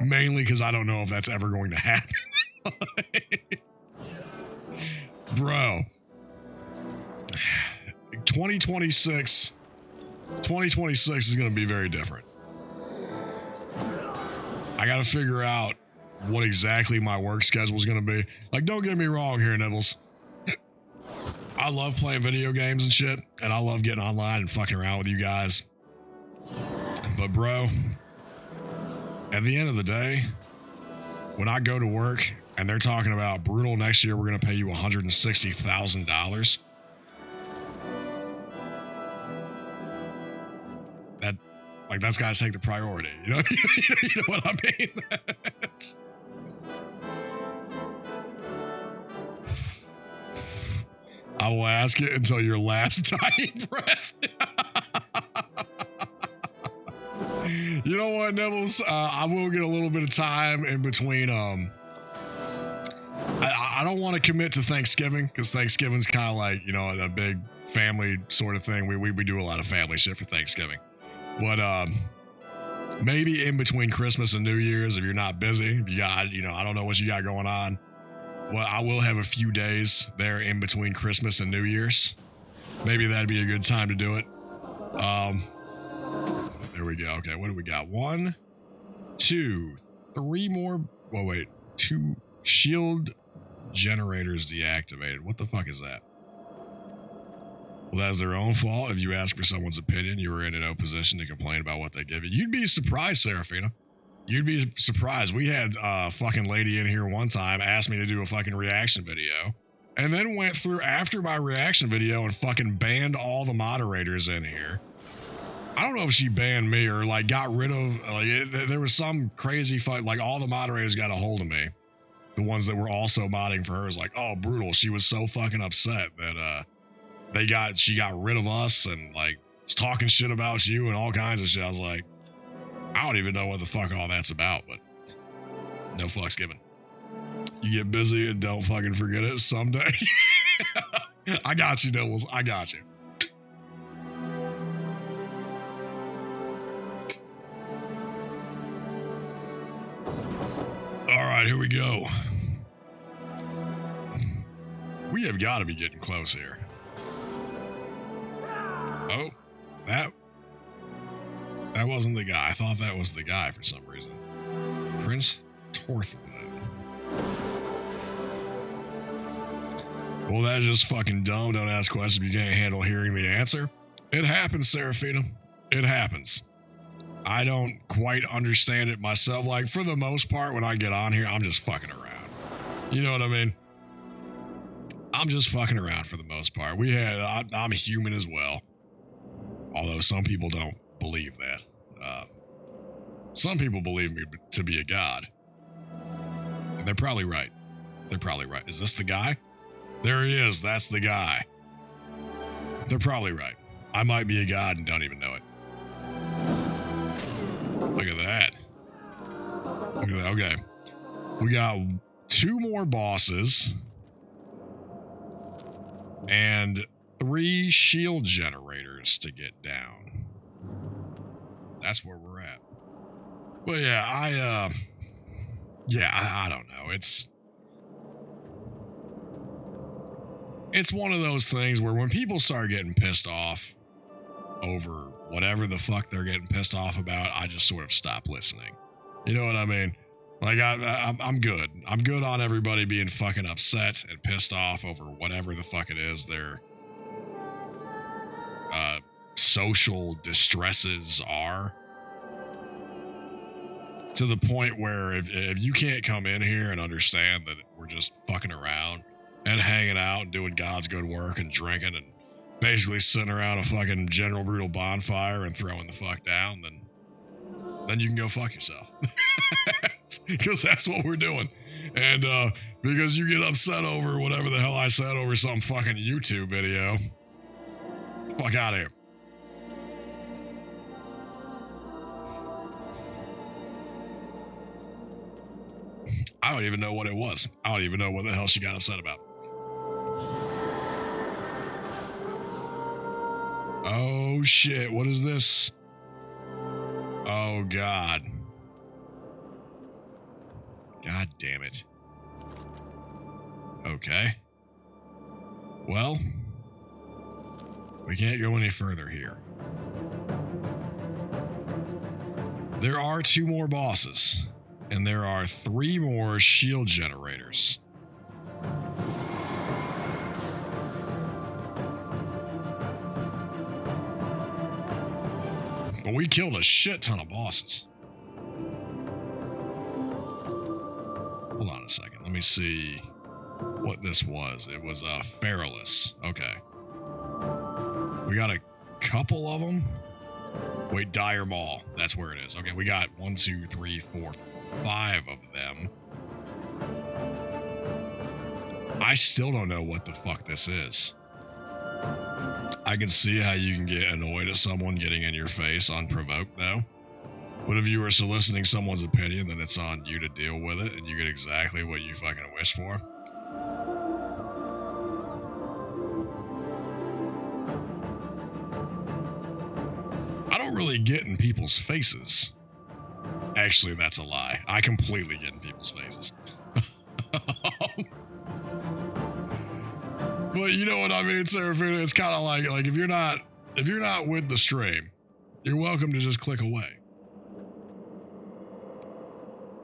Speaker 2: Mainly because I don't know if that's ever going to happen. Bro. 2026 is going to be very different. I got to figure out what exactly my work schedule is going to be. Like, don't get me wrong here, Nibbles. I love playing video games and shit, and I love getting online and fucking around with you guys. But bro, at the end of the day, when I go to work and they're talking about brutal next year, we're going to pay you $160,000. That's got to take the priority. You know, you know what I mean? I will ask it until your last dying breath. You know what, Nibbles? I will get a little bit of time in between. I don't want to commit to Thanksgiving, because Thanksgiving's kind of like, you know, a big family sort of thing. We do a lot of family shit for Thanksgiving. But maybe in between Christmas and New Year's, if you're not busy, if you got, you know, I don't know what you got going on. Well, I will have a few days there in between Christmas and New Year's. Maybe that'd be a good time to do it. There we go. Okay, what do we got? 1, 2, 3 more. Well, wait. 2 shield generators deactivated. What the fuck is that? Well, that's their own fault. If you ask for someone's opinion, you were in no position to complain about what they give you. You'd be surprised, Seraphina. You'd be surprised. We had a fucking lady in here one time asked me to do a fucking reaction video, and then went through after my reaction video and fucking banned all the moderators in here. I don't know if she banned me or like got rid of, there was some crazy fight, like all the moderators got a hold of me. The ones that were also modding for her is like, oh, brutal. She was so fucking upset that she got rid of us and like was talking shit about you and all kinds of shit. I was like, I don't even know what the fuck all that's about, but no fucks given. You get busy and don't fucking forget it someday. I got you, Nibbles. I got you. All right, here we go. We have got to be getting close here. Oh, that wasn't the guy. I thought that was the guy for some reason. Prince Torthwood. Well, that is just fucking dumb. Don't ask questions if you can't handle hearing the answer. It happens, Seraphina. It happens. I don't quite understand it myself. Like, for the most part, when I get on here, I'm just fucking around. You know what I mean? I'm just fucking around for the most part. I'm a human as well. Although some people don't believe that. Some people believe me to be a god. And they're probably right. They're probably right. Is this the guy? There he is. That's the guy. They're probably right. I might be a god and don't even know it. Look at that. Look at that. Okay. We got 2 more bosses. And 3 shield generators to get down. That's where we're at. But yeah, I don't know. It's one of those things where when people start getting pissed off over whatever the fuck they're getting pissed off about, I just sort of stop listening. You know what I mean? Like, I'm good. I'm good on everybody being fucking upset and pissed off over whatever the fuck it is their social distresses are. To the point where if you can't come in here and understand that we're just fucking around and hanging out and doing God's good work and drinking and basically sitting around a fucking General Brutal bonfire and throwing the fuck down, then you can go fuck yourself. Because that's what we're doing. And because you get upset over whatever the hell I said over some fucking YouTube video, fuck out of here. I don't even know what it was. I don't even know what the hell she got upset about. Oh shit, what is this? Oh god. God damn it. Okay. Well, we can't go any further here. There are 2 more bosses, and there are 3 more shield generators. But we killed a shit ton of bosses. Hold on a second. Let me see what this was. It was Feralus. Okay. We got a couple of them. Wait, Dire Maul. That's where it is. Okay, we got 1, 2, 3, 4, 5 of them. I still don't know what the fuck this is. I can see how you can get annoyed at someone getting in your face unprovoked, though. But if you are soliciting someone's opinion, then it's on you to deal with it, and you get exactly what you fucking wish for. I don't really get in people's faces. Actually, that's a lie. I completely get in people's faces. But you know what I mean, Seraphina? It's kind of like if you're not with the stream, you're welcome to just click away.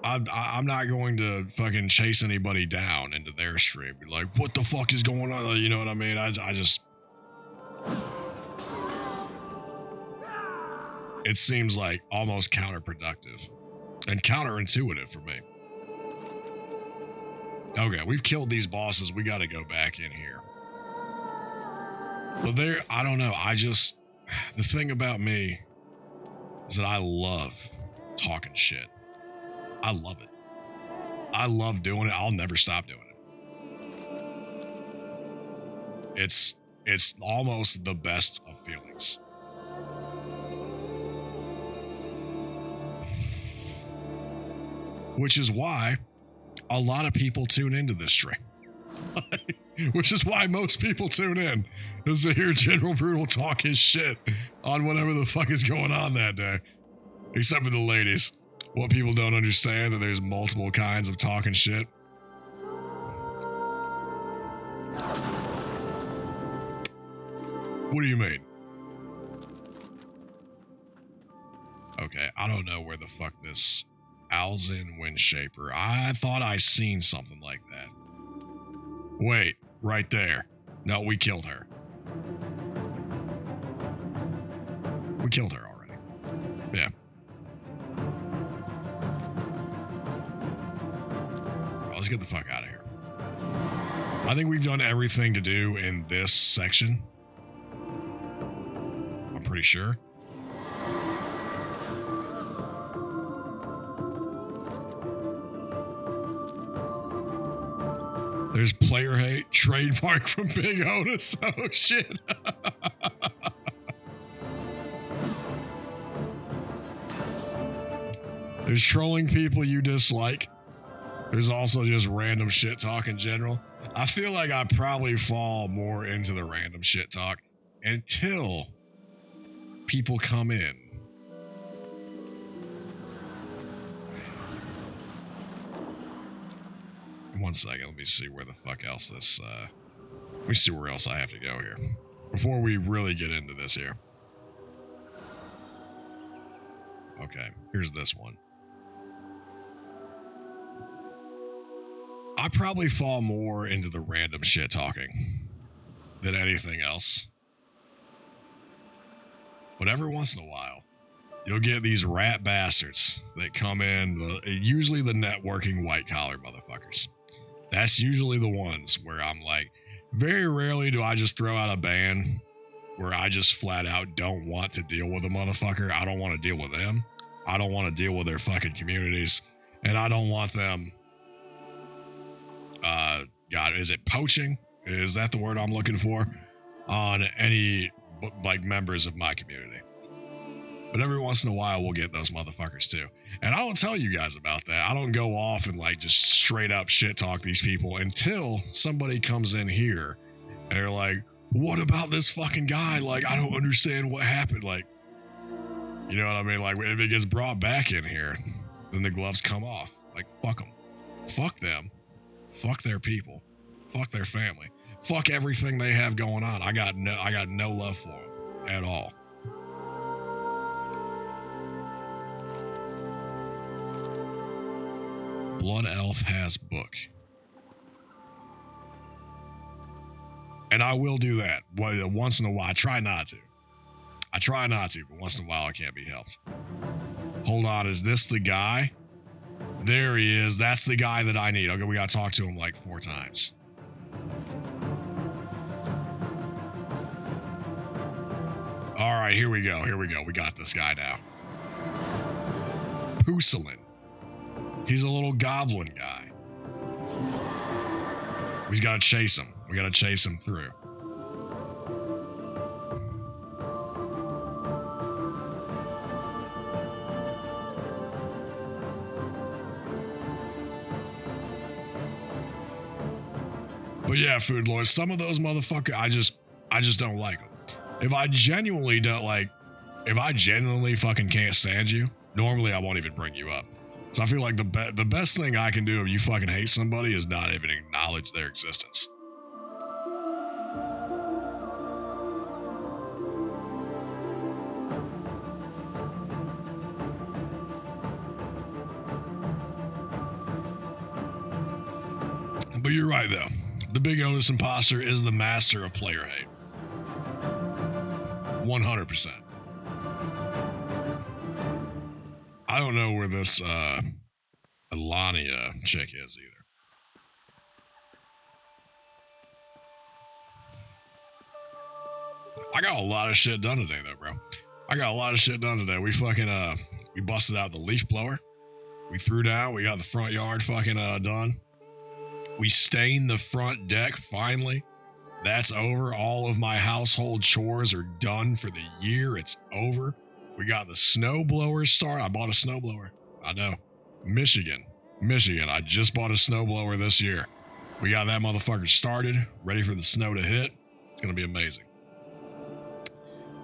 Speaker 2: I'm not going to fucking chase anybody down into their stream. Be like, what the fuck is going on? You know what I mean? I just... It seems like almost counterproductive. And counterintuitive for me. Okay, we've killed these bosses. We gotta go back in here. But I don't know. The thing about me is that I love talking shit. I love it. I love doing it. I'll never stop doing it. It's almost the best of feelings. Which is why a lot of people tune into this stream. Which is why most people tune in, is to hear General Brutal talk his shit on whatever the fuck is going on that day. Except for the ladies. What people don't understand, that there's multiple kinds of talking shit. What do you mean? Okay, I don't know where the fuck this Alzin Windshaper. I thought I seen something like that. Wait, right there. No, we killed her. We killed her already. Yeah. Well, let's get the fuck out of here. I think we've done everything to do in this section. I'm pretty sure. There's player hate, trademark from Big Otis. Oh, shit. There's trolling people you dislike. There's also just random shit talk in general. I feel like I probably fall more into the random shit talk until people come in. One second, let me see where the fuck else this, let me see where else I have to go here. Before we really get into this here. Okay, here's this one. I probably fall more into the random shit talking than anything else. But every once in a while, you'll get these rat bastards that come in, usually the networking white collar motherfuckers. That's usually the ones where I'm like, very rarely do I just throw out a ban where I just flat out don't want to deal with a motherfucker. I don't want to deal with them. I don't want to deal with their fucking communities. And I don't want them, God, is it poaching? Is that the word I'm looking for? On any, like, members of my community. But every once in a while, we'll get those motherfuckers too. And I don't tell you guys about that. I don't go off and like just straight up shit talk these people until somebody comes in here and they're like, what about this fucking guy? Like, I don't understand what happened. Like, you know what I mean? Like, if it gets brought back in here, then the gloves come off. Like, fuck them. Fuck them. Fuck their people. Fuck their family. Fuck everything they have going on. I got no love for them at all. Blood Elf has book. And I will do that. Once in a while. I try not to, but once in a while it can't be helped. Hold on, is this the guy? There he is. That's the guy that I need. Okay, we gotta talk to him like 4 times. Alright, here we go. We got this guy now. Pucelin. He's a little goblin guy. We gotta chase him. We gotta chase him through. But yeah, Food Lord, some of those motherfuckers, I just don't like them. If I genuinely fucking can't stand you, normally I won't even bring you up. So I feel like the best thing I can do if you fucking hate somebody is not even acknowledge their existence. But you're right though. The Big Otis Imposter is the master of player hate. 100%. I don't know where this Alania chick is either. I got a lot of shit done today though, bro. I got a lot of shit done today. We fucking, we busted out the leaf blower. We threw down. We got the front yard fucking, done. We stained the front deck, finally. That's over. All of my household chores are done for the year. It's over. We got the snow blower started. I bought a snow blower. I know. Michigan. I just bought a snow blower this year. We got that motherfucker started, ready for the snow to hit. It's going to be amazing.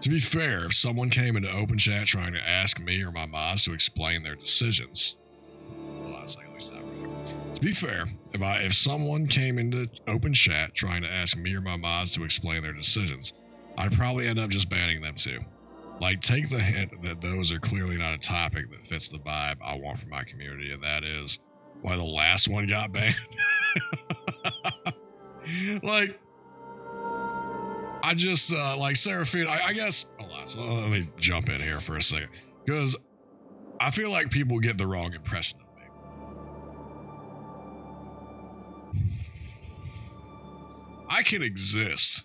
Speaker 2: To be fair, if someone came into open chat trying to ask me or my mods to explain their decisions, well, I'd say at least that really. To be fair, if someone came into open chat trying to ask me or my mods to explain their decisions, I'd probably end up just banning them too. Like, take the hint that those are clearly not a topic that fits the vibe I want from my community, and that is why the last one got banned. Like, I just, like, Seraphine, I guess, hold on, so let me jump in here for a second, because I feel like people get the wrong impression of me. I can exist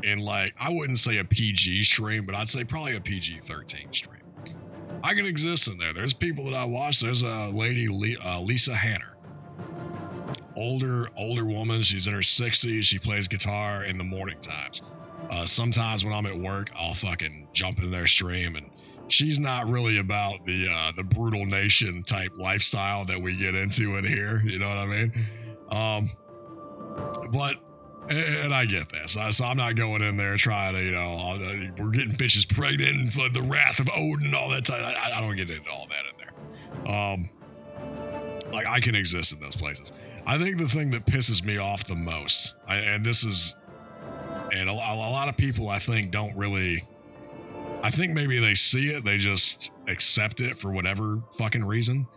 Speaker 2: in, like, I wouldn't say a PG stream, but I'd say probably a PG-13 stream. I can exist in there. There's people that I watch. There's a lady, Lisa Hanner. Older woman. She's in her 60s. She plays guitar in the morning times. Sometimes when I'm at work, I'll fucking jump in their stream, and she's not really about the brutal nation type lifestyle that we get into in here. You know what I mean? But and I get that. So I'm not going in there trying to, you know, we're getting bitches pregnant and for the wrath of Odin and all that type. I don't get into all that in there. Like, I can exist in those places. I think the thing that pisses me off the most, and a lot of people I think don't really, I think maybe they see it, they just accept it for whatever fucking reason.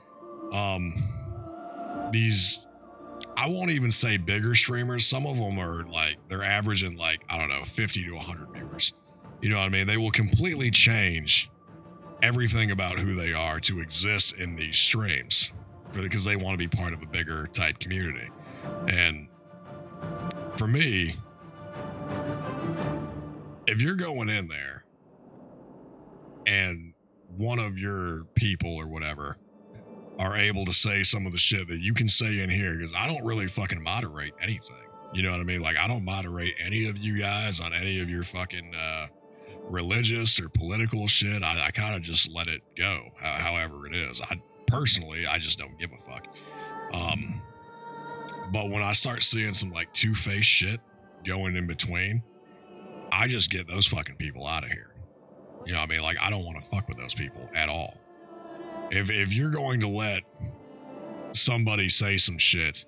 Speaker 2: I won't even say bigger streamers. Some of them are like, they're averaging like, I don't know, 50 to 100 viewers. You know what I mean? They will completely change everything about who they are to exist in these streams because they want to be part of a bigger type community. And for me, if you're going in there and one of your people or whatever are able to say some of the shit that you can say in here, because I don't really fucking moderate anything. You know what I mean? Like, I don't moderate any of you guys on any of your fucking religious or political shit. I kind of just let it go, however it is. Personally, I just don't give a fuck. But when I start seeing some, like, two-faced shit going in between, I just get those fucking people out of here. You know what I mean? Like, I don't want to fuck with those people at all. If you're going to let somebody say some shit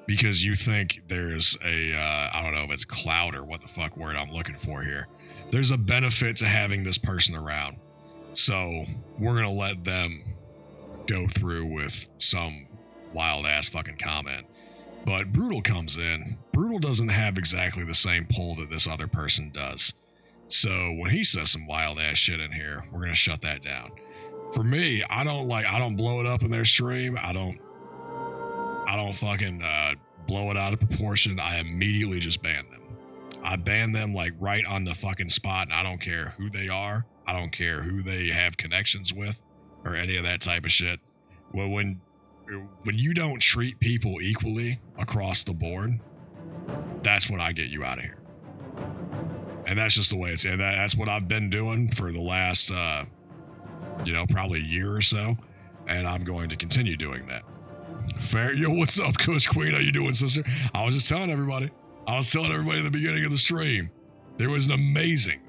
Speaker 2: because you think there's a, I don't know if it's clout or what the fuck word I'm looking for here, there's a benefit to having this person around. So we're going to let them go through with some wild ass fucking comment. But Brutal comes in. Brutal doesn't have exactly the same pull that this other person does. So when he says some wild ass shit in here, we're going to shut that down. For me, I don't blow it up in their stream. I don't fucking blow it out of proportion. I immediately just ban them. I ban them like right on the fucking spot, and I don't care who they are. I don't care who they have connections with or any of that type of shit. Well, when you don't treat people equally across the board, that's when I get you out of here. And that's just the way it's, and that's what I've been doing for the last, probably a year or so, and I'm going to continue doing that. Fair. Yo, what's up, Kush Queen? How you doing, sister? I was telling everybody at the beginning of the stream, there was an amazing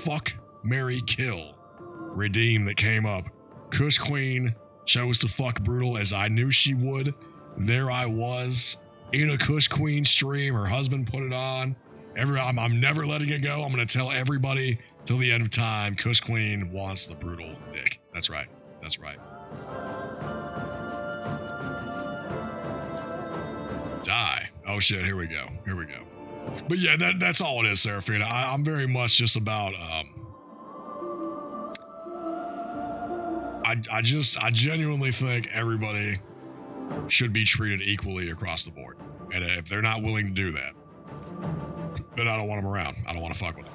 Speaker 2: fuck, marry, kill redeem that came up. Kush Queen chose to fuck Brutal as I knew she would. There I was in a Kush Queen stream. Her husband put it on. I'm never letting it go. I'm going to tell everybody till the end of time, Kush Queen wants the Brutal dick. That's right. That's right. Die. Oh shit, here we go. But yeah, that's all it is, Seraphina. I'm very much just about, I genuinely think everybody should be treated equally across the board. And if they're not willing to do that, then I don't want them around. I don't want to fuck with them.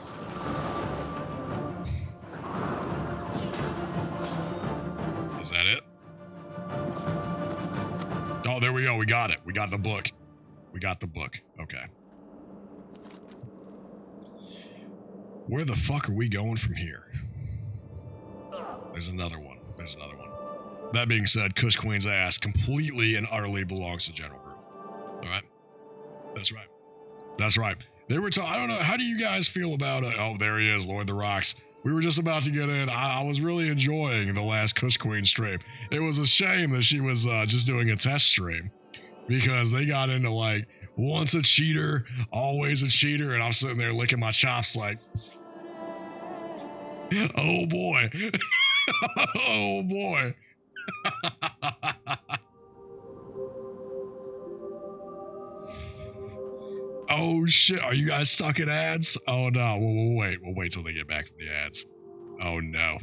Speaker 2: there we go. We got it. We got the book. We got the book. Okay. Where the fuck are we going from here? There's another one. There's another one. That being said, Kush Queen's ass completely and utterly belongs to General Group. Alright? That's right. That's right. They were I don't know, how do you guys feel about oh, there he is, Lord of the Rocks. We were just about to get in. I was really enjoying the last Kush Queen stream. It was a shame that she was just doing a test stream. Because they got into like, once a cheater, always a cheater, and I'm sitting there licking my chops like, oh boy. Oh boy. Oh shit, are you guys stuck in ads? Oh no, we'll wait till they get back from the ads. Oh no.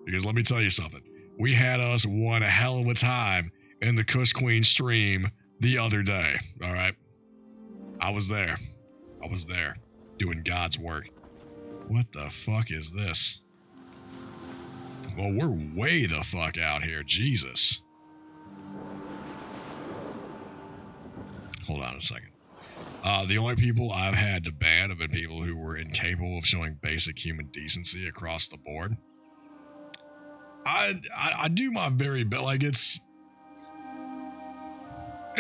Speaker 2: Because let me tell you something. We had us one hell of a time in the Kush Queen stream the other day, alright? I was there, doing God's work. What the fuck is this? Well, we're way the fuck out here, Jesus. Hold on a second. The only people I've had to ban have been people who were incapable of showing basic human decency across the board. I do my very best, like it's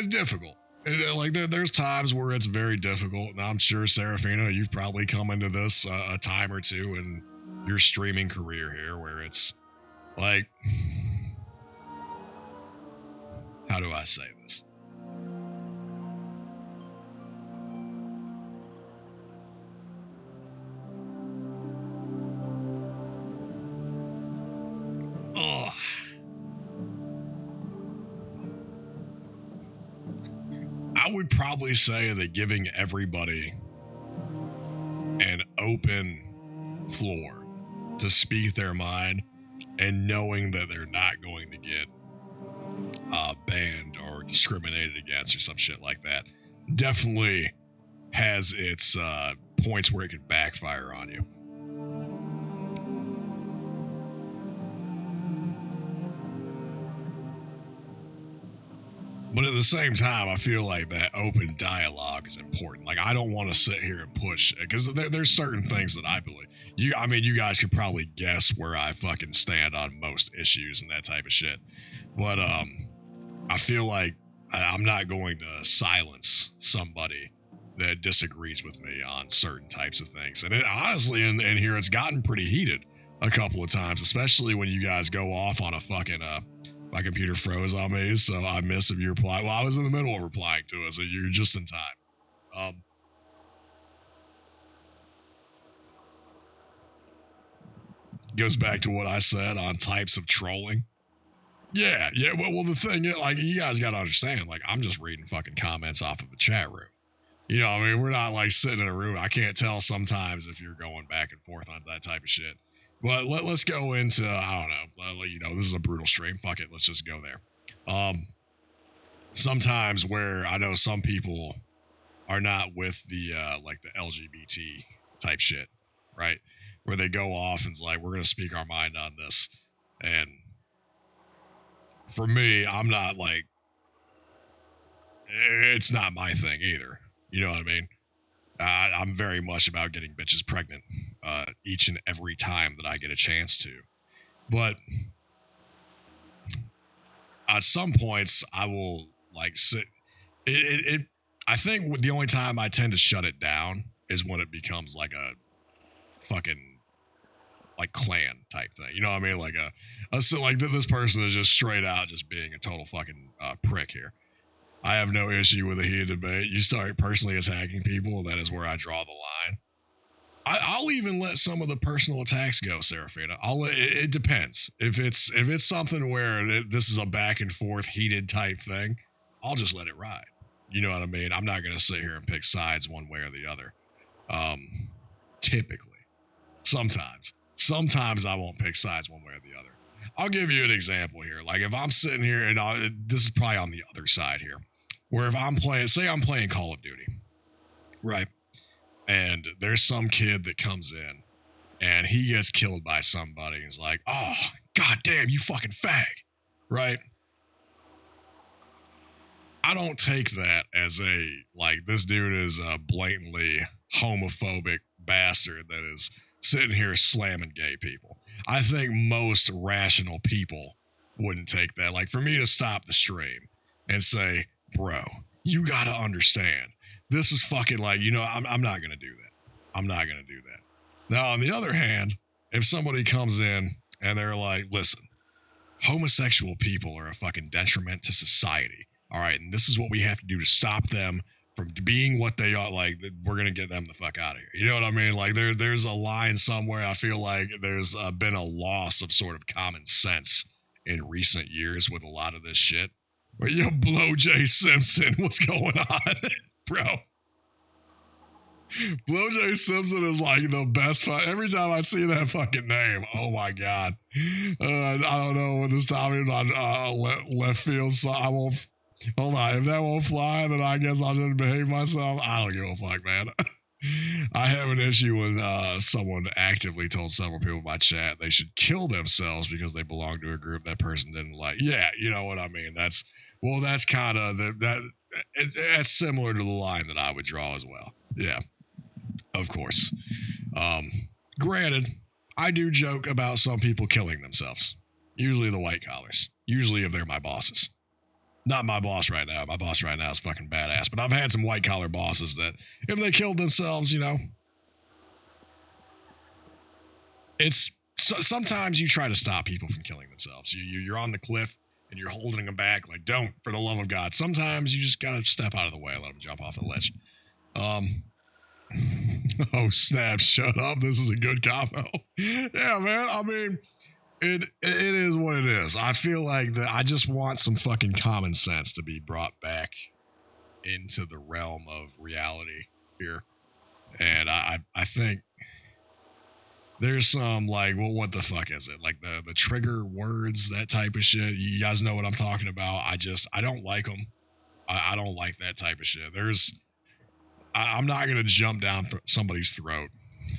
Speaker 2: difficult. Like there's times where it's very difficult, and I'm sure Serafina, you've probably come into this a time or two in your streaming career here, where it's like, how do I say this? Ugh. I would probably say that giving everybody an open floor to speak their mind and knowing that they're not going to get banned or discriminated against or some shit like that definitely has its points where it can backfire on you. But at the same time, I feel like that open dialogue is important. Like, I don't want to sit here and push, because there's certain things that I believe. You guys could probably guess where I fucking stand on most issues and that type of shit. But I feel like I'm not going to silence somebody that disagrees with me on certain types of things. And it, honestly, in here, it's gotten pretty heated a couple of times, especially when you guys go off on a fucking... my computer froze on me, so I missed if you replied. Well, I was in the middle of replying to it, so you're just in time. Goes back to what I said on types of trolling. Yeah, well, the thing is, like, you guys gotta understand, like, I'm just reading fucking comments off of the chat room. You know, I mean, we're not, like, sitting in a room. I can't tell sometimes if you're going back and forth on that type of shit. But let's go into, I don't know, you know, this is a brutal stream. Fuck it, let's just go there. Sometimes where I know some people are not with the, like the LGBT type shit, right? Where they go off and it's like, we're going to speak our mind on this. And for me, I'm not like, it's not my thing either. You know what I mean? I'm very much about getting bitches pregnant each and every time that I get a chance to. But at some points, I will like sit. I think the only time I tend to shut it down is when it becomes like a fucking like clan type thing. You know what I mean? Like like this person is just straight out just being a total fucking prick here. I have no issue with a heated debate. You start personally attacking people, that is where I draw the line. I'll even let some of the personal attacks go, Serafina. It depends. If it's something where this is a back and forth heated type thing, I'll just let it ride. You know what I mean? I'm not going to sit here and pick sides one way or the other. Typically. Sometimes I won't pick sides one way or the other. I'll give you an example here. Like if I'm sitting here and this is probably on the other side here. Where if I'm playing, say I'm playing Call of Duty, right? And there's some kid that comes in and he gets killed by somebody and is like, oh, god damn, you fucking fag, right? I don't take that as a, like, this dude is a blatantly homophobic bastard that is sitting here slamming gay people. I think most rational people wouldn't take that. Like, for me to stop the stream and say, bro, you gotta understand, this is fucking like, you know, I'm not gonna do that. I'm not gonna do that. Now, on the other hand, if somebody comes in and they're like, listen, homosexual people are a fucking detriment to society. All right, and this is what we have to do to stop them from being what they are. Like, we're gonna get them the fuck out of here. You know what I mean? Like, there's a line somewhere. I feel like there's been a loss of sort of common sense in recent years with a lot of this shit. Where yo, Blow J Simpson, what's going on, bro? Blow J Simpson is like the best. Every time I see that fucking name, oh my god. I don't know what this time is on left field, so I won't. Hold on, if that won't fly, then I guess I'll just behave myself. I don't give a fuck, man. I have an issue when someone actively told several people in my chat they should kill themselves because they belong to a group that person didn't like. Yeah, you know what I mean. That's kind of that's similar to the line that I would draw as well. Yeah, of course. Granted, I do joke about some people killing themselves. Usually the white collars. Usually if they're my bosses. Not my boss right now. My boss right now is fucking badass. But I've had some white collar bosses that, if they killed themselves, you know, it's sometimes you try to stop people from killing themselves. You're on the cliff and you're holding them back. Like, don't, for the love of God. Sometimes you just gotta step out of the way and let them jump off the ledge. Oh snap! Shut up. This is a good combo. Yeah, man. I mean. It is what it is. I feel like that I just want some fucking common sense to be brought back into the realm of reality here. And I think there's some like, well, what the fuck is it? Like the trigger words, that type of shit. You guys know what I'm talking about. I don't like them. I don't like that type of shit. I'm not going to jump down somebody's throat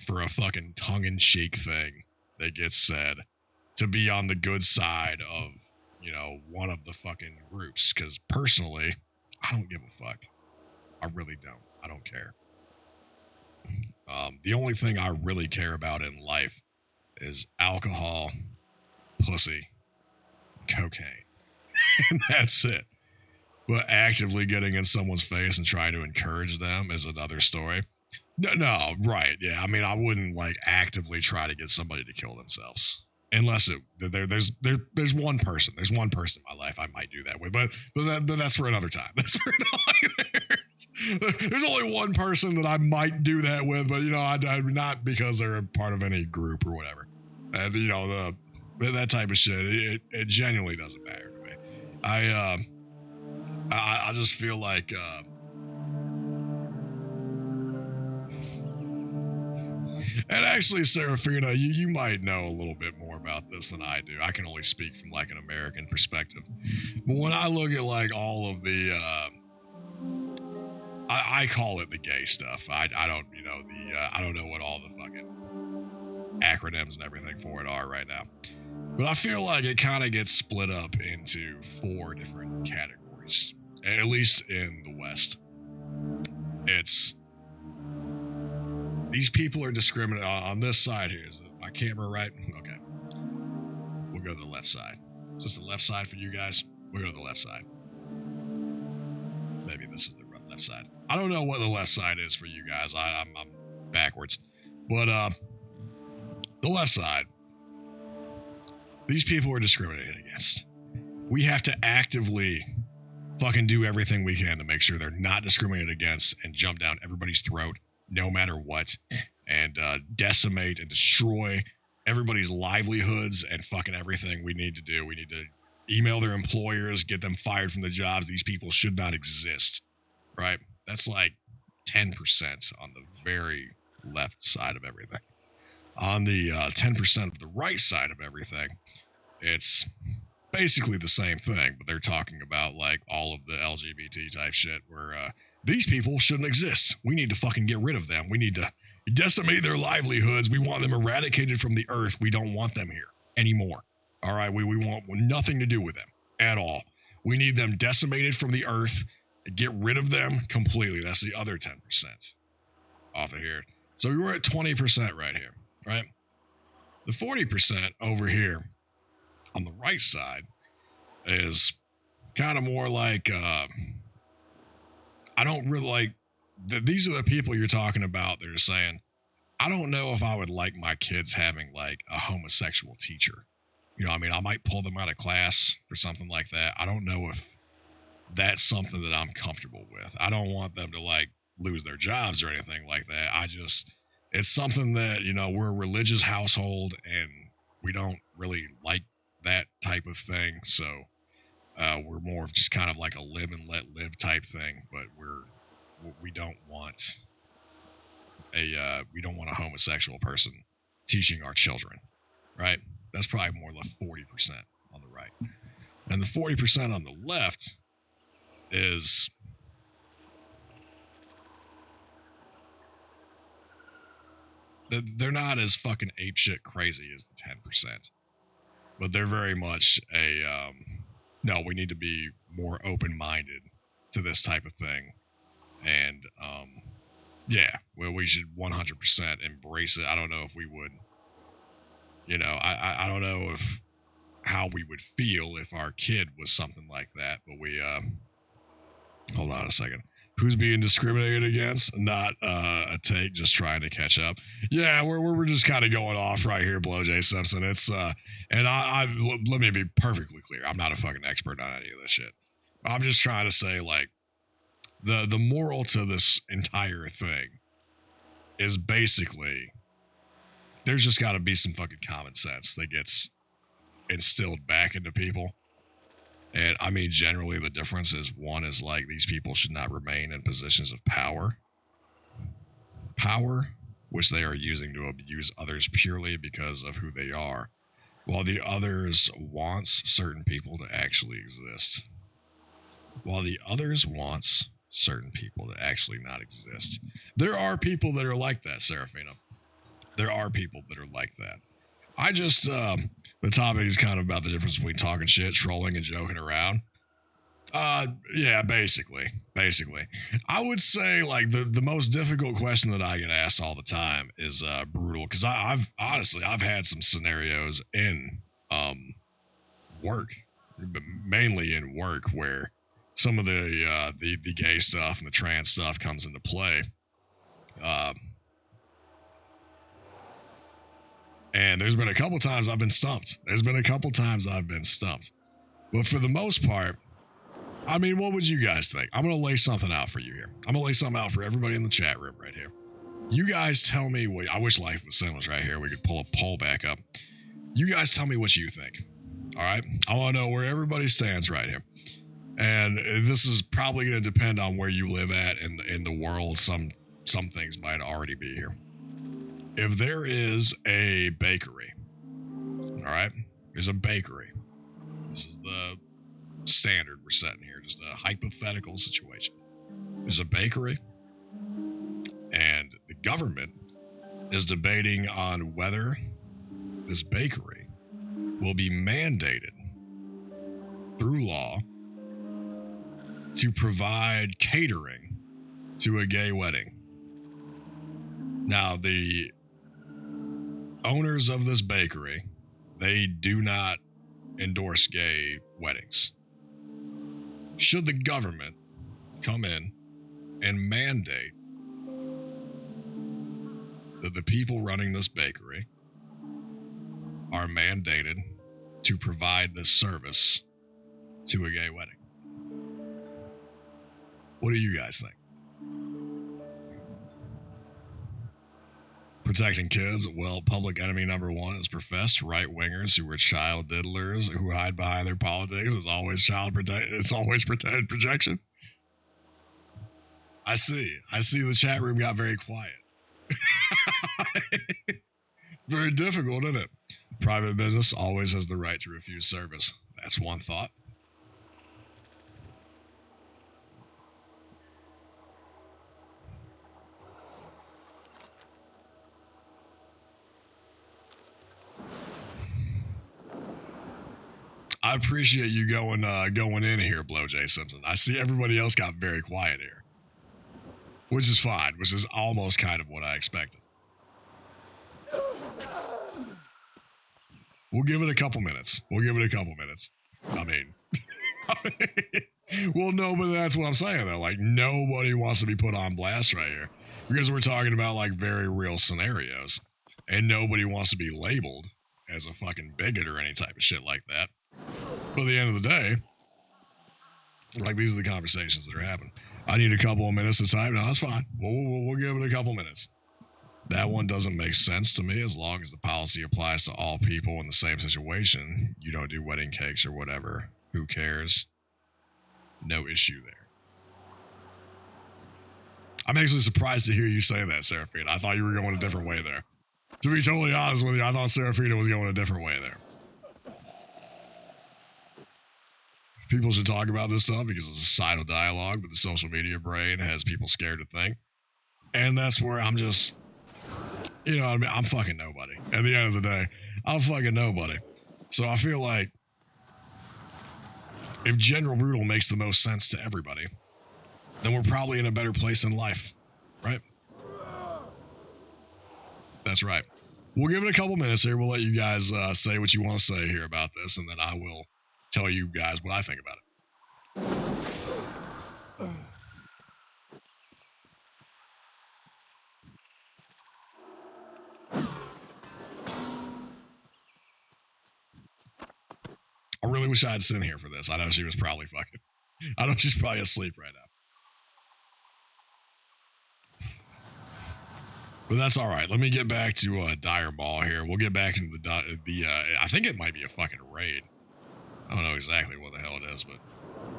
Speaker 2: for a fucking tongue-in-cheek thing that gets said. To be on the good side of, you know, one of the fucking groups. Because personally, I don't give a fuck. I really don't. I don't care. The only thing I really care about in life is alcohol, pussy, cocaine. And that's it. But actively getting in someone's face and trying to encourage them is another story. No, right. Yeah, I mean, I wouldn't, like, actively try to get somebody to kill themselves. Unless there's one person. There's one person in my life I might do that with, but that's for another time. That's for there's only one person that I might do that with, but you know, I not because they're a part of any group or whatever. And you know, that type of shit. It genuinely doesn't matter to me. I just feel like. And actually, Serafina, you might know a little bit more about this than I do. I can only speak from like an American perspective. But when I look at like all of the, I call it the gay stuff. I don't, you know, I don't know what all the fucking acronyms and everything for it are right now. But I feel like it kind of gets split up into 4 different categories, at least in the West. It's these people are discriminating on this side here. Is my camera right? Okay. We'll go to the left side. Is this the left side for you guys? We'll go to the left side. Maybe this is the left side. I don't know what the left side is for you guys. I'm backwards. But the left side. These people are discriminated against. We have to actively fucking do everything we can to make sure they're not discriminated against and jump down everybody's throat no matter what, and decimate and destroy everybody's livelihoods and fucking everything we need to do. We need to email their employers, get them fired from the jobs. These people should not exist, right? That's like 10% on the very left side of everything. On the 10% of the right side of everything, it's basically the same thing, but they're talking about like all of the LGBT type shit where these people shouldn't exist. We need to fucking get rid of them. We need to decimate their livelihoods. We want them eradicated from the earth. We don't want them here anymore. All right, we want nothing to do with them at all. We need them decimated from the earth. get rid of them completely. That's the other 10% off of here. So we were at 20% right here, right? The 40% over here on the right side is kind of more like, I don't really like, these are the people you're talking about that are saying, I don't know if I would like my kids having like a homosexual teacher. You know, I mean, I might pull them out of class or something like that. I don't know if that's something that I'm comfortable with. I don't want them to like lose their jobs or anything like that. It's something that, you know, we're a religious household and we don't really like that type of thing. So we're more of just kind of like a live and let live type thing, but we don't want a homosexual person teaching our children, right? That's probably more like 40% on the right. And the 40% on the left is they're not as fucking apeshit crazy as the 10%, but they're very much no, we need to be more open-minded to this type of thing. And yeah, well, we should 100% embrace it. I don't know if we would, you know, I don't know if how we would feel if our kid was something like that, but we hold on a second. Who's being discriminated against? Not a take, just trying to catch up. Yeah, we're just kind of going off right here, Blow J Simpson. It's and I let me be perfectly clear. I'm not a fucking expert on any of this shit. I'm just trying to say, like, the moral to this entire thing is basically there's just got to be some fucking common sense that gets instilled back into people. And I mean, generally the difference is one is like these people should not remain in positions of power, which they are using to abuse others purely because of who they are, while the others wants certain people to actually exist. There are people that are like that, Serafina. There are people that are like that. I just, the topic is kind of about the difference between talking shit, trolling, and joking around. Yeah, basically. I would say, like, the most difficult question that I get asked all the time is, brutal, because I've had some scenarios in, work, but mainly in work, where some of the gay stuff and the trans stuff comes into play. And there's been a couple times I've been stumped. But for the most part, I mean, what would you guys think? I'm going to lay something out for you here. I'm going to lay something out for everybody in the chat room right here. You guys tell me what... I wish Life was Sinless right here. We could pull a poll back up. You guys tell me what you think. All right? I want to know where everybody stands right here. And this is probably going to depend on where you live at in the world. Some things might already be here. If there is a bakery, all right, there's a bakery. This is the standard we're setting here, just a hypothetical situation. There's a bakery, and the government is debating on whether this bakery will be mandated through law to provide catering to a gay wedding. Now, the owners of this bakery, they do not endorse gay weddings. Should the government come in and mandate that the people running this bakery are mandated to provide this service to a gay wedding? What do you guys think? Protecting kids? Well, public enemy number one is professed right-wingers who are child diddlers who hide behind their politics. It's always pretended projection. I see the chat room got very quiet. Very difficult, isn't it? Private business always has the right to refuse service. That's one thought. I appreciate you going in here, Blow J Simpson. I see everybody else got very quiet here, which is fine, which is almost kind of what I expected. We'll give it a couple minutes. I mean, well, no, but that's what I'm saying, though. Like, nobody wants to be put on blast right here. Because we're talking about, like, very real scenarios. And nobody wants to be labeled as a fucking bigot or any type of shit like that. But at the end of the day, like, these are the conversations that are happening. I need a couple of minutes to type. No, that's fine. We'll give it a couple minutes. That one doesn't make sense to me. As long as the policy applies to all people in the same situation, you don't do wedding cakes or whatever. Who cares? No issue there. I'm actually surprised to hear you say that, Seraphina. I thought you were going a different way there. To be totally honest with you, I thought Seraphina was going a different way there. People should talk about this stuff because it's a societal dialogue, but the social media brain has people scared to think. And that's where I'm just... You know what I mean? I'm fucking nobody. At the end of the day, I'm fucking nobody. So I feel like if General Brutal makes the most sense to everybody, then we're probably in a better place in life, right? That's right. We'll give it a couple minutes here. We'll let you guys say what you want to say here about this, and then I will tell you guys what I think about it. I really wish I had Sin here for this. I know she was probably fucking... I know she's probably asleep right now. But that's all right. Let me get back to Dire Ball here. We'll get back into the I think it might be a fucking raid. I don't know exactly what the hell it is, but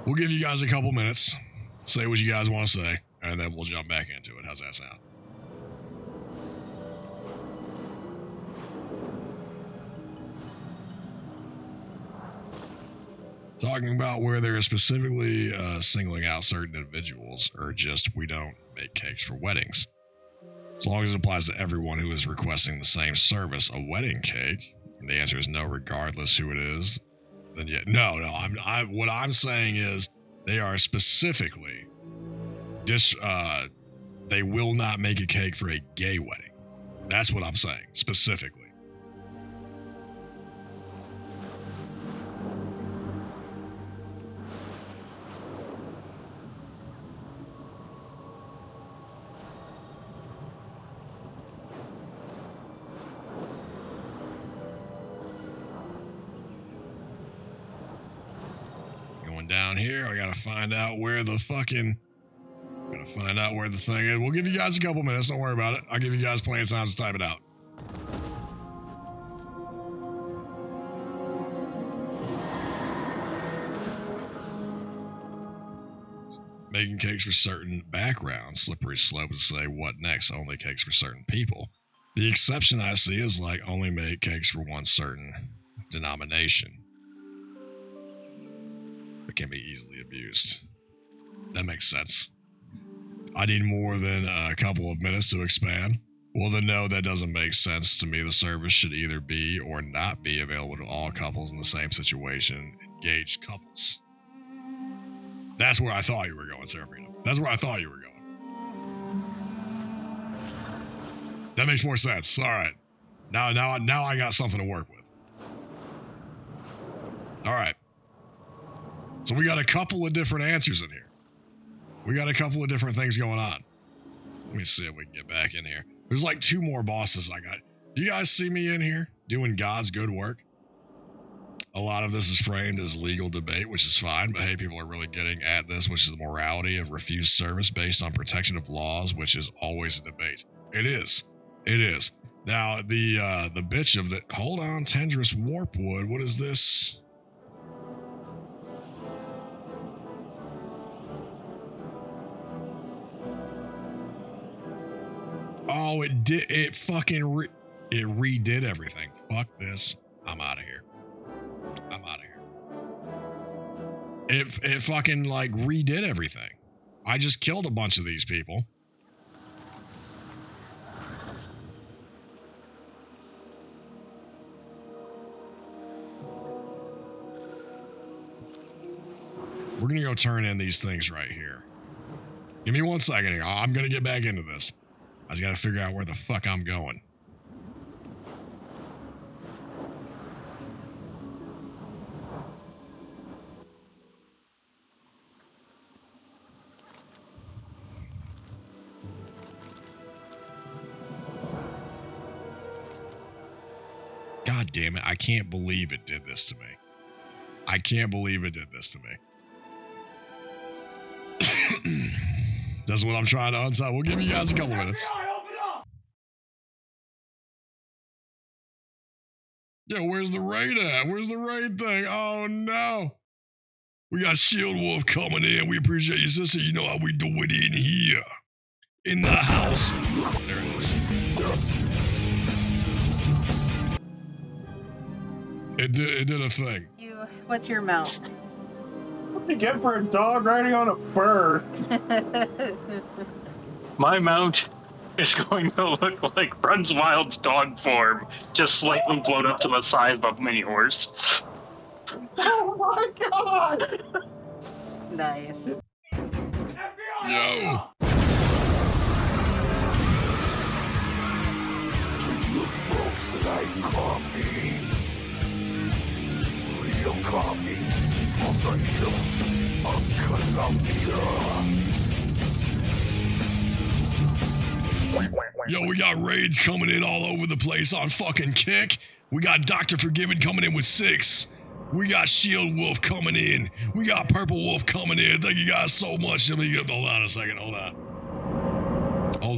Speaker 2: we'll give you guys a couple minutes. Say what you guys want to say, and then we'll jump back into it. How's that sound? Talking about where they're specifically singling out certain individuals, or just we don't make cakes for weddings. As long as it applies to everyone who is requesting the same service, a wedding cake, and the answer is no, regardless who it is, then yeah, no. What I'm saying is they are specifically they will not make a cake for a gay wedding. That's what I'm saying, specifically. Down here, I gotta find out where the fucking... Gotta find out where the thing is. We'll give you guys a couple minutes, don't worry about it. I'll give you guys plenty of time to type it out. Making cakes for certain backgrounds. Slippery slope to say what next, only cakes for certain people. The exception I see is like only make cakes for one certain denomination. Can be easily abused. That makes sense. I need more than a couple of minutes to expand. Well, then no, that doesn't make sense to me. The service should either be or not be available to all couples in the same situation, engaged couples. That's where I thought you were going, Seraphina. That's where I thought you were going. That makes more sense. All right. Now I got something to work with. All right. So we got a couple of different answers in here. We got a couple of different things going on. Let me see if we can get back in here. There's like 2 more bosses I got. You guys see me in here doing God's good work? A lot of this is framed as legal debate, which is fine, but hey, people are really getting at this, which is the morality of refused service based on protection of laws, which is always a debate. It is. It is. Now, the bitch of the... Hold on, Tendrous Warpwood. What is this? Oh, it did. It fucking it redid everything. Fuck this. I'm out of here. I'm out of here. It fucking like redid everything. I just killed a bunch of these people. We're gonna go turn in these things right here. Give me 1 second here. I'm gonna get back into this. I just gotta figure out where the fuck I'm going. God damn it, I can't believe it did this to me. I can't believe it did this to me. That's what I'm trying to untie. We'll give you guys a couple minutes. Yo, where's the raid at? Where's the raid thing? Oh no. We got Shield Wolf coming in. We appreciate you, sister. You know how we do it in here. In the house. There it is. It did a thing.
Speaker 8: What's your mount?
Speaker 9: What do you get for a dog riding on a bird?
Speaker 10: My mount is going to look like Brunswild's dog form, just slightly blown up to the size of a mini horse.
Speaker 9: Oh my god!
Speaker 8: Nice.
Speaker 2: Yo.
Speaker 1: You folks like coffee. Real coffee from the hills of Colombia.
Speaker 2: Yo, we got raids coming in all over the place on fucking Kick. We got Dr. Forgiven coming in with 6. We got Shield Wolf coming in. We got Purple Wolf coming in. Thank you guys so much. Hold on a second. Hold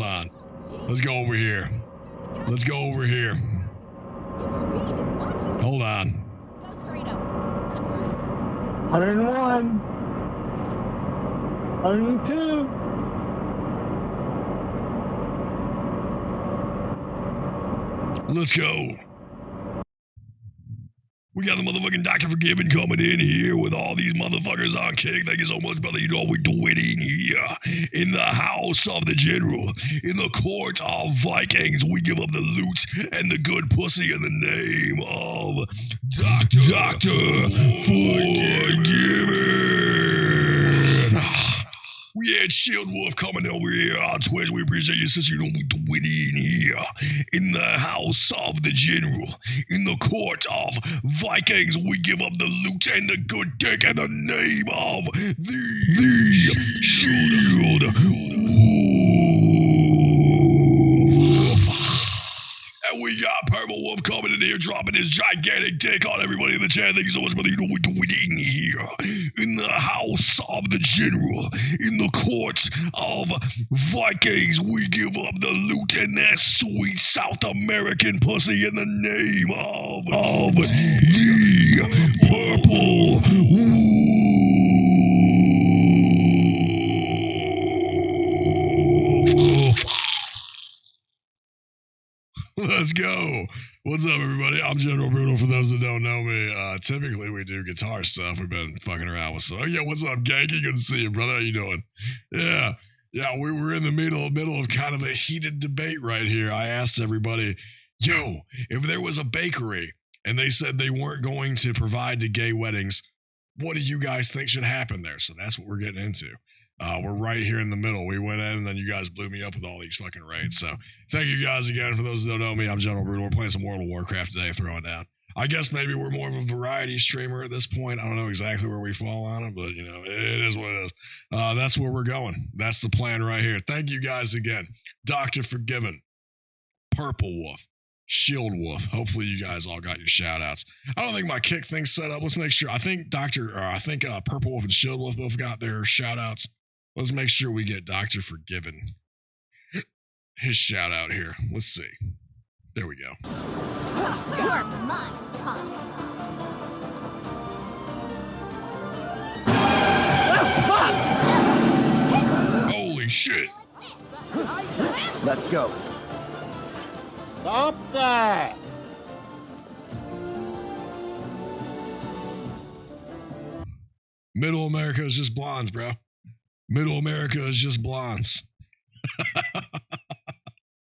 Speaker 2: on. Let's go over here. Hold on.
Speaker 9: 101. 102.
Speaker 2: Let's go. We got the motherfucking Dr. Forgiven coming in here with all these motherfuckers on Kick. Thank you so much, brother. You know we do it in here. In the house of the general. In the court of Vikings. We give up the loot and the good pussy in the name of Dr. Forgiven. We had Shield Wolf coming over here on Twitch. We appreciate you, sister. You know we do it in here. In the house of the general. In the court of Vikings. We give up the loot and the good dick in the name of the Shield Wolf. And we got Purple Wolf coming in here, dropping his gigantic dick on everybody in the chat. Thank you so much, brother. You know we do it in here. In the house of the general. In the court of Vikings. We give up the loot and that sweet South American pussy in the name of the Purple Wolf. Let's go. What's up, everybody? I'm General Brutal. For those that don't know me, typically we do guitar stuff. We've been fucking around with some. Oh, yeah, what's up, Ganky? Good to see you, brother. How you doing? Yeah, we were in the middle of kind of a heated debate right here. I asked everybody, yo, if there was a bakery and they said they weren't going to provide to gay weddings, what do you guys think should happen there? So that's what we're getting into. We're right here in the middle. We went in, and then you guys blew me up with all these fucking raids. So thank you guys again. For those that don't know me, I'm General Brutal. We're playing some World of Warcraft today, throwing down. I guess maybe we're more of a variety streamer at this point. I don't know exactly where we fall on it, but, you know, it is what it is. That's where we're going. That's the plan right here. Thank you guys again. Dr. Forgiven, Purple Wolf, Shield Wolf. Hopefully you guys all got your shout-outs. I don't think my Kick thing's set up. Let's make sure. I think Purple Wolf and Shield Wolf both got their shout-outs. Let's make sure we get Dr. Forgiven his shout out here. Let's see. There we go.
Speaker 5: You're mine, punk.
Speaker 2: Holy shit.
Speaker 6: Let's go. Stop that!
Speaker 2: Middle America is just blondes, bro. Middle America is just blondes.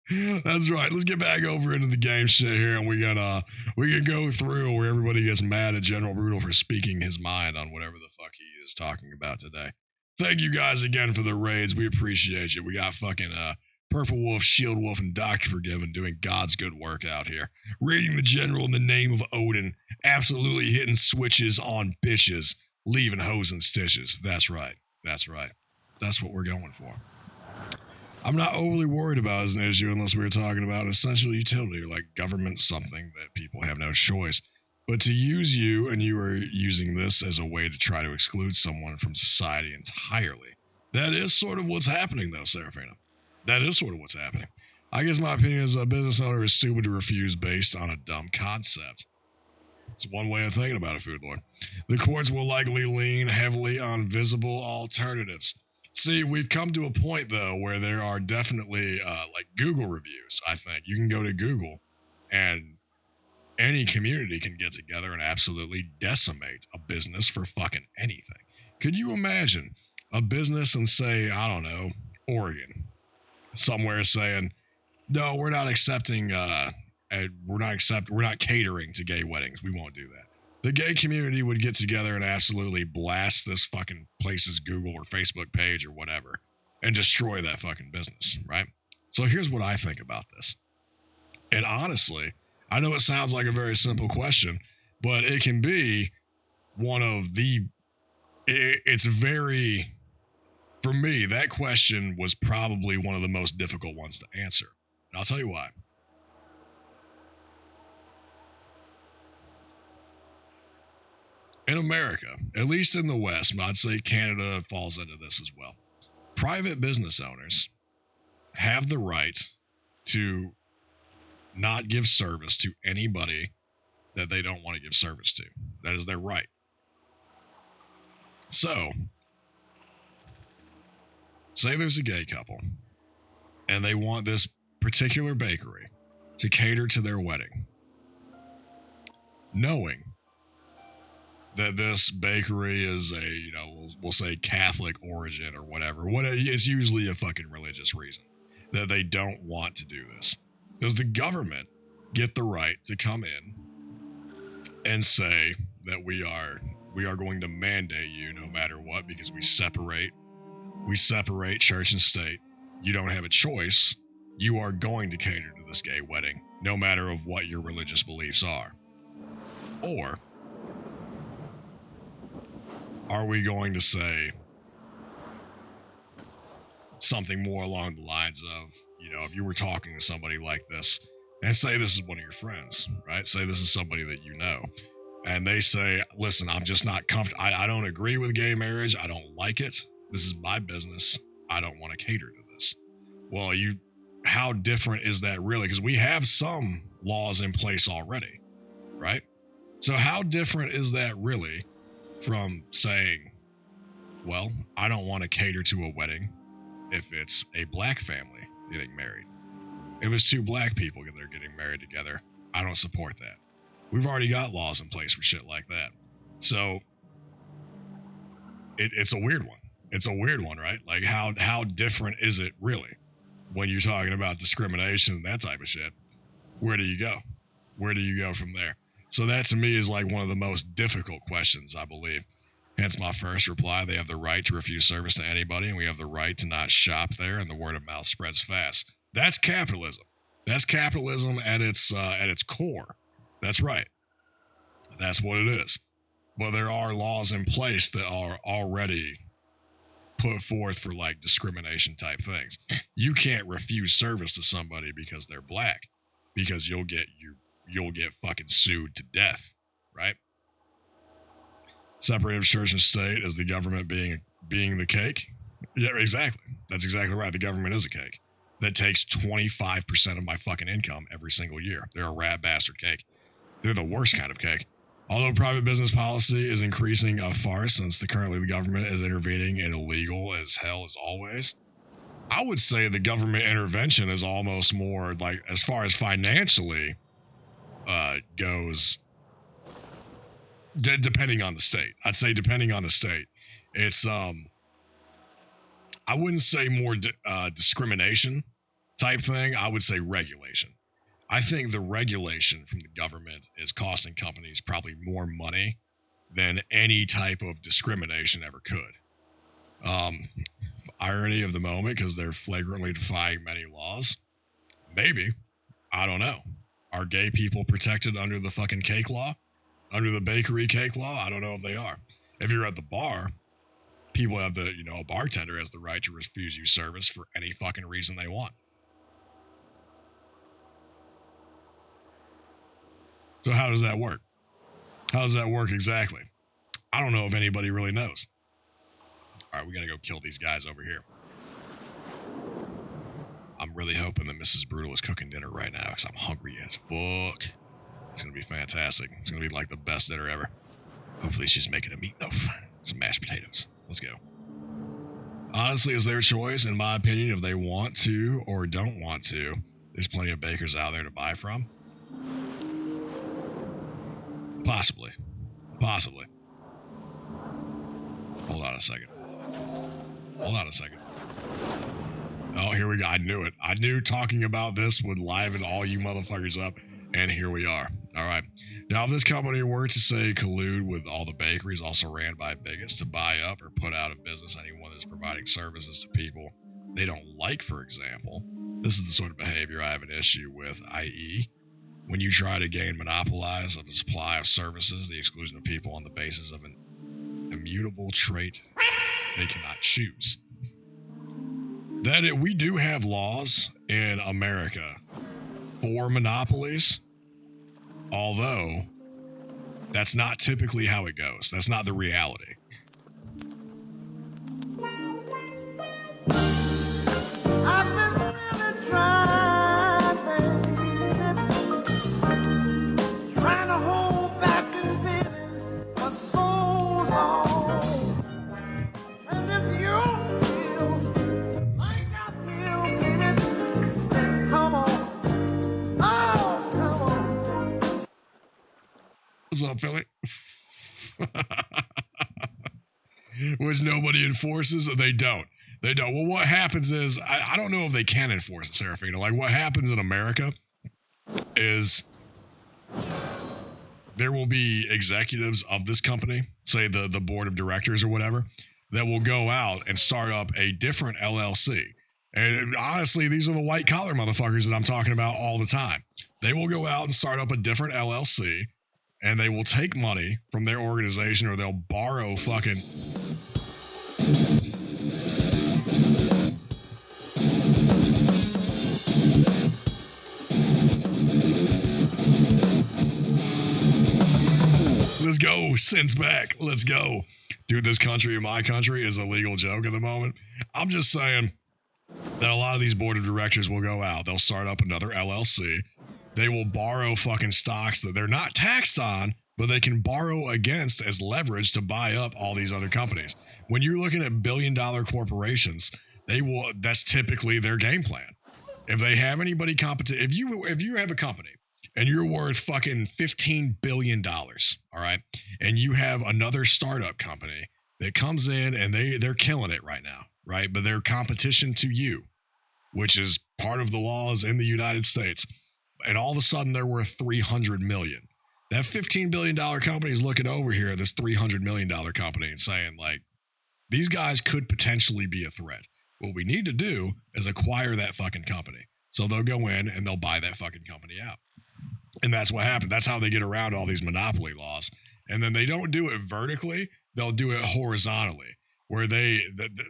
Speaker 2: That's right. Let's get back over into the game shit here, and we can go through where everybody gets mad at General Brutal for speaking his mind on whatever the fuck he is talking about today. Thank you guys again for the raids. We appreciate you. We got fucking Purple Wolf, Shield Wolf, and Dr. Forgiven doing God's good work out here. Raiding the general in the name of Odin. Absolutely hitting switches on bitches. Leaving hoes and stitches. That's right. That's right. That's what we're going for. I'm not overly worried about as an issue unless we were talking about essential utility, like government something that people have no choice. But to use you, and you are using this as a way to try to exclude someone from society entirely, that is sort of what's happening, though, Serafina. That is sort of what's happening. I guess my opinion is a business owner is stupid to refuse based on a dumb concept. It's one way of thinking about it, Food Lord. The courts will likely lean heavily on visible alternatives. See, we've come to a point, though, where there are definitely, like, Google reviews, I think. You can go to Google, and any community can get together and absolutely decimate a business for fucking anything. Could you imagine a business in, say, I don't know, Oregon, somewhere saying, no, we're not accepting, we're not catering to gay weddings. We won't do that. The gay community would get together and absolutely blast this fucking place's Google or Facebook page or whatever and destroy that fucking business, right? So here's what I think about this. And honestly, I know it sounds like a very simple question, but it can be one of the, it's very, for me, that question was probably one of the most difficult ones to answer. And I'll tell you why. In America, at least in the West, but I'd say Canada falls into this as well. Private business owners have the right to not give service to anybody that they don't want to give service to. That is their right. So, say there's a gay couple, and they want this particular bakery to cater to their wedding, knowing that this bakery is a, we'll say Catholic origin or whatever. It's usually a fucking religious reason that they don't want to do this. Does the government get the right to come in and say that we are going to mandate you no matter what because we separate church and state? You don't have a choice. You are going to cater to this gay wedding no matter of what your religious beliefs are. Or are we going to say something more along the lines of, if you were talking to somebody like this, and say this is one of your friends, right? Say this is somebody that you know, and they say, listen, I'm just not comfortable. I don't agree with gay marriage. I don't like it. This is my business. I don't want to cater to this. Well, how different is that really? Because we have some laws in place already, right? So how different is that really from saying, well, I don't want to cater to a wedding if it's a black family getting married. If it's two black people that are getting married together, I don't support that. We've already got laws in place for shit like that. So it's a weird one. It's a weird one, right? Like how different is it really when you're talking about discrimination and that type of shit? Where do you go? Where do you go from there? So that to me is like one of the most difficult questions, I believe. Hence my first reply. They have the right to refuse service to anybody, and we have the right to not shop there, and the word of mouth spreads fast. That's capitalism. That's capitalism at its core. That's right. That's what it is. But there are laws in place that are already put forth for like discrimination type things. You can't refuse service to somebody because they're black, because you'll get fucking sued to death, right? Separated of church and state as the government being the cake. Yeah, exactly. That's exactly right. The government is a cake that takes 25% of my fucking income every single year. They're a rat bastard cake. They're the worst kind of cake. Although private business policy is increasing a farce since currently the government is intervening in illegal as hell as always, I would say the government intervention is almost more like, as far as financially goes, depending on the state. I'd say depending on the state, it's I wouldn't say more discrimination type thing. I would say regulation. I think the regulation from the government is costing companies probably more money than any type of discrimination ever could. Irony of the moment, because they're flagrantly defying many laws. Maybe. I don't know. Are gay people protected under the fucking cake law? Under the bakery cake law? I don't know if they are. If you're at the bar, people have the, a bartender has the right to refuse you service for any fucking reason they want. So how does that work? How does that work exactly? I don't know if anybody really knows. All right, we gotta go kill these guys over here. I'm really hoping that Mrs. Brutal is cooking dinner right now because I'm hungry as fuck. It's gonna be fantastic. It's gonna be like the best dinner ever. Hopefully she's making a meatloaf, some mashed potatoes. Let's go. Honestly, it's their choice, in my opinion, if they want to or don't want to. There's plenty of bakers out there to buy from. Possibly. Possibly. Hold on a second. Oh, here we go. I knew it. I knew talking about this would liven all you motherfuckers up, and here we are. All right. Now, if this company were to, say, collude with all the bakeries also ran by bigots to buy up or put out of business anyone that's providing services to people they don't like, for example, this is the sort of behavior I have an issue with, i.e., when you try to gain monopolize of the supply of services, the exclusion of people on the basis of an immutable trait they cannot choose. We do have laws in America for monopolies, although that's not typically how it goes. That's not the reality.
Speaker 1: I've been really trying to hold back this feeling for so long. And if you feel like I feel, baby, then come on. Oh, come on.
Speaker 2: What's up, Philly? Which nobody enforces? They don't. They don't. Well, what happens is, I don't know if they can enforce it, Serafina. Like, what happens in America is there will be executives of this company, say the board of directors or whatever, that will go out and start up a different LLC. And honestly, these are the white collar motherfuckers that I'm talking about all the time. They will go out and start up a different LLC, and they will take money from their organization, or they'll borrow fucking... Let's go. Sin's back. Let's go. Dude, this country, my country, is a legal joke at the moment. I'm just saying that a lot of these board of directors will go out. They'll start up another LLC. They will borrow fucking stocks that they're not taxed on, but they can borrow against as leverage to buy up all these other companies. When you're looking at billion-dollar corporations, that's typically their game plan. If they have anybody competent, if you have a company and you're worth fucking $15 billion, all right, and you have another startup company that comes in and they're killing it right now, right, but they're competition to you, which is part of the laws in the United States, and all of a sudden they're worth $300 million. That $15 billion company is looking over here at this $300 million company and saying, like, these guys could potentially be a threat. What we need to do is acquire that fucking company. So they'll go in and they'll buy that fucking company out. And that's what happened. That's how they get around all these monopoly laws. And then they don't do it vertically. They'll do it horizontally, where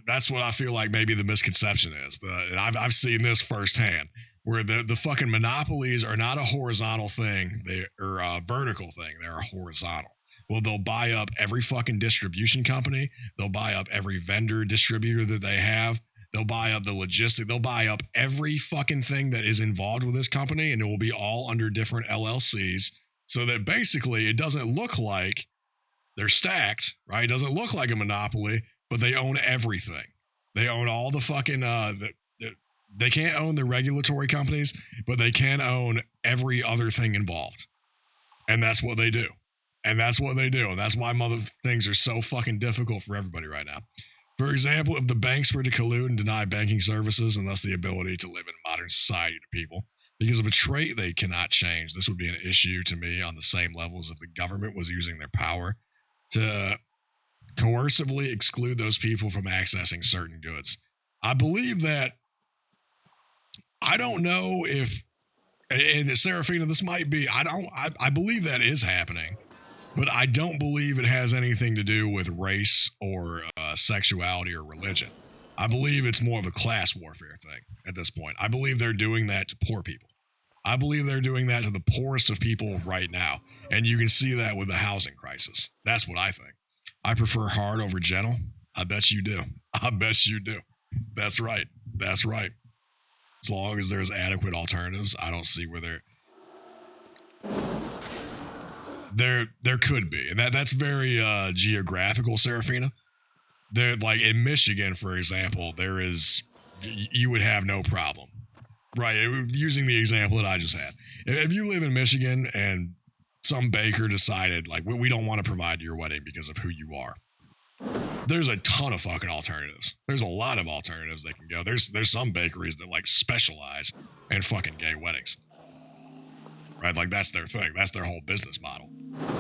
Speaker 2: that's what I feel like maybe the misconception is. And I've seen this firsthand, where the fucking monopolies are not a horizontal thing. They're a vertical thing. They're a horizontal. Well, they'll buy up every fucking distribution company. They'll buy up every vendor distributor that they have. They'll buy up the logistic. They'll buy up every fucking thing that is involved with this company, and it will be all under different LLCs, so that basically it doesn't look like they're stacked, right? It doesn't look like a monopoly, but they own everything. They own all the fucking, they can't own the regulatory companies, but they can own every other thing involved. And that's what they do. And that's what they do. And that's why things are so fucking difficult for everybody right now. For example, if the banks were to collude and deny banking services and thus the ability to live in modern society to people, because of a trait they cannot change, this would be an issue to me on the same level as if the government was using their power to coercively exclude those people from accessing certain goods. I believe that, I don't know if, and Serafina, this might be, I believe that is happening, but I don't believe it has anything to do with race or sexuality or religion. I believe it's more of a class warfare thing at this point. I believe they're doing that to poor people. I believe they're doing that to the poorest of people right now. And you can see that with the housing crisis. That's what I think. I prefer hard over gentle. I bet you do. I bet you do. That's right. That's right. As long as there's adequate alternatives, I don't see where there could be. And that's very geographical, Serafina. There, like in Michigan, for example, there is, you would have no problem. Right, using the example that I just had. If you live in Michigan and some baker decided, like, we don't want to provide your wedding because of who you are, there's a ton of fucking alternatives. There's a lot of alternatives that can go. There's some bakeries that, like, specialize in fucking gay weddings. Right, like, that's their thing. That's their whole business model.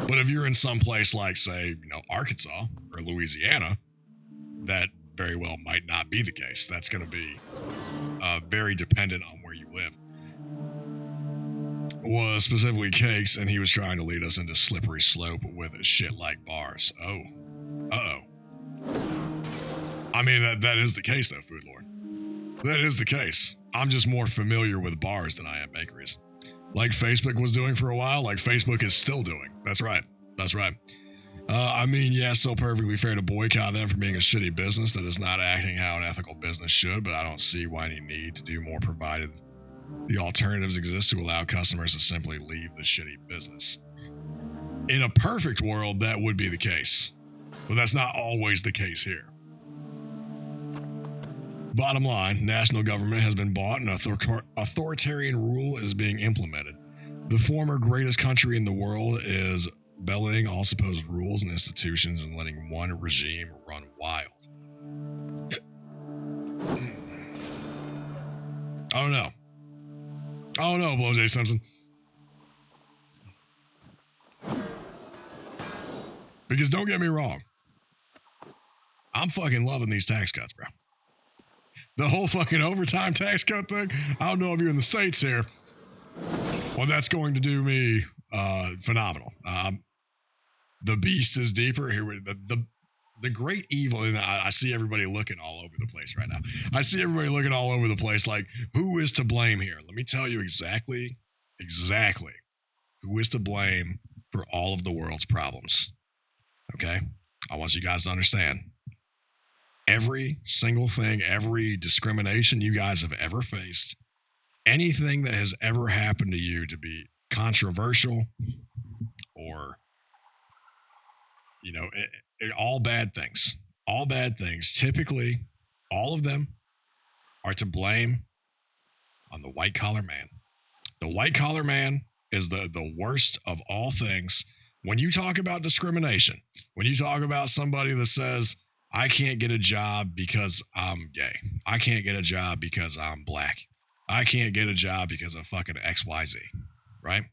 Speaker 2: But if you're in some place like, say, Arkansas or Louisiana, that very well might not be the case. That's going to be very dependent on where you live. Was specifically cakes, and he was trying to lead us into slippery slope with shit like bars. Oh. Uh-oh. I mean, that is the case, though, Food Lord. That is the case. I'm just more familiar with bars than I am bakeries. Like Facebook was doing for a while, like Facebook is still doing. That's right. That's right. I mean, yeah, still perfectly fair to boycott them for being a shitty business that is not acting how an ethical business should, but I don't see why any need to do more provided the alternatives exist to allow customers to simply leave the shitty business. In a perfect world, that would be the case, but that's not always the case here. Bottom line, national government has been bought and authoritarian rule is being implemented. The former greatest country in the world is bellying all supposed rules and institutions and letting one regime run wild. I don't know, Blow J. Simpson. Because don't get me wrong, I'm fucking loving these tax cuts, bro. The whole fucking overtime tax cut thing, I don't know if you're in the States here, well, that's going to do me phenomenal. The beast is deeper. Here, the great evil, and I see everybody looking all over the place right now. I see everybody looking all over the place like, who is to blame here? Let me tell you exactly who is to blame for all of the world's problems. Okay? I want you guys to understand. Every single thing, every discrimination you guys have ever faced, anything that has ever happened to you to be controversial or, all bad things, typically, all of them are to blame on the white collar man. The white collar man is the worst of all things. When you talk about discrimination, when you talk about somebody that says, I can't get a job because I'm gay, I can't get a job because I'm black, I can't get a job because of fucking XYZ, right?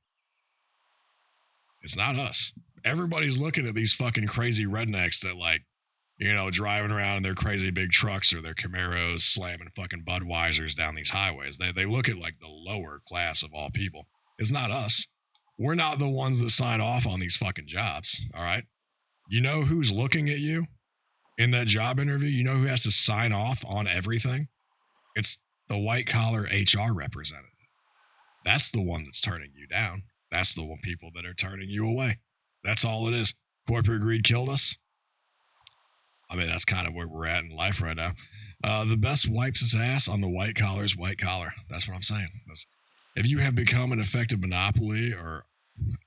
Speaker 2: It's not us. Everybody's looking at these fucking crazy rednecks that, like, driving around in their crazy big trucks or their Camaros slamming fucking Budweisers down these highways. They look at, like, the lower class of all people. It's not us. We're not the ones that sign off on these fucking jobs, all right? You know who's looking at you in that job interview? You know who has to sign off on everything? It's the white-collar HR representative. That's the one that's turning you down. That's the one people that are turning you away. That's all it is. Corporate greed killed us. I mean, that's kind of where we're at in life right now. The best wipes its ass on the white collar's white collar. That's what I'm saying. If you have become an effective monopoly, or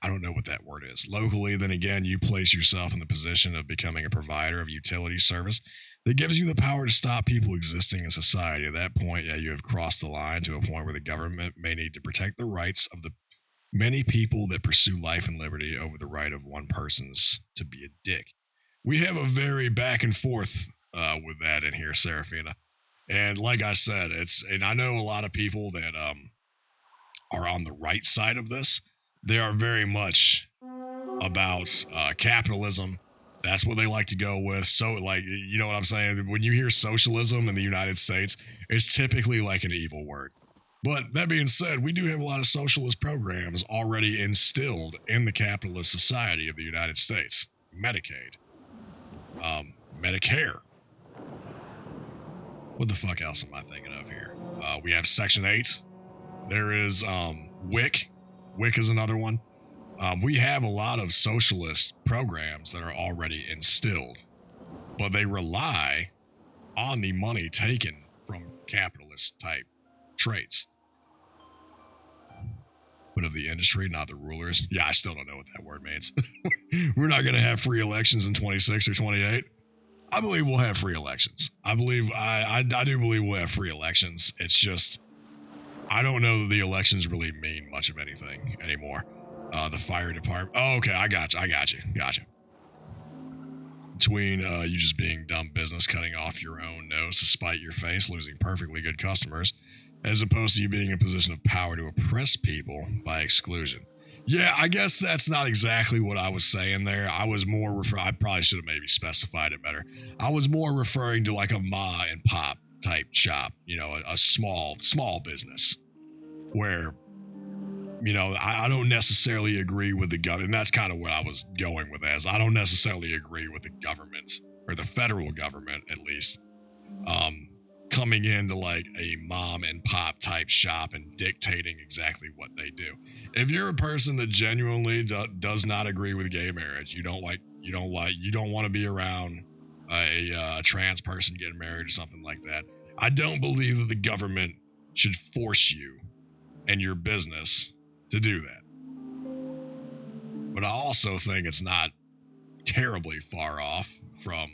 Speaker 2: I don't know what that word is, locally, then again, you place yourself in the position of becoming a provider of utility service that gives you the power to stop people existing in society. At that point, yeah, you have crossed the line to a point where the government may need to protect the rights of the many people that pursue life and liberty over the right of one person's to be a dick. We have a very back and forth with that in here, Serafina. And like I said, and I know a lot of people that are on the right side of this. They are very much about capitalism That's what they like to go with. So, like, you know what I'm saying? When you hear socialism in the United States, it's typically like an evil word. But that being said, we do have a lot of socialist programs already instilled in the capitalist society of the United States. Medicaid. Medicare. What the fuck else am I thinking of here? We have Section 8. There is WIC. WIC is another one. We have a lot of socialist programs that are already instilled, but they rely on the money taken from capitalist type traits. But of the industry, not the rulers. Yeah, I still don't know what that word means. We're not going to have free elections in 26 or 28. I believe we'll have free elections. I do believe we'll have free elections. It's just, I don't know that the elections really mean much of anything anymore. The fire department. Oh, okay, I got you. Between you just being dumb business, cutting off your own nose to spite your face, losing perfectly good customers, as opposed to you being in a position of power to oppress people by exclusion. Yeah, I guess that's not exactly what I was saying there. I was more I probably should have maybe specified it better. I was more referring to like a ma and pop type shop, you know, a small business where, you know, I don't necessarily agree with the government. And that's kind of what I was going with as. I don't necessarily agree with the government, or the federal government at least, coming into like a mom and pop type shop and dictating exactly what they do. If you're a person that genuinely does not agree with gay marriage, you don't want to be around a trans person getting married or something like that, I don't believe that the government should force you and your business to do that. But I also think it's not terribly far off from,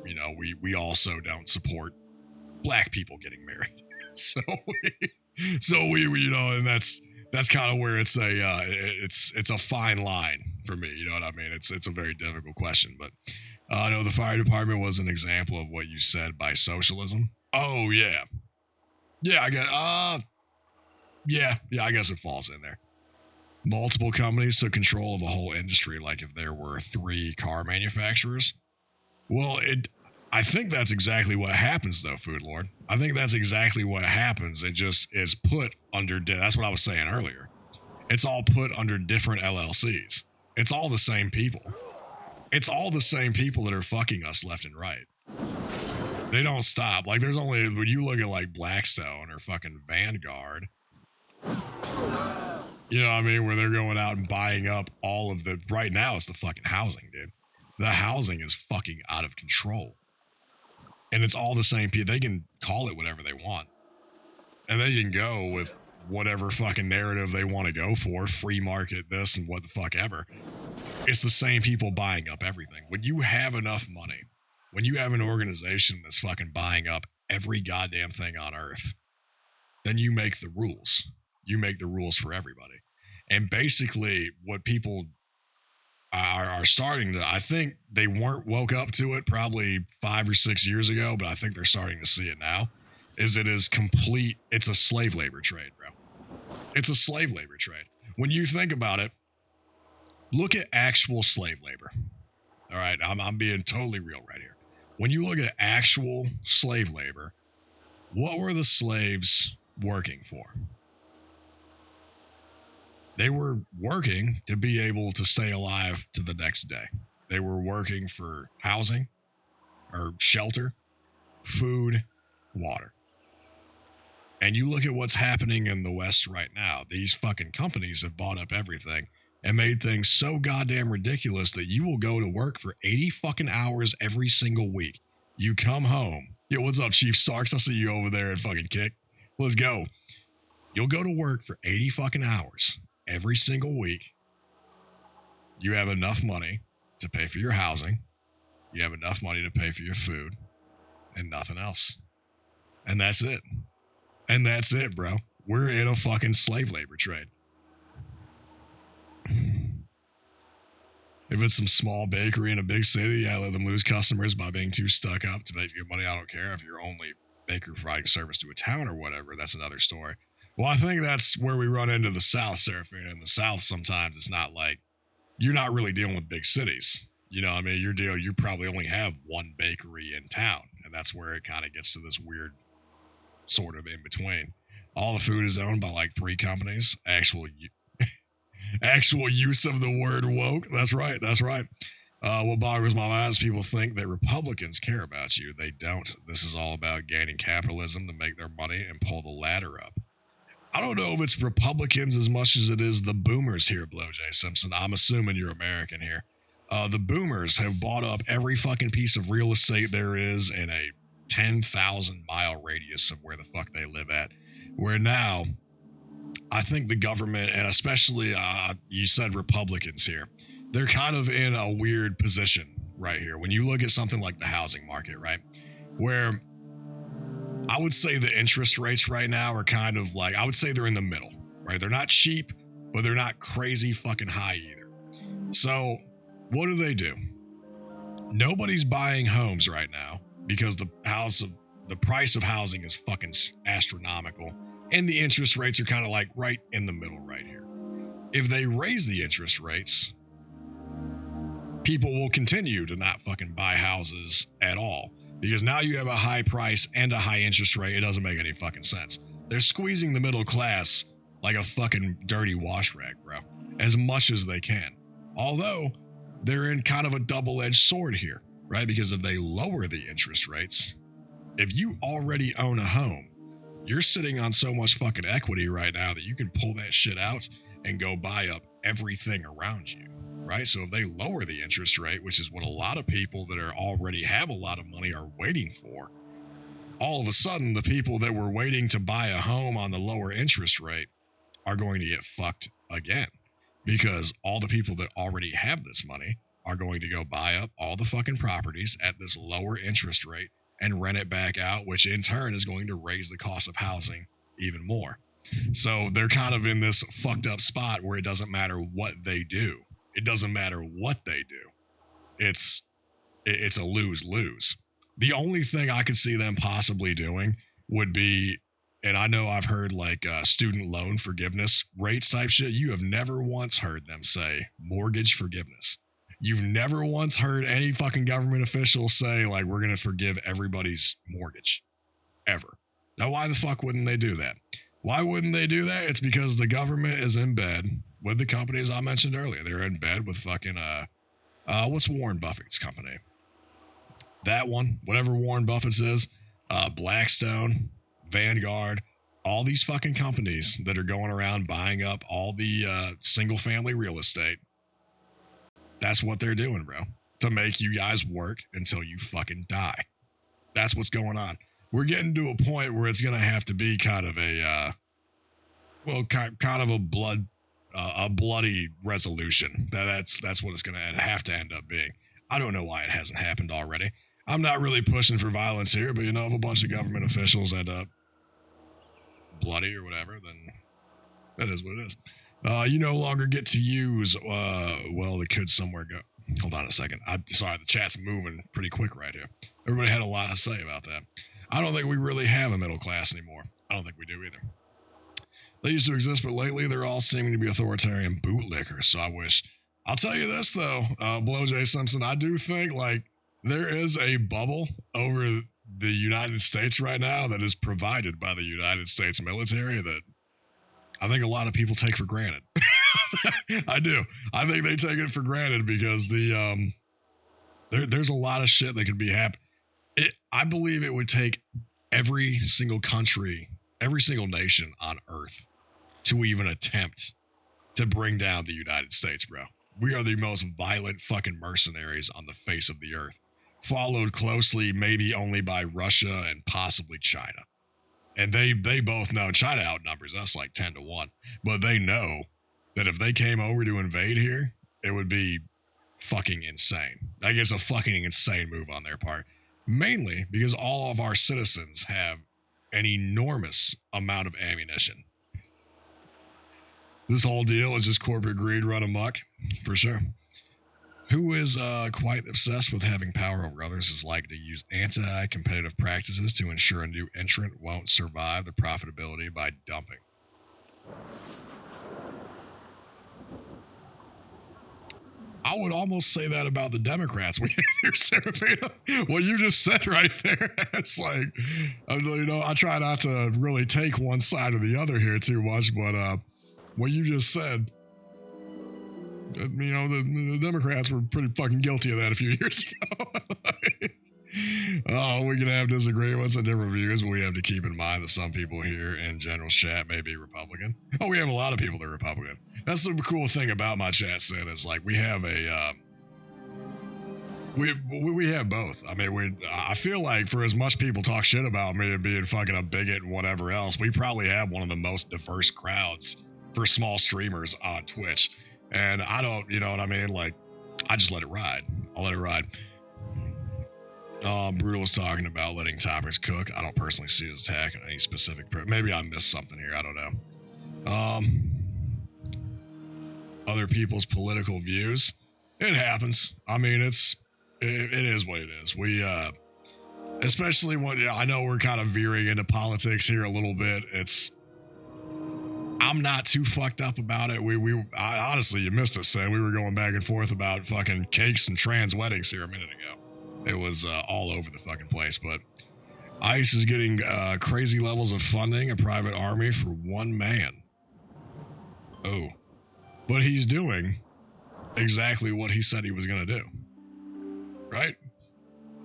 Speaker 2: you know, we also don't support black people getting married. So we you know, and that's kind of where it's a fine line for me, you know what I mean? It's a very difficult question, but I know the fire department was an example of what you said by socialism. Oh yeah. Yeah, I guess I guess it falls in there. Multiple companies took control of a whole industry, like if there were 3 car manufacturers. Well, I think that's exactly what happens, though, Food Lord. I think that's exactly what happens. It just is put under... That's what I was saying earlier. It's all put under different LLCs. It's all the same people. It's all the same people that are fucking us left and right. They don't stop. Like, there's only... When you look at, like, Blackstone or fucking Vanguard... You know what I mean? Where they're going out and buying up all of the... Right now, it's the fucking housing, dude. The housing is fucking out of control. And it's all the same people. They can call it whatever they want. And they can go with whatever fucking narrative they want to go for. Free market this and what the fuck ever. It's the same people buying up everything. When you have enough money, when you have an organization that's fucking buying up every goddamn thing on earth, then you make the rules. You make the rules for everybody. And basically what people are starting to, I think they weren't woke up to it probably 5 or 6 years ago, but I think they're starting to see it now, is it is complete, it's a slave labor trade, bro. It's a slave labor trade. When you think about it, look at actual slave labor. All right, I'm being totally real right here. When you look at actual slave labor, what were the slaves working for? They were working to be able to stay alive to the next day. They were working for housing or shelter, food, water. And you look at what's happening in the West right now. These fucking companies have bought up everything and made things so goddamn ridiculous that you will go to work for 80 fucking hours every single week. You come home. Yo, what's up, Chief Starks? I see you over there at fucking Kick. Let's go. You'll go to work for 80 fucking hours every single week. You have enough money to pay for your housing. You have enough money to pay for your food and nothing else. And that's it. And that's it, bro. We're in a fucking slave labor trade. If it's some small bakery in a big city, I let them lose customers by being too stuck up to make good money. I don't care if you're only baker providing service to a town or whatever. That's another story. Well, I think that's where we run into the South, Seraphina. In the South, sometimes it's not like you're not really dealing with big cities. You know, I mean, you probably only have one bakery in town, and that's where it kind of gets to this weird sort of in between. All the food is owned by like 3 companies. Actual use of the word woke. That's right. What boggles my mind is people think that Republicans care about you. They don't. This is all about gaining capitalism to make their money and pull the ladder up. I don't know if it's Republicans as much as it is the boomers here, Blow J. Simpson. I'm assuming you're American here. The boomers have bought up every fucking piece of real estate there is in a 10,000 mile radius of where the fuck they live at. Where now, I think the government, and especially, you said Republicans here, they're kind of in a weird position right here. When you look at something like the housing market, right? Where I would say the interest rates right now are kind of like, I would say they're in the middle, right? They're not cheap, but they're not crazy fucking high either. So what do? Nobody's buying homes right now because the price of housing is fucking astronomical, and the interest rates are kind of like right in the middle right here. If they raise the interest rates, people will continue to not fucking buy houses at all, because now you have a high price and a high interest rate. It doesn't make any fucking sense. They're squeezing the middle class like a fucking dirty wash rag, bro, as much as they can. Although they're in kind of a double-edged sword here, right? Because if they lower the interest rates, if you already own a home, you're sitting on so much fucking equity right now that you can pull that shit out and go buy up everything around you, right? So if they lower the interest rate, which is what a lot of people that are already have a lot of money are waiting for, all of a sudden the people that were waiting to buy a home on the lower interest rate are going to get fucked again, because all the people that already have this money are going to go buy up all the fucking properties at this lower interest rate and rent it back out, which in turn is going to raise the cost of housing even more. So they're kind of in this fucked up spot where it doesn't matter what they do. It doesn't matter what they do. It's a lose-lose. The only thing I could see them possibly doing would be, and I know I've heard like student loan forgiveness rates type shit. You have never once heard them say mortgage forgiveness. You've never once heard any fucking government official say, like, we're going to forgive everybody's mortgage. Ever. Now, why the fuck wouldn't they do that? Why wouldn't they do that? It's because the government is in bed with the companies I mentioned earlier. They're in bed with fucking, what's Warren Buffett's company? That one, whatever Warren Buffett's is, Blackstone, Vanguard, all these fucking companies that are going around buying up all the single-family real estate. That's what they're doing, bro. To make you guys work until you fucking die. That's what's going on. We're getting to a point where it's going to have to be kind of a, kind of a bloody resolution. That's what it's going to have to end up being. I don't know why it hasn't happened already. I'm not really pushing for violence here, but, you know, if a bunch of government officials end up bloody or whatever, then that is what it is. You no longer get to use, the could somewhere go. Hold on a second. I'm sorry, the chat's moving pretty quick right here. Everybody had a lot to say about that. I don't think we really have a middle class anymore. I don't think we do either. They used to exist, but lately they're all seeming to be authoritarian bootlickers, so I wish. I'll tell you this, though, Blow J. Simpson, I do think, like, there is a bubble over the United States right now that is provided by the United States military that I think a lot of people take for granted. I do. I think they take it for granted because there's a lot of shit that could be happening. I believe it would take every single country, every single nation on Earth to even attempt to bring down the United States, bro. We are the most violent fucking mercenaries on the face of the Earth, followed closely maybe only by Russia and possibly China. And they both know China outnumbers us like 10-1, but they know that if they came over to invade here, it would be fucking insane. Like, it's a fucking insane move on their part. Mainly because all of our citizens have an enormous amount of ammunition. This whole deal is just corporate greed run amok, for sure. Who is quite obsessed with having power over others is like to use anti-competitive practices to ensure a new entrant won't survive the profitability by dumping. I would almost say that about the Democrats. When you're Serafina, what you just said right there, it's like, I try not to really take one side or the other here too much, but what you just said, the Democrats were pretty fucking guilty of that a few years ago. Oh, we can have disagreements and different views, but we have to keep in mind that some people here in general chat may be Republican. Oh, we have a lot of people that are Republican. That's the cool thing about my chat, Sin, is like we have a we have both. I mean, I feel like for as much people talk shit about me and being fucking a bigot and whatever else, we probably have one of the most diverse crowds for small streamers on Twitch. And I don't, you know what I mean? Like, I just let it ride. I'll let it ride. Brutal was talking about letting topics cook. I don't personally see his attack on any specific. Maybe I missed something here. I don't know. Other people's political views. It happens. I mean, it is what it is. We, especially when I know we're kind of veering into politics here a little bit. I'm not too fucked up about it. I honestly, you missed us, Sam. We were going back and forth about fucking cakes and trans weddings here a minute ago. It was all over the fucking place, but ICE is getting crazy levels of funding, a private army for one man. Oh. But he's doing exactly what he said he was going to do. Right?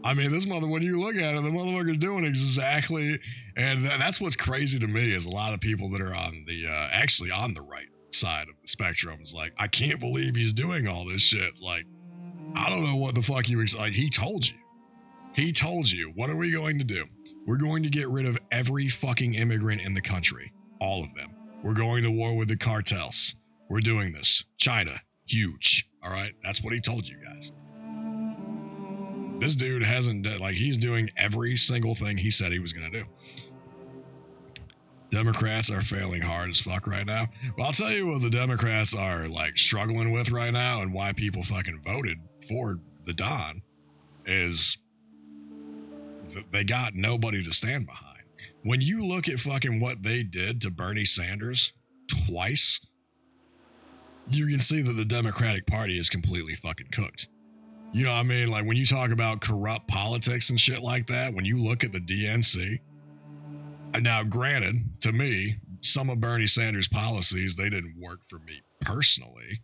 Speaker 2: I mean, this mother, when you look at it, the motherfucker's doing exactly, and that's what's crazy to me is a lot of people that are on the, actually on the right side of the spectrum is like, I can't believe he's doing all this shit. Like, I don't know what the fuck you like. He told you. He told you. What are we going to do? We're going to get rid of every fucking immigrant in the country. All of them. We're going to war with the cartels. We're doing this. China. Huge. All right? That's what he told you guys. This dude hasn't done, like, he's doing every single thing he said he was going to do. Democrats are failing hard as fuck right now. Well, I'll tell you what the Democrats are, like, struggling with right now and why people fucking voted for the Don is they got nobody to stand behind. When you look at fucking what they did to Bernie Sanders twice, you can see that the Democratic Party is completely fucking cooked. You know what I mean? Like, when you talk about corrupt politics and shit like that, when you look at the DNC, now, granted, to me, some of Bernie Sanders' policies, they didn't work for me personally,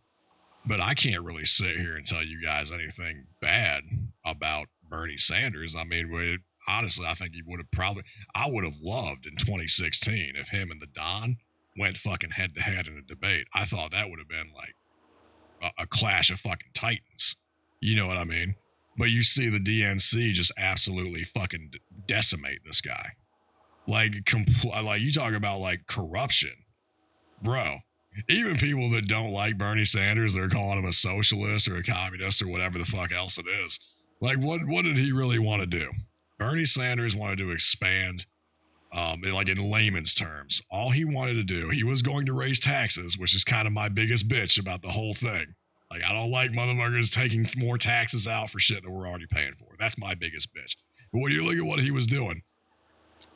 Speaker 2: but I can't really sit here and tell you guys anything bad about Bernie Sanders. I mean, honestly, I think he would have I would have loved in 2016 if him and the Don went fucking head to head in a debate. I thought that would have been like a clash of fucking titans. You know what I mean? But you see the DNC just absolutely fucking decimate this guy. Like you talk about like corruption, bro. Even people that don't like Bernie Sanders, they're calling him a socialist or a communist or whatever the fuck else it is. Like, what did he really want to do? Bernie Sanders wanted to expand, like in layman's terms. All he wanted to do, he was going to raise taxes, which is kind of my biggest bitch about the whole thing. Like, I don't like motherfuckers taking more taxes out for shit that we're already paying for. That's my biggest bitch. But when you look at what he was doing,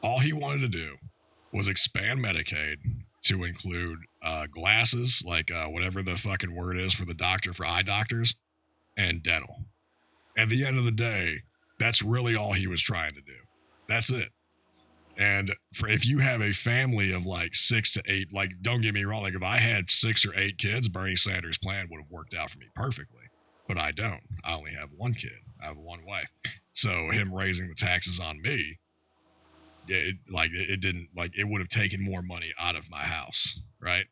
Speaker 2: all he wanted to do was expand Medicaid to include glasses, like whatever the fucking word is for the doctor, for eye doctors, and dental. At the end of the day, that's really all he was trying to do. That's it. And if you have a family of like 6 to 8, like, don't get me wrong, like if I had 6 or 8 kids, Bernie Sanders' plan would have worked out for me perfectly. But I don't. I only have one kid. I have one wife. So him raising the taxes on me, it would have taken more money out of my house, right?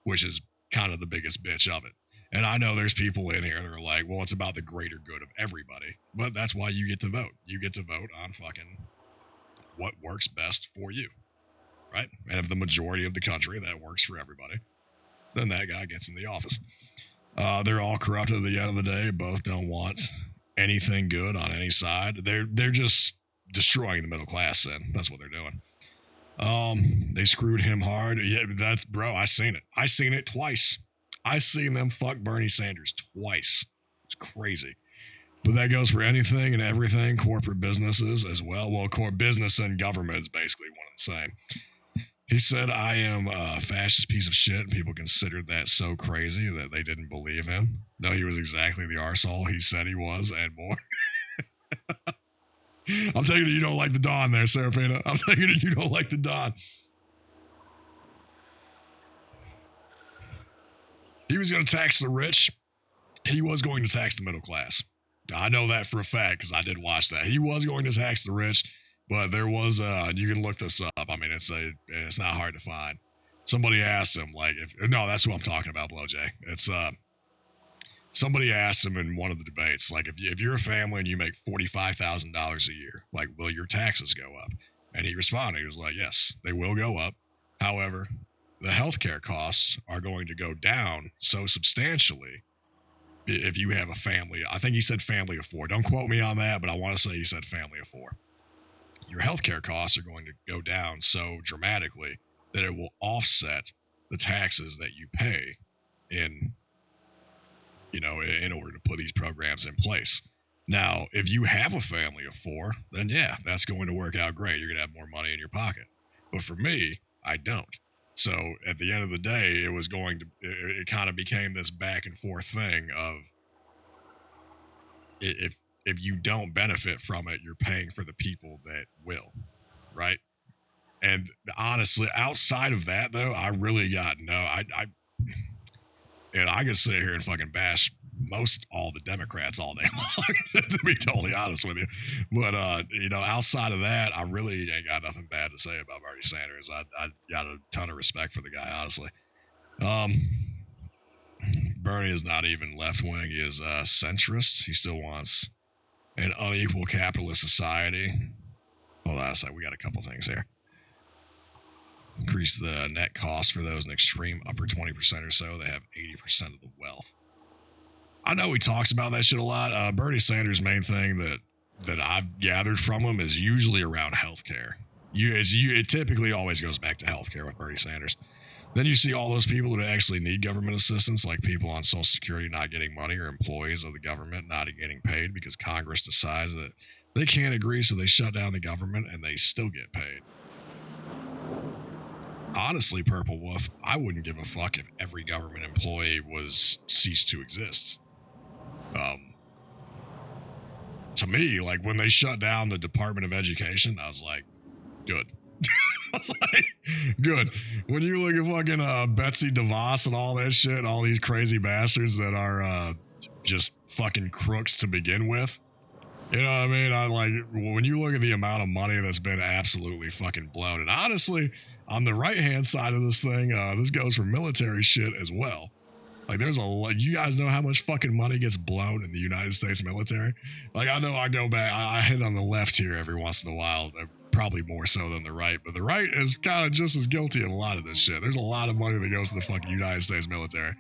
Speaker 2: Which is kind of the biggest bitch of it. And I know there's people in here that are like, well, it's about the greater good of everybody. But that's why you get to vote. You get to vote on fucking what works best for you, right? And if the majority of the country, that works for everybody, then that guy gets in the office. They're all corrupt at the end of the day. Both don't want anything good on any side. They're just destroying the middle class, then. That's what they're doing. They screwed him hard. Yeah, bro, I seen it. I seen it twice. I seen them fuck Bernie Sanders twice. It's crazy. But that goes for anything and everything, corporate businesses as well. Well, core business and government is basically one and the same. He said, I am a fascist piece of shit, and people considered that so crazy that they didn't believe him. No, he was exactly the arsehole he said he was, and more. I'm taking it you don't like the Don there, Serafina. I'm taking it you don't like the Don. He was going to tax the rich. He was going to tax the middle class. I know that for a fact because I did watch that. He was going to tax the rich, but there was you can look this up. I mean, it's not hard to find. Somebody asked him, like, no, that's what I'm talking about, Blowjay. It's somebody asked him in one of the debates, like, if you're a family and you make $45,000 a year, like, will your taxes go up? And he responded, he was like, yes, they will go up. However, the healthcare costs are going to go down so substantially if you have a family. I think he said family of 4. Don't quote me on that, but I want to say he said family of 4. Your healthcare costs are going to go down so dramatically that it will offset the taxes that you pay in order to put these programs in place. Now, if you have a family of 4, then yeah, that's going to work out great. You're going to have more money in your pocket. But for me, I don't. So at the end of the day, it kind of became this back and forth thing of if you don't benefit from it, you're paying for the people that will, right? And honestly, outside of that, though, I really got I could sit here and fucking bash all the Democrats all day long, to be totally honest with you. But, outside of that, I really ain't got nothing bad to say about Bernie Sanders. I got a ton of respect for the guy, honestly. Bernie is not even left-wing. He is centrist. He still wants an unequal capitalist society. Hold on a second. We got a couple things here. Increase the net cost for those in extreme upper 20% or so. They have 80% of the wealth. I know he talks about that shit a lot. Bernie Sanders' main thing that I've gathered from him is usually around healthcare. It typically always goes back to healthcare with Bernie Sanders. Then you see all those people that actually need government assistance, like people on Social Security not getting money or employees of the government not getting paid because Congress decides that they can't agree, so they shut down the government and they still get paid. Honestly, Purple Wolf, I wouldn't give a fuck if every government employee ceased to exist. To me, like, when they shut down the Department of Education, I was like, good. I was like, good. When you look at fucking Betsy DeVos and all that shit, all these crazy bastards that are just fucking crooks to begin with, you know what I mean? When you look at the amount of money that's been absolutely fucking blown, and honestly, on the right-hand side of this thing, this goes for military shit as well. Like, you guys know how much fucking money gets blown in the United States military? Like, I know I go back, I hit on the left here every once in a while, probably more so than the right, but the right is kind of just as guilty of a lot of this shit. There's a lot of money that goes to the fucking United States military.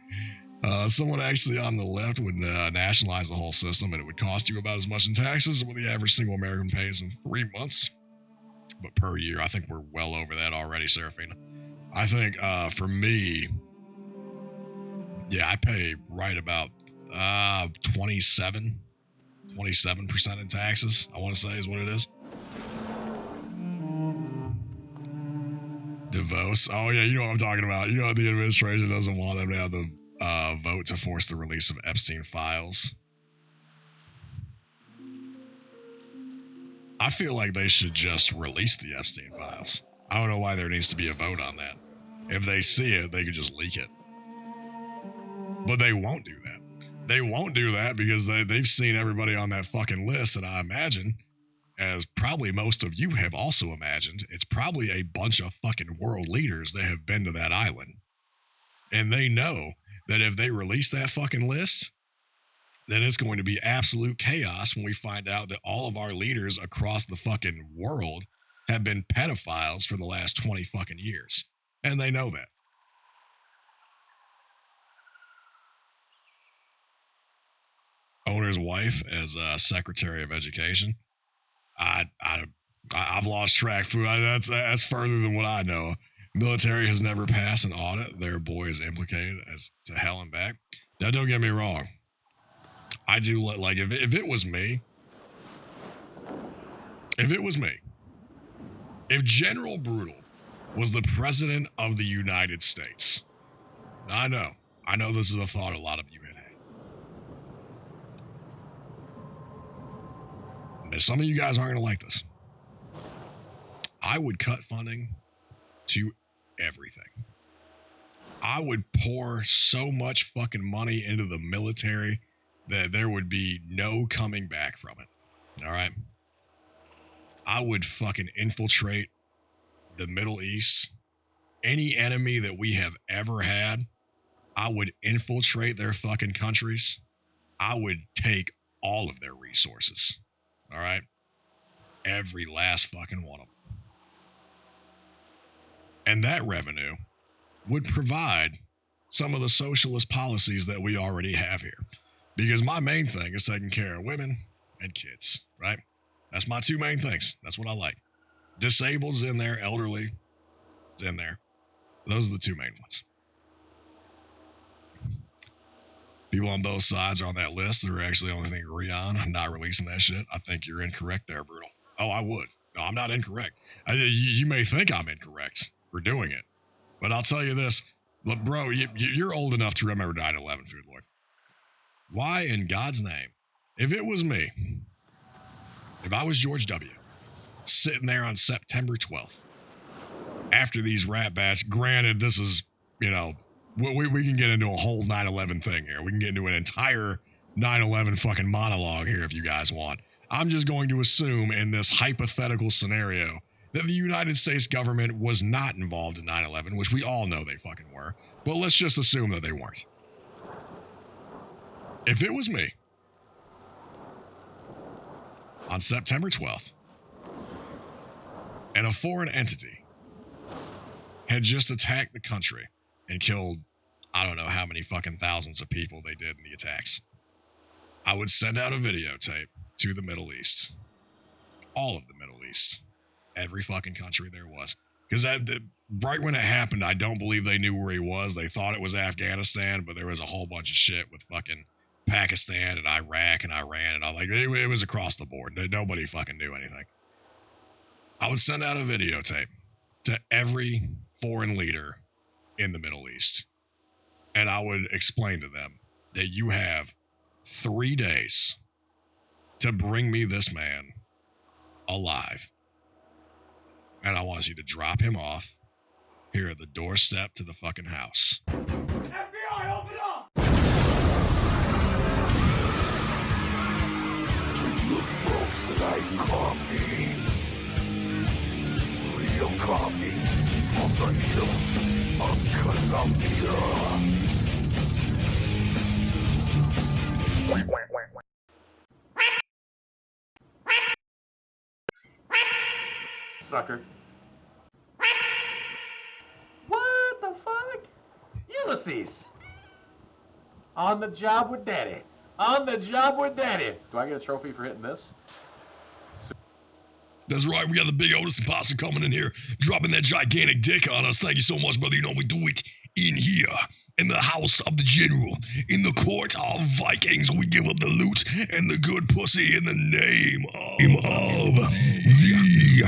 Speaker 2: Someone actually on the left would nationalize the whole system, and it would cost you about as much in taxes as what the average single American pays in 3 months. But per year, I think we're well over that already, Serafina. I think, for me, yeah, I pay right about 27% in taxes, I want to say is what it is. DeVos. Oh, yeah, you know what I'm talking about. You know the administration doesn't want them to have the vote to force the release of Epstein files. I feel like they should just release the Epstein files. I don't know why there needs to be a vote on that. If they see it, they could just leak it. But they won't do that. They won't do that because they've seen everybody on that fucking list, and I imagine, as probably most of you have also imagined, it's probably a bunch of fucking world leaders that have been to that island. And they know that if they release that fucking list, then it's going to be absolute chaos when we find out that all of our leaders across the fucking world have been pedophiles for the last 20 fucking years. And they know that. Owner's wife as Secretary of Education. I've lost track. That's further than what I know. Military has never passed an audit. Their boy is implicated as to hell and back. Now, don't get me wrong. I do like if it was me. If General Brutal was the President of the United States. Now, I know this is a thought a lot of you had. Now, some of you guys aren't going to like this. I would cut funding to everything. I would pour so much fucking money into the military that there would be no coming back from it. All right? I would fucking infiltrate the Middle East. Any enemy that we have ever had, I would infiltrate their fucking countries. I would take all of their resources. All right? Every last fucking one of them. And that revenue would provide some of the socialist policies that we already have here. Because my main thing is taking care of women and kids, right? That's my two main things. That's what I like. Disabled's in there, elderly is in there. Those are the two main ones. People on both sides are on that list. They're actually the only thing agree on. I'm not releasing that shit. I think you're incorrect there, Brutal. Oh, I would. No, I'm not incorrect. You may think I'm incorrect for doing it. But I'll tell you this. Look, bro, you're old enough to remember 9/11, Food Lord. Why in God's name, if it was me, if I was George W., sitting there on September 12th, after these rat bats, granted, this is, we can get into a whole 9/11 thing here. We can get into an entire 9/11 fucking monologue here if you guys want. I'm just going to assume in this hypothetical scenario that the United States government was not involved in 9/11, which we all know they fucking were. But let's just assume that they weren't. If it was me, on September 12th, and a foreign entity had just attacked the country and killed, I don't know how many fucking thousands of people they did in the attacks, I would send out a videotape to the Middle East. All of the Middle East. Every fucking country there was. Because right when it happened, I don't believe they knew where he was. They thought it was Afghanistan, but there was a whole bunch of shit with fucking Pakistan and Iraq and Iran and all. Like, it was across the board. Nobody fucking knew anything. I would send out a videotape to every foreign leader in the Middle East. And I would explain to them that you have 3 days to bring me this man alive. And I want you to drop him off here at the doorstep to the fucking house.
Speaker 1: FBI, open up! Do you folks like coffee? Real coffee from the hills of Colombia.
Speaker 6: Sucker. What the fuck? Ulysses! On the job with Daddy. On the job with Daddy. Do I get a trophy for hitting this?
Speaker 2: That's right, we got the big oldest imposter coming in here, dropping that gigantic dick on us. Thank you so much, brother. You know, we do it in here, in the house of the general, in the court of Vikings. We give up the loot and the good pussy in the name of the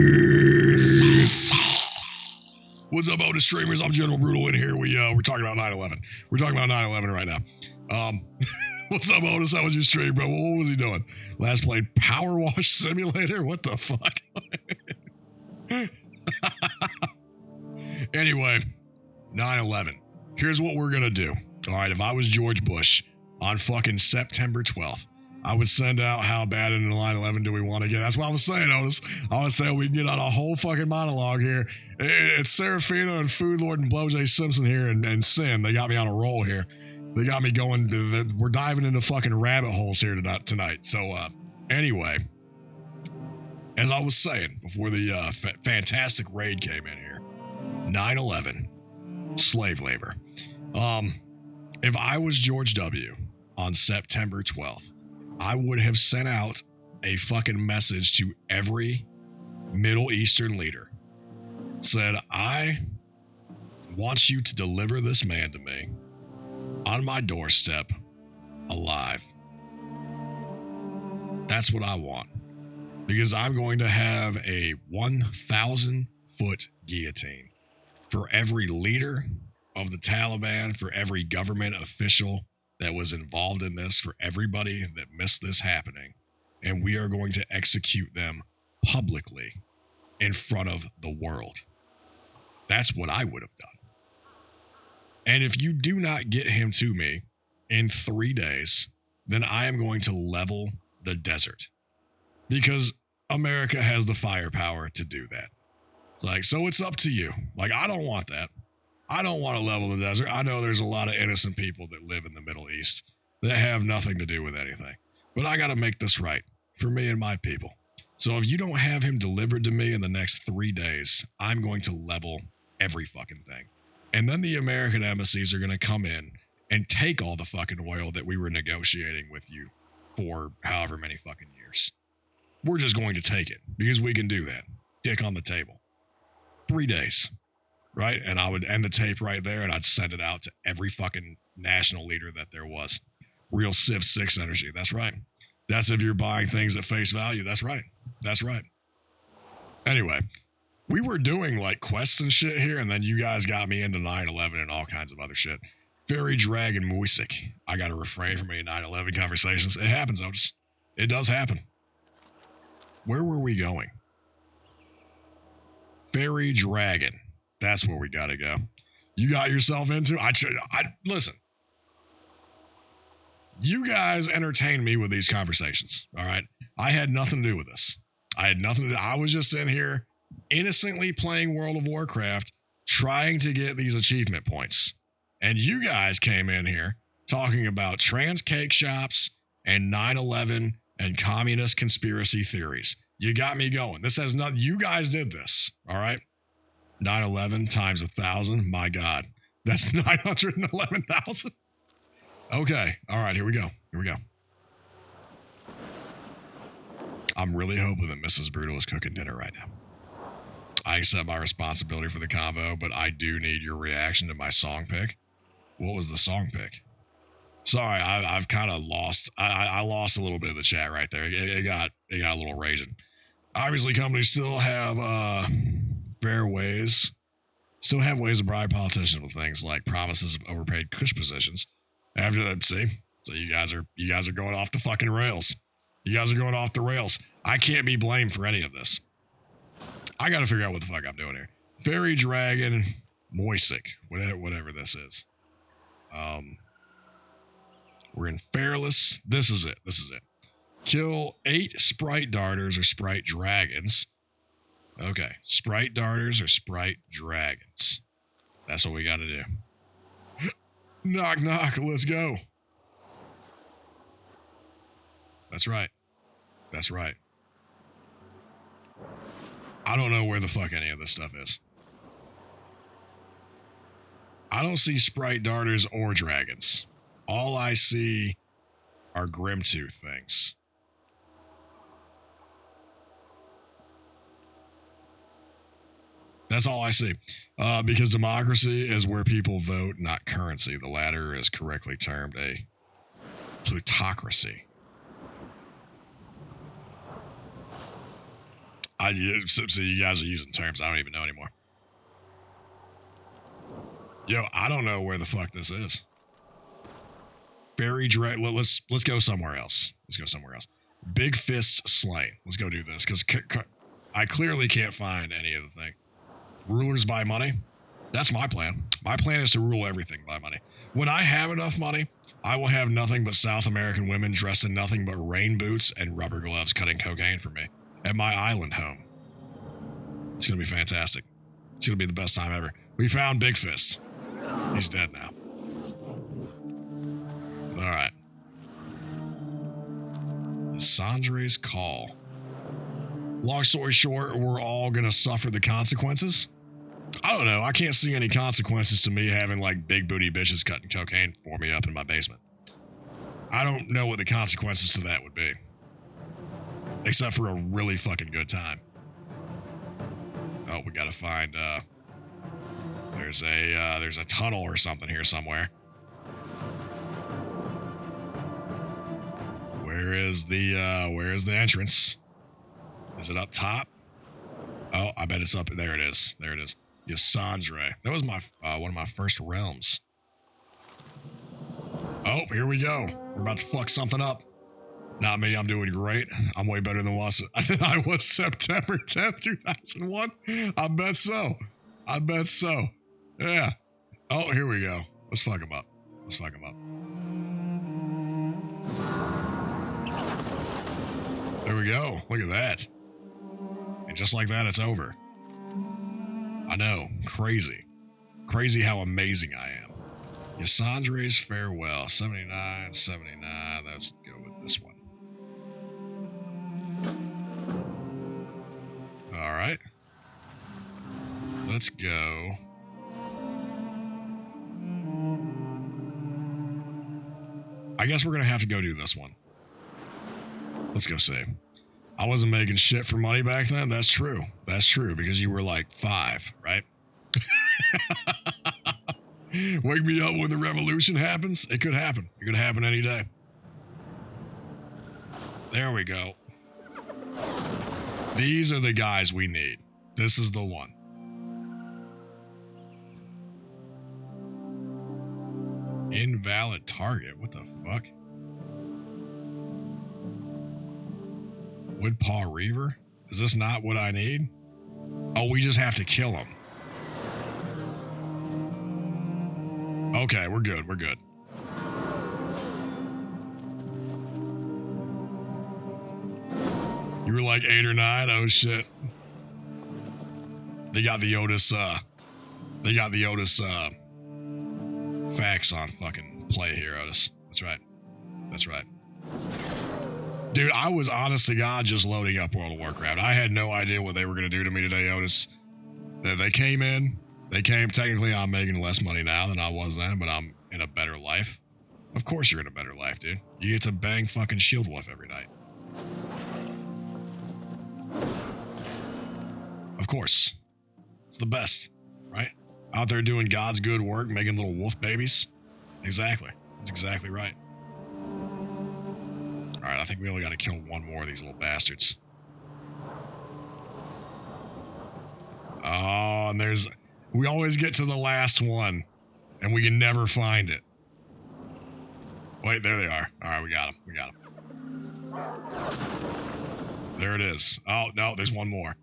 Speaker 2: Otis. What's up, Otis streamers? I'm General Brutal in here. We're talking about 9/11. We're talking about 9/11 right now. What's up, Otis? How was your stream, bro? What was he doing? Last played Power Wash Simulator? What the fuck? Anyway, 9/11. Here's what we're gonna do. Alright, if I was George Bush on fucking September 12th, I would send out how bad in 9/11 do we want to get. That's what I was saying, Otis. I was saying we can get on a whole fucking monologue here. It's Serafino and Food Lord and Blow J Simpson here and Sin. They got me on a roll here. They got me going. We're diving into fucking rabbit holes here tonight. So, anyway, as I was saying before the fantastic raid came in here, 9/11, slave labor. If I was George W. on September 12th, I would have sent out a fucking message to every Middle Eastern leader. Said, I want you to deliver this man to me on my doorstep alive. That's what I want. Because I'm going to have a 1,000-foot guillotine for every leader of the Taliban, for every government official that was involved in this, for everybody that missed this happening. And we are going to execute them publicly in front of the world. That's what I would have done. And if you do not get him to me in 3 days, then I am going to level the desert. Because America has the firepower to do that. Like, so it's up to you. Like, I don't want that. I don't want to level the desert. I know there's a lot of innocent people that live in the Middle East that have nothing to do with anything. But I got to make this right for me and my people. So if you don't have him delivered to me in the next 3 days, I'm going to level every fucking thing. And then the American embassies are going to come in and take all the fucking oil that we were negotiating with you for however many fucking years. We're just going to take it because we can do that. Dick on the table. 3 days. Right? And I would end the tape right there and I'd send it out to every fucking national leader that there was. Real Civ 6 energy. That's right. That's if you're buying things at face value. That's right. That's right. Anyway, we were doing like quests and shit here, and then you guys got me into 9/11 and all kinds of other shit. Fairy Dragon Moisic. I gotta refrain from any 9/11 conversations. It happens, Otis. It does happen. Where were we going? Fairy Dragon. That's where we gotta go. You got yourself into? Listen. You guys entertain me with these conversations, all right? I had nothing to do with this. I was just in here innocently playing World of Warcraft, trying to get these achievement points. And you guys came in here talking about trans cake shops and 9/11 and communist conspiracy theories. You got me going. This has nothing. You guys did this, all right? 9/11 times 1,000. My God, that's 911,000. Okay, all right. Here we go. I'm really hoping that Mrs. Brutal is cooking dinner right now. I accept my responsibility for the convo, but I do need your reaction to my song pick. What was the song pick? Sorry, I've kind of lost. I lost a little bit of the chat right there. It got a little raging. Obviously, companies still have fair ways. Still have ways to bribe politicians with things like promises of overpaid cush positions. After that, see, so you guys are going off the fucking rails. You guys are going off the rails. I can't be blamed for any of this. I got to figure out what the fuck I'm doing here. Fairy Dragon Moisic, whatever this is. We're in Fairless. This is it. Kill 8 Sprite Darters or Sprite Dragons. Okay, Sprite Darters or Sprite Dragons. That's what we got to do. Knock, knock, let's go. That's right. I don't know where the fuck any of this stuff is. I don't see Sprite Darters or Dragons. All I see are Grimtooth things. That's all I see. Because democracy is where people vote, not currency. The latter is correctly termed a plutocracy. So you guys are using terms I don't even know anymore. Yo, I don't know where the fuck this is. Fairy Dragon. Let's go somewhere else. Big Fist Slain. Let's go do this because I clearly can't find any of the thing. Rulers by money. That's my plan. My plan is to rule everything by money. When I have enough money, I will have nothing but South American women dressed in nothing but rain boots and rubber gloves cutting cocaine for me at my island home. It's going to be fantastic. It's going to be the best time ever. We found Big Fist. He's dead now. All right. Sandre's Call. Long story short, we're all going to suffer the consequences. I don't know. I can't see any consequences to me having like big booty bitches cutting cocaine for me up in my basement. I don't know what the consequences to that would be. Except for a really fucking good time. Oh, we gotta find, there's a tunnel or something here somewhere. Where is the entrance? Is it up top? Oh, I bet it's up. There it is. There it is. Yasandre. That was my one of my first realms. Oh, here we go. We're about to fuck something up. Not me, I'm doing great. I'm way better than I was September 10th, 2001. I bet so. I bet so. Yeah. Oh, here we go. Let's fuck him up. Let's fuck him up. There we go. Look at that. And just like that, it's over. I know. Crazy. Crazy how amazing I am. Yasandre's farewell. 79, 79. Let's go with this one. Alright. Let's go. I guess we're gonna have to go do this one. Let's go see. I wasn't making shit for money back then. That's true. That's true, because you were like 5, right? Wake me up when the revolution happens. It could happen. It could happen any day. There we go. These are the guys we need. This is the one. Invalid target. What the fuck? Woodpaw Reaver? Is this not what I need? Oh, we just have to kill him. Okay, we're good. We're good. You were like 8 or 9? Oh shit. They got the Otis facts on fucking play here, Otis. That's right. That's right. Dude, I was honest to God just loading up World of Warcraft. I had no idea what they were going to do to me today, Otis. They came in. Technically, I'm making less money now than I was then, but I'm in a better life. Of course you're in a better life, dude. You get to bang fucking Shield Wolf every night. Of course. It's the best, right? Out there doing God's good work, making little wolf babies. Exactly. That's exactly right. Alright, I think we only gotta kill one more of these little bastards. Oh, and we always get to the last one, and we can never find it. Wait, there they are. Alright, we got them. We got them. There it is. Oh, no, there's one more.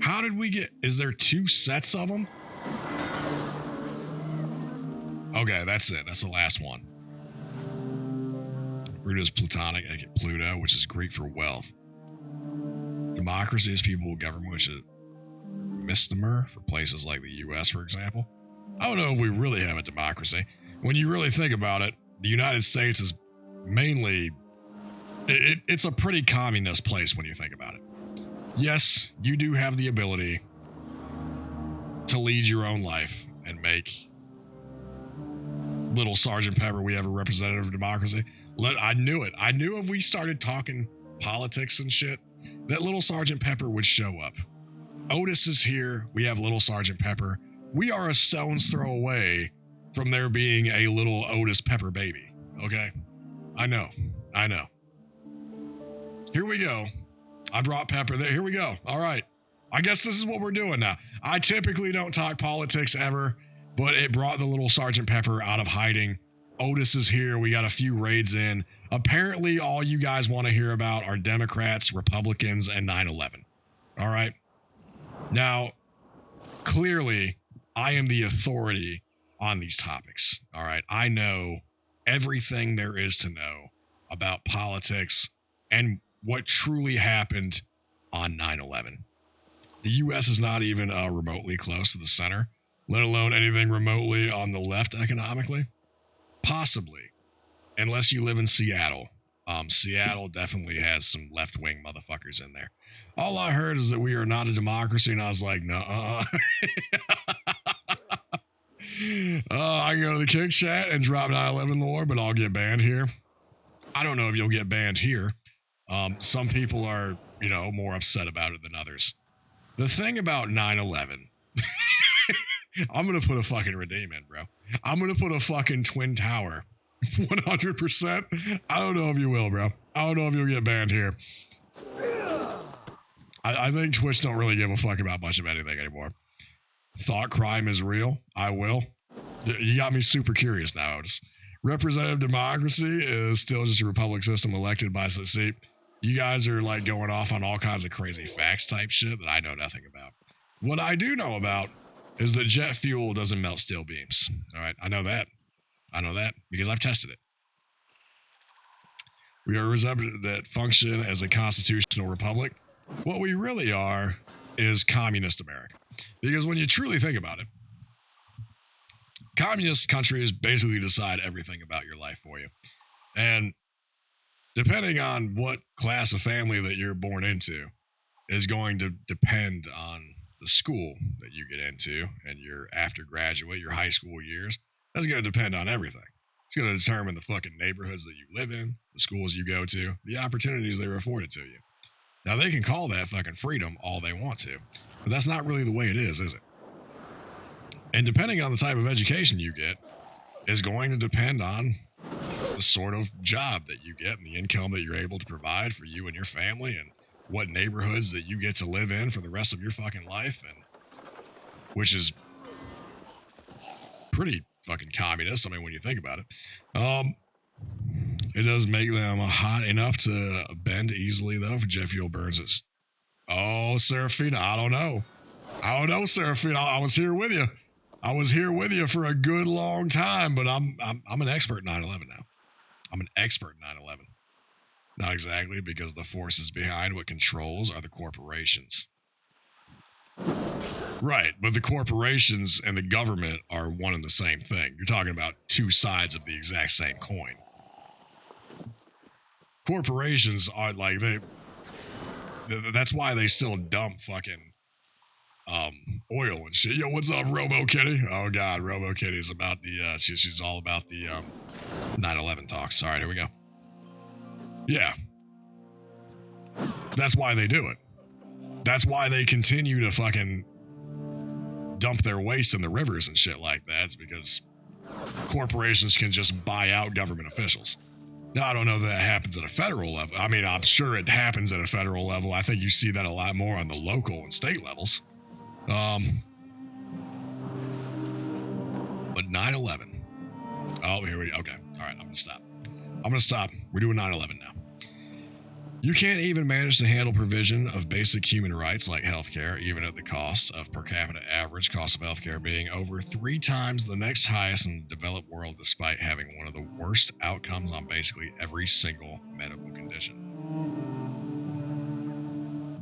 Speaker 2: How did we get... Is there 2 sets of them? Okay, that's it. That's the last one. Pluto's Plutonic, I get Pluto, which is Greek for wealth. Democracy is people government, which is misnomer for places like the U.S., for example. I don't know if we really have a democracy. When you really think about it, the United States is mainly... It's a pretty communist place when you think about it. Yes, you do have the ability to lead your own life and make little Sergeant Pepper, we have a representative of democracy. I knew it. I knew if we started talking politics and shit, that little Sergeant Pepper would show up. Otis is here. We have little Sergeant Pepper. We are a stone's throw away from there being a little Otis Pepper baby. Okay? I know. I know. Here we go. I brought Pepper there. Here we go. All right. I guess this is what we're doing now. I typically don't talk politics ever, but it brought the little Sergeant Pepper out of hiding. Otis is here. We got a few raids in. Apparently, all you guys want to hear about are Democrats, Republicans, and 9/11. All right? Now, clearly, I am the authority on these topics. All right? I know everything there is to know about politics and what truly happened on 9/11. The U.S. is not even remotely close to the center, let alone anything remotely on the left economically. Possibly, unless you live in Seattle. Seattle definitely has some left-wing motherfuckers in there. All I heard is that we are not a democracy, and I was like, no. I can go to the Kick Chat and drop 9/11 lore, but I'll get banned here. I don't know if you'll get banned here. Some people are, more upset about it than others. The thing about 9/11, I'm going to put a fucking redeem in, bro. I'm going to put a fucking Twin Tower. 100%. I don't know if you will, bro. I don't know if you'll get banned here. I think Twitch don't really give a fuck about much of anything anymore. Thought crime is real. I will. You got me super curious now, Otis. Representative democracy is still just a republic system elected by see. You guys are like going off on all kinds of crazy facts type shit that I know nothing about. What I do know about is that jet fuel doesn't melt steel beams. All right, I know that. I know that because I've tested it. We are a representative that function as a constitutional republic. What we really are is communist America. Because when you truly think about it, communist countries basically decide everything about your life for you. And depending on what class of family that you're born into is going to depend on the school that you get into and your after graduate, your high school years. That's going to depend on everything. It's going to determine the fucking neighborhoods that you live in, the schools you go to, the opportunities that are afforded to you. Now, they can call that fucking freedom all they want to, but that's not really the way it is it? And depending on the type of education you get is going to depend on the sort of job that you get and the income that you're able to provide for you and your family and what neighborhoods that you get to live in for the rest of your fucking life, and which is pretty fucking communist. I mean, when you think about it. It does make them hot enough to bend easily, though, if jet fuel burns it. Oh, Serafina, I don't know. Serafina. I was here with you. I was here with you for a good long time, but I'm an expert in 9/11 now. I'm an expert in 9/11. Not exactly, because the forces behind what controls are the corporations. Right, but the corporations and the government are one and the same thing. You're talking about two sides of the exact same coin. Corporations are like that's why they still dump fucking oil and shit. Yo, what's up, Robo Kitty? Oh god, Robo Kitty is about the she's all about the 9/11 talks. All right, here we go. Yeah, that's why they do it. That's why they continue to fucking dump their waste in the rivers and shit like that. It's because corporations can just buy out government officials. Now, I don't know that happens at a federal level. I mean, I'm sure it happens at a federal level. I think you see that a lot more on the local and state levels. But 9/11. Oh, here we go. Okay. All right, I'm going to stop. We're doing 9/11 now. You can't even manage to handle provision of basic human rights like healthcare, even at the cost of per capita average cost of healthcare being over 3 times the next highest in the developed world, despite having one of the worst outcomes on basically every single medical condition.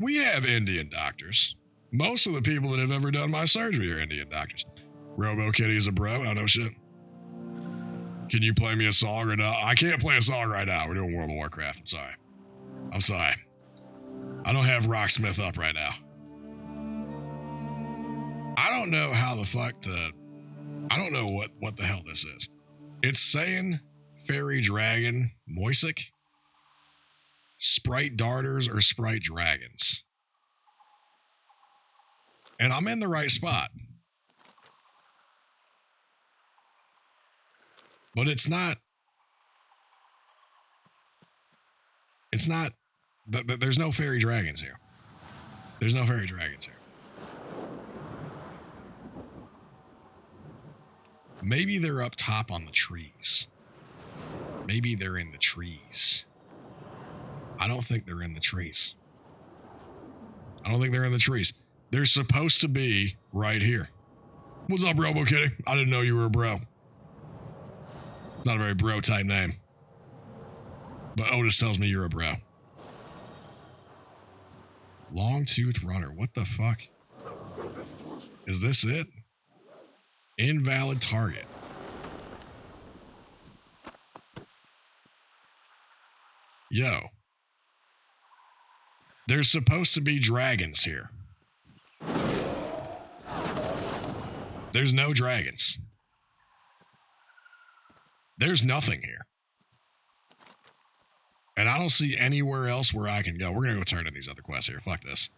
Speaker 2: We have Indian doctors. Most of the people that have ever done my surgery are Indian doctors. Robo Kitty is a bro. I know shit. Can you play me a song or no? I can't play a song right now. We're doing World of Warcraft. I'm sorry. I don't have Rocksmith up right now. I don't know how the fuck to... I don't know what the hell this is. It's saying Fairy Dragon Moisic, Sprite Darters, or Sprite Dragons. And I'm in the right spot. But it's not... There's no fairy dragons here. Maybe they're up top on the trees. Maybe they're in the trees. I don't think they're in the trees. They're supposed to be right here. What's up, Robo Kitty? I didn't know you were a bro. Not a very bro type name. But Otis tells me you're a bro. Long-tooth runner. What the fuck? Is this it? Invalid target. Yo. There's supposed to be dragons here. There's no dragons. There's nothing here. And I don't see anywhere else where I can go. We're going to go turn in these other quests here. Fuck this.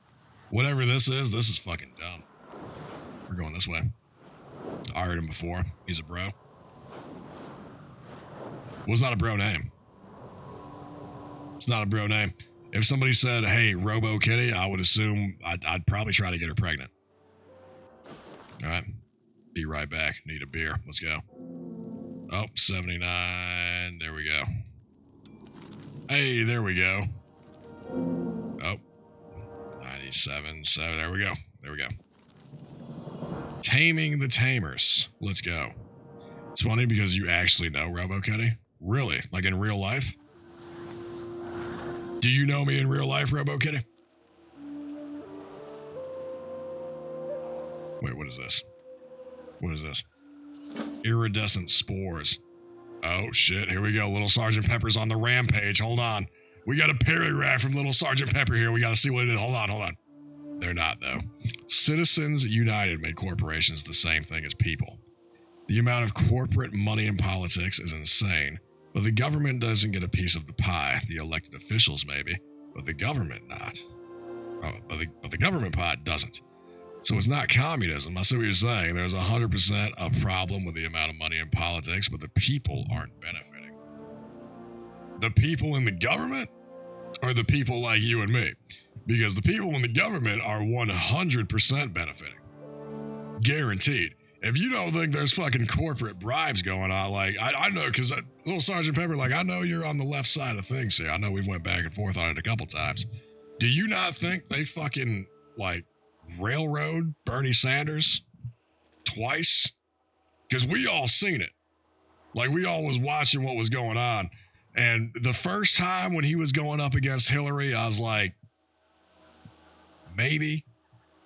Speaker 2: Whatever this is fucking dumb. We're going this way. I heard him before. He's a bro. Was not a bro name. It's not a bro name. If somebody said, hey, Robo Kitty, I would assume I'd probably try to get her pregnant. All right. Be right back. Need a beer. Let's go. Oh, 79. There we go. Hey, there we go. Oh. 97. So there we go. There we go. Taming the Tamers. Let's go. It's funny because you actually know Robo Kitty. Really? Like in real life? Do you know me in real life, Robo Kitty? Wait, what is this? What is this? Iridescent spores. Oh, shit. Here we go. Little Sergeant Pepper's on the rampage. Hold on. We got a paragraph from Little Sergeant Pepper here. We got to see what it is. Hold on, hold on. They're not, though. Citizens United made corporations the same thing as people. The amount of corporate money in politics is insane. But the government doesn't get a piece of the pie. The elected officials maybe, but the government not. Oh, but the government pot doesn't. So it's not communism. I see what you're saying. There's 100% a problem with the amount of money in politics, but the people aren't benefiting. The people in the government or the people like you and me? Because the people in the government are 100% benefiting. Guaranteed. If you don't think there's fucking corporate bribes going on, like, I know, because Little Sergeant Pepper, like, I know you're on the left side of things here. I know we went back and forth on it a couple times. Do you not think they fucking, like, railroad Bernie Sanders twice? Because we all seen it. Like, we all was watching what was going on. And the first time when he was going up against Hillary, I was like, maybe.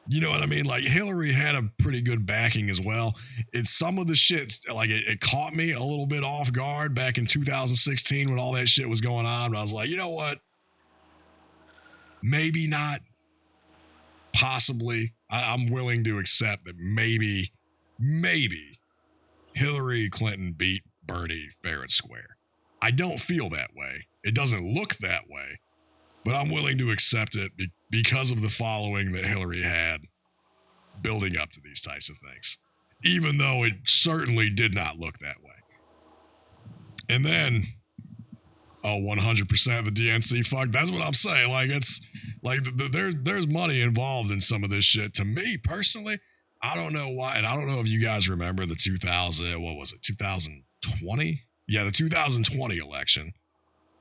Speaker 2: You know what I mean? Like, Hillary had a pretty good backing as well. It's some of the shit, like, it caught me a little bit off guard back in 2016 when all that shit was going on. But I was like, you know what? Maybe not. Possibly. I'm willing to accept that maybe Hillary Clinton beat Bernie fair and square. I don't feel that way. It doesn't look that way. But I'm willing to accept it because of the following that Hillary had building up to these types of things. Even though it certainly did not look that way. And then, 100% of the DNC, fuck, that's what I'm saying. Like, it's, like, there's money involved in some of this shit. To me, personally, I don't know why, and I don't know if you guys remember the 2020? Yeah, the 2020 election,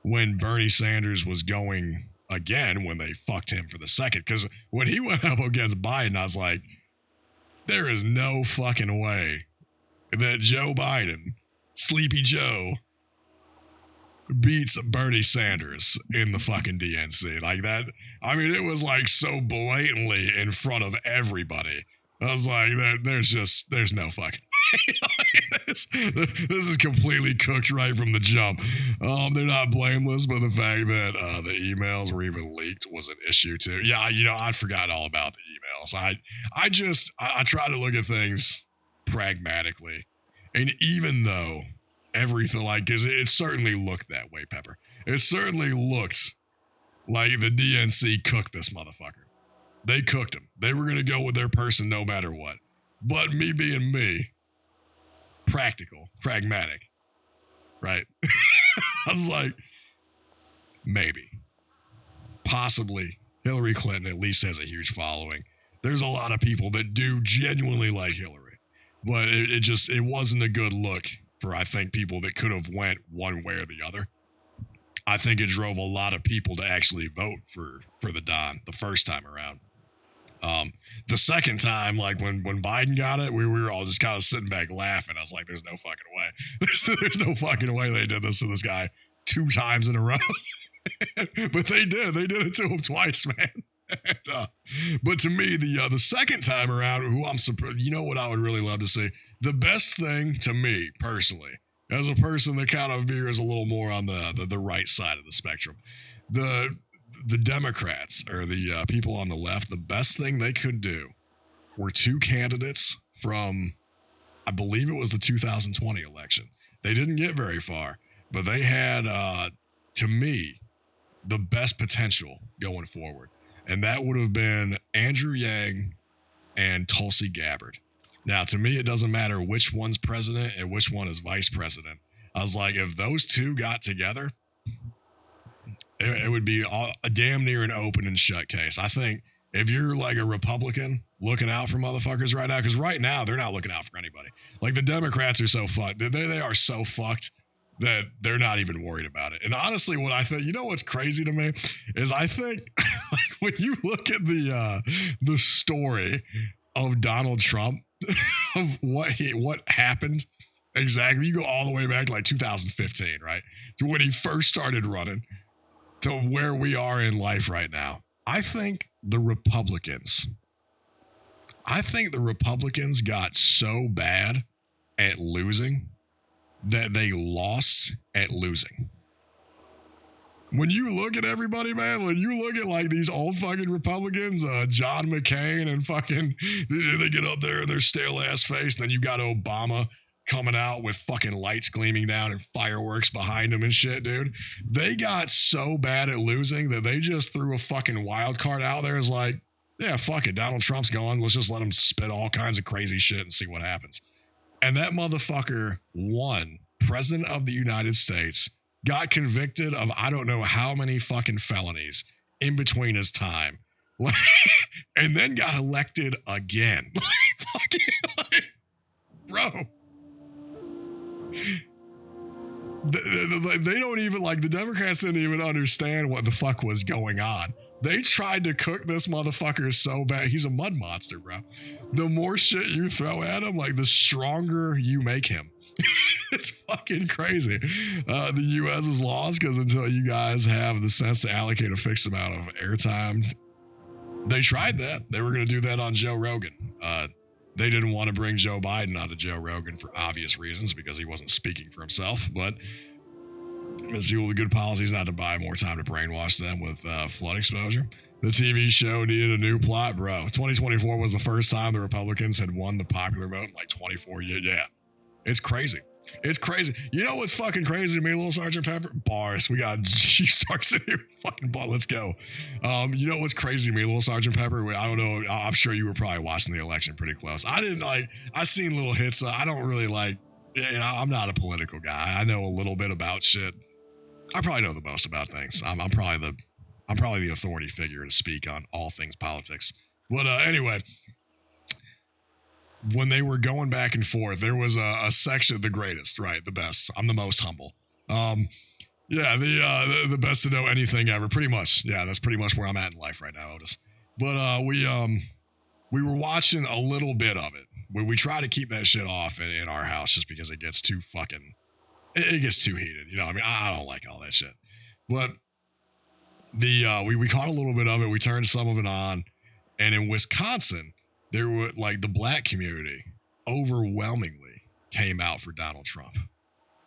Speaker 2: when Bernie Sanders was going again when they fucked him for the second. Because when he went up against Biden, I was like, there is no fucking way that Joe Biden, Sleepy Joe, beats Bernie Sanders in the fucking DNC. Like that, I mean, it was like so blatantly in front of everybody. I was like, there's no fucking this is completely cooked right from the jump. They're not blameless, but the fact that the emails were even leaked was an issue too. Yeah, you know, I forgot all about the emails. I try to look at things pragmatically, and even though everything, like, because it certainly looked that way, Pepper. It certainly looked like the DNC cooked this motherfucker. They cooked him. They were gonna go with their person no matter what. But me being me, practical, pragmatic, right? I was like, maybe, possibly, Hillary Clinton at least has a huge following. There's a lot of people that do genuinely like Hillary, but it wasn't a good look for, I think, people that could have went one way or the other. I think it drove a lot of people to actually vote for the Don the first time around. The second time, like when Biden got it, we were all just kind of sitting back laughing. I was like, there's no fucking way. There's no fucking way they did this to this guy 2 times in a row. But they did. They did it to him twice, man. And, but to me, the second time around, who I'm surprised, you know what I would really love to see? The best thing to me, personally, as a person that kind of veers a little more on the right side of the spectrum, the Democrats, or the people on the left, the best thing they could do were 2 candidates from, I believe it was the 2020 election. They didn't get very far, but they had, to me, the best potential going forward. And that would have been Andrew Yang and Tulsi Gabbard. Now, to me, it doesn't matter which one's president and which one is vice president. I was like, if those 2 got together, it would be a damn near an open and shut case. I think if you're like a Republican looking out for motherfuckers right now, because right now they're not looking out for anybody. Like the Democrats are so fucked. They are so fucked that they're not even worried about it. And honestly, what I think, you know what's crazy to me is I think like when you look at the story of Donald Trump, of what happened exactly, you go all the way back to like 2015, right? To when he first started running to where we are in life right now. I think the Republicans got so bad at losing that they lost at losing. When you look at everybody, man, when you look at like these old fucking Republicans, John McCain and fucking, they get up there in their stale ass face, and then you got Obama coming out with fucking lights gleaming down and fireworks behind them and shit, dude. They got so bad at losing that they just threw a fucking wild card out there. It's like, yeah, fuck it, Donald Trump's going. Let's just let him spit all kinds of crazy shit and see what happens. And that motherfucker won, President of the United States, got convicted of I don't know how many fucking felonies in between his time, and then got elected again. Bro. They don't even, like, the Democrats didn't even understand what the fuck was going on. They tried to cook this motherfucker so bad. He's a mud monster, bro. The more shit you throw at him, like, the stronger you make him. It's fucking crazy. The U.S. is lost because until you guys have the sense to allocate a fixed amount of airtime, they tried that. They were going to do that on Joe Rogan. They didn't want to bring Joe Biden onto Joe Rogan for obvious reasons because he wasn't speaking for himself. But as people with good policies not to buy more time to brainwash them with flood exposure. The TV show needed a new plot, bro. 2024 was the first time the Republicans had won the popular vote in like 24 years. Yeah. It's crazy. It's crazy. You know what's fucking crazy to me, little Sergeant Pepper? Bars. We got G Starks in here. Fucking ball. Let's go. You know what's crazy to me, little Sergeant Pepper? I don't know. I'm sure you were probably watching the election pretty close. I didn't like. I seen little hits. I don't really like. You know, I'm not a political guy. I know a little bit about shit. I probably know the most about things. I'm probably the authority figure to speak on all things politics. But anyway. When they were going back and forth, there was a section, the greatest, right? The best. I'm the most humble. Yeah, the best to know anything ever, pretty much. Yeah, that's pretty much where I'm at in life right now, Otis. But we were watching a little bit of it. We try to keep that shit off in our house just because it gets too fucking, it gets too heated. You know, I mean, I don't like all that shit. But we caught a little bit of it. We turned some of it on, and in Wisconsin, there were, like, the black community overwhelmingly came out for Donald Trump.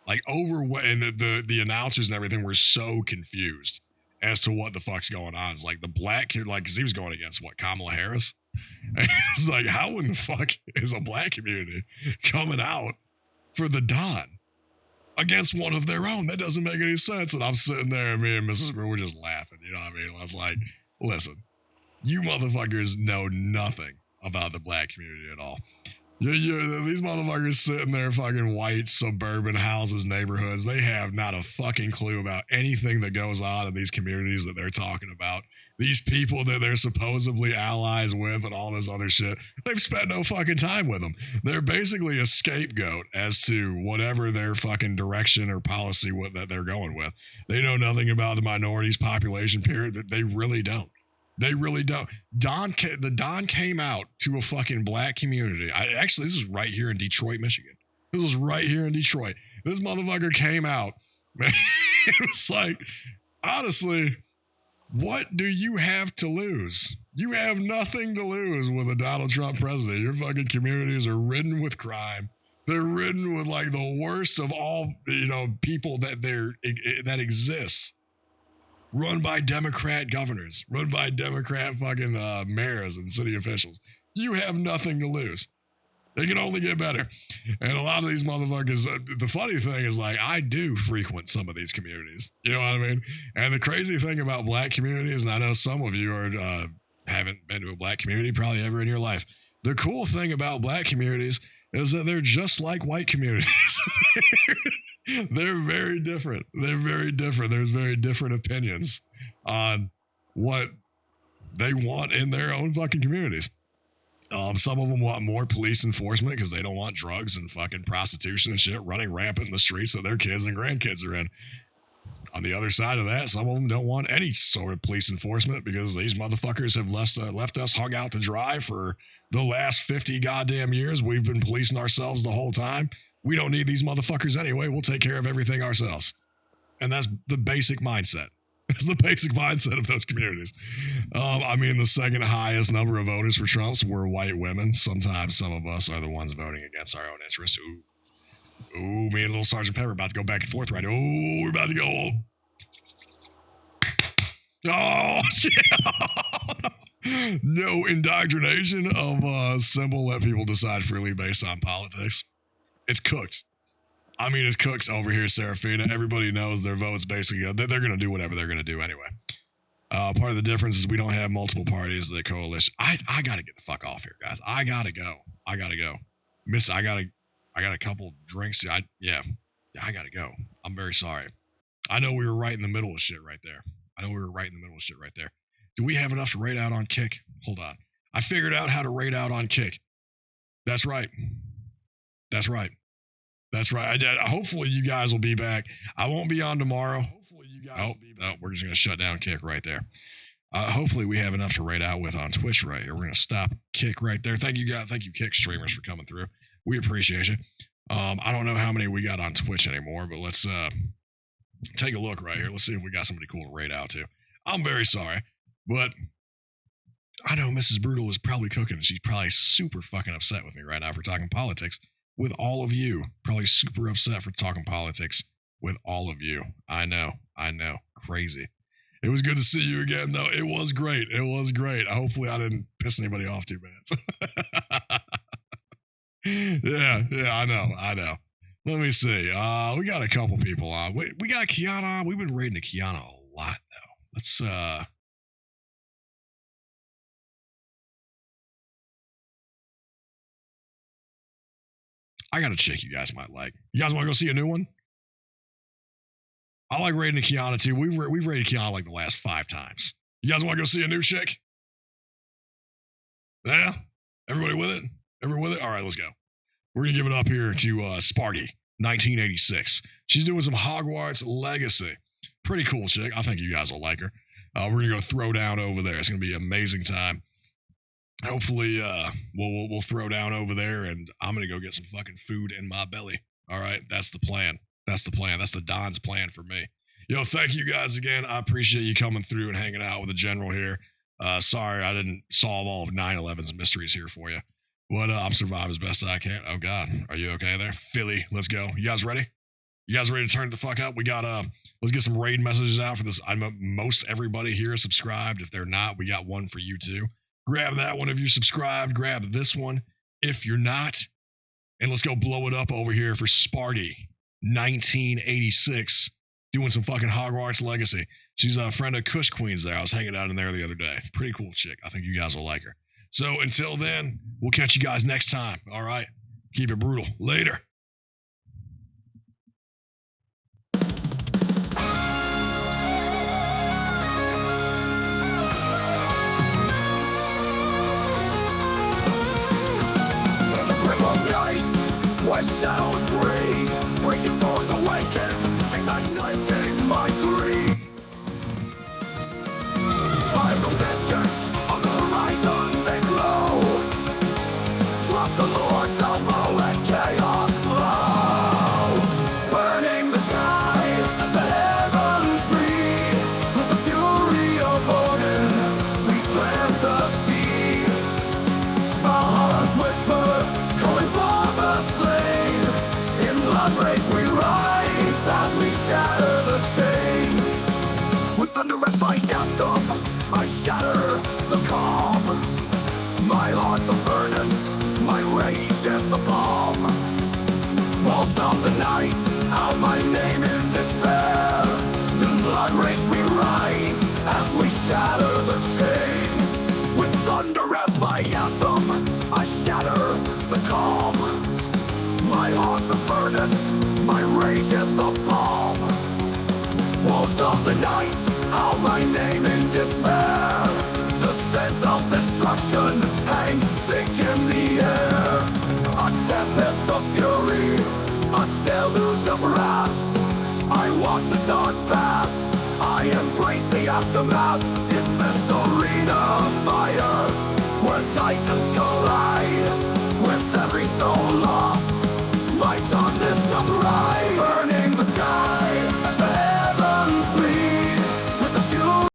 Speaker 2: Like, and the announcers and everything were so confused as to what the fuck's going on. It's like the black kid, like, because he was going against, what, Kamala Harris? And it's like, how in the fuck is a black community coming out for the Don against one of their own? That doesn't make any sense. And I'm sitting there, and me and Mrs. Brewer were just laughing, you know what I mean? I was like, listen, you motherfuckers know nothing about the black community at all. These motherfuckers sitting there, fucking white suburban houses, neighborhoods, they have not a fucking clue about anything that goes on in these communities that they're talking about. These people that they're supposedly allies with and all this other shit, they've spent no fucking time with them. They're basically a scapegoat as to whatever their fucking direction or policy that they're going with. They know nothing about the minorities population, period. They really don't. They really don't. The Don came out to a fucking black community. Actually, this is right here in Detroit, Michigan. This was right here in Detroit. This motherfucker came out. Man, it was like, honestly, what do you have to lose? You have nothing to lose with a Donald Trump president. Your fucking communities are ridden with crime. They're ridden with, like, the worst of all, you know, people that exist. Run by Democrat governors, run by Democrat fucking mayors and city officials. You have nothing to lose. They can only get better. And a lot of these motherfuckers, the funny thing is, like, I do frequent some of these communities. You know what I mean? And the crazy thing about black communities, and I know some of you haven't been to a black community probably ever in your life. The cool thing about black communities is that they're just like white communities. They're very different. They're very different. There's very different opinions on what they want in their own fucking communities. Some of them want more police enforcement because they don't want drugs and fucking prostitution and shit running rampant in the streets that their kids and grandkids are in. On the other side of that, some of them don't want any sort of police enforcement because these motherfuckers have left us hung out to dry for the last 50 goddamn years. We've been policing ourselves the whole time. We don't need these motherfuckers anyway. We'll take care of everything ourselves. And that's the basic mindset. It's the basic mindset of those communities. I mean, the second highest number of voters for Trump were white women. Sometimes some of us are the ones voting against our own interests. Ooh, me and little Sergeant Pepper about to go back and forth right now. Ooh, we're about to go. Oh, yeah. No indoctrination of simple let people decide freely based on politics. It's cooked. I mean, it's cooked over here, Serafina. Everybody knows their votes basically, they're going to do whatever they're going to do anyway. Part of the difference is we don't have multiple parties, the coalition. I got to get the fuck off here, guys. I got to go. Miss, I got a couple drinks. I got to go. I'm very sorry. I know we were right in the middle of shit right there. Do we have enough to raid out on Kick? Hold on. I figured out how to raid out on Kick. That's right. Hopefully you guys will be back. I won't be on tomorrow. Oh, we're just going to shut down Kick right there. Hopefully we have enough to raid out with on Twitch right here. We're going to stop Kick right there. Thank you guys. Thank you Kick streamers for coming through. We appreciate you. I don't know how many we got on Twitch anymore, but let's take a look right here. Let's see if we got somebody cool to raid out to. I'm very sorry, but I know Mrs. Brutal is probably cooking. She's probably super fucking upset with me right now for talking politics with all of you. Probably super upset for talking politics with all of you. I know. Crazy. It was good to see you again, though. It was great. Hopefully I didn't piss anybody off too bad. Yeah, I know. Let me see. We got a couple people on. We got Kiana on. We've been raiding Kiana a lot, though. Let's, I got a chick you guys might like. You guys want to go see a new one? I like raiding Kiana, too. We've raided Kiana like the last 5 times. You guys want to go see a new chick? Yeah? Everybody with it? All right, let's go. We're going to give it up here to Sparky, 1986. She's doing some Hogwarts Legacy. Pretty cool chick. I think you guys will like her. We're going to go throw down over there. It's going to be an amazing time. Hopefully, we'll throw down over there, and I'm going to go get some fucking food in my belly. All right? That's the plan. That's the Don's plan for me. Yo, thank you guys again. I appreciate you coming through and hanging out with the General here. Sorry I didn't solve all of 9/11's mysteries here for you. But I'm surviving as best I can. Oh, God. Are you okay there? Philly, let's go. You guys ready? You guys ready to turn the fuck up? We got, let's get some raid messages out for this. I know most everybody here is subscribed. If they're not, we got one for you too. Grab that one if you're subscribed. Grab this one if you're not. And let's go blow it up over here for Sparty, 1986, doing some fucking Hogwarts Legacy. She's a friend of Kush Queen's there. I was hanging out in there the other day. Pretty cool chick. I think you guys will like her. So until then, we'll catch you guys next time. All right? Keep it brutal. Later.
Speaker 1: Where shadows breathe, where your souls awaken, igniting my greed. Fires of vengeance on the horizon, they glow. Drop the Lord's elbow and chaos flow. Burning the sky as the heavens breathe. With the fury of Odin, we plant the seed. Valhalla's whisper, calling for the slain. In blood rage we rise as we shatter the chains. With thunder as my anthem, I shatter the calm. My heart's a furnace, my rage is the bomb. Walls of the night, out my name in despair. In blood rage we rise as we shatter the chains. With thunder as my anthem, I shatter the calm. furnace, my rage is the bomb. Wolves of the night, howl my name in despair. The scent of destruction hangs thick in the air. A tempest of fury, a deluge of wrath. I walk the dark path, I embrace the aftermath. In this arena of fire, where titans collide, with every soul lost, my dawn is to rise.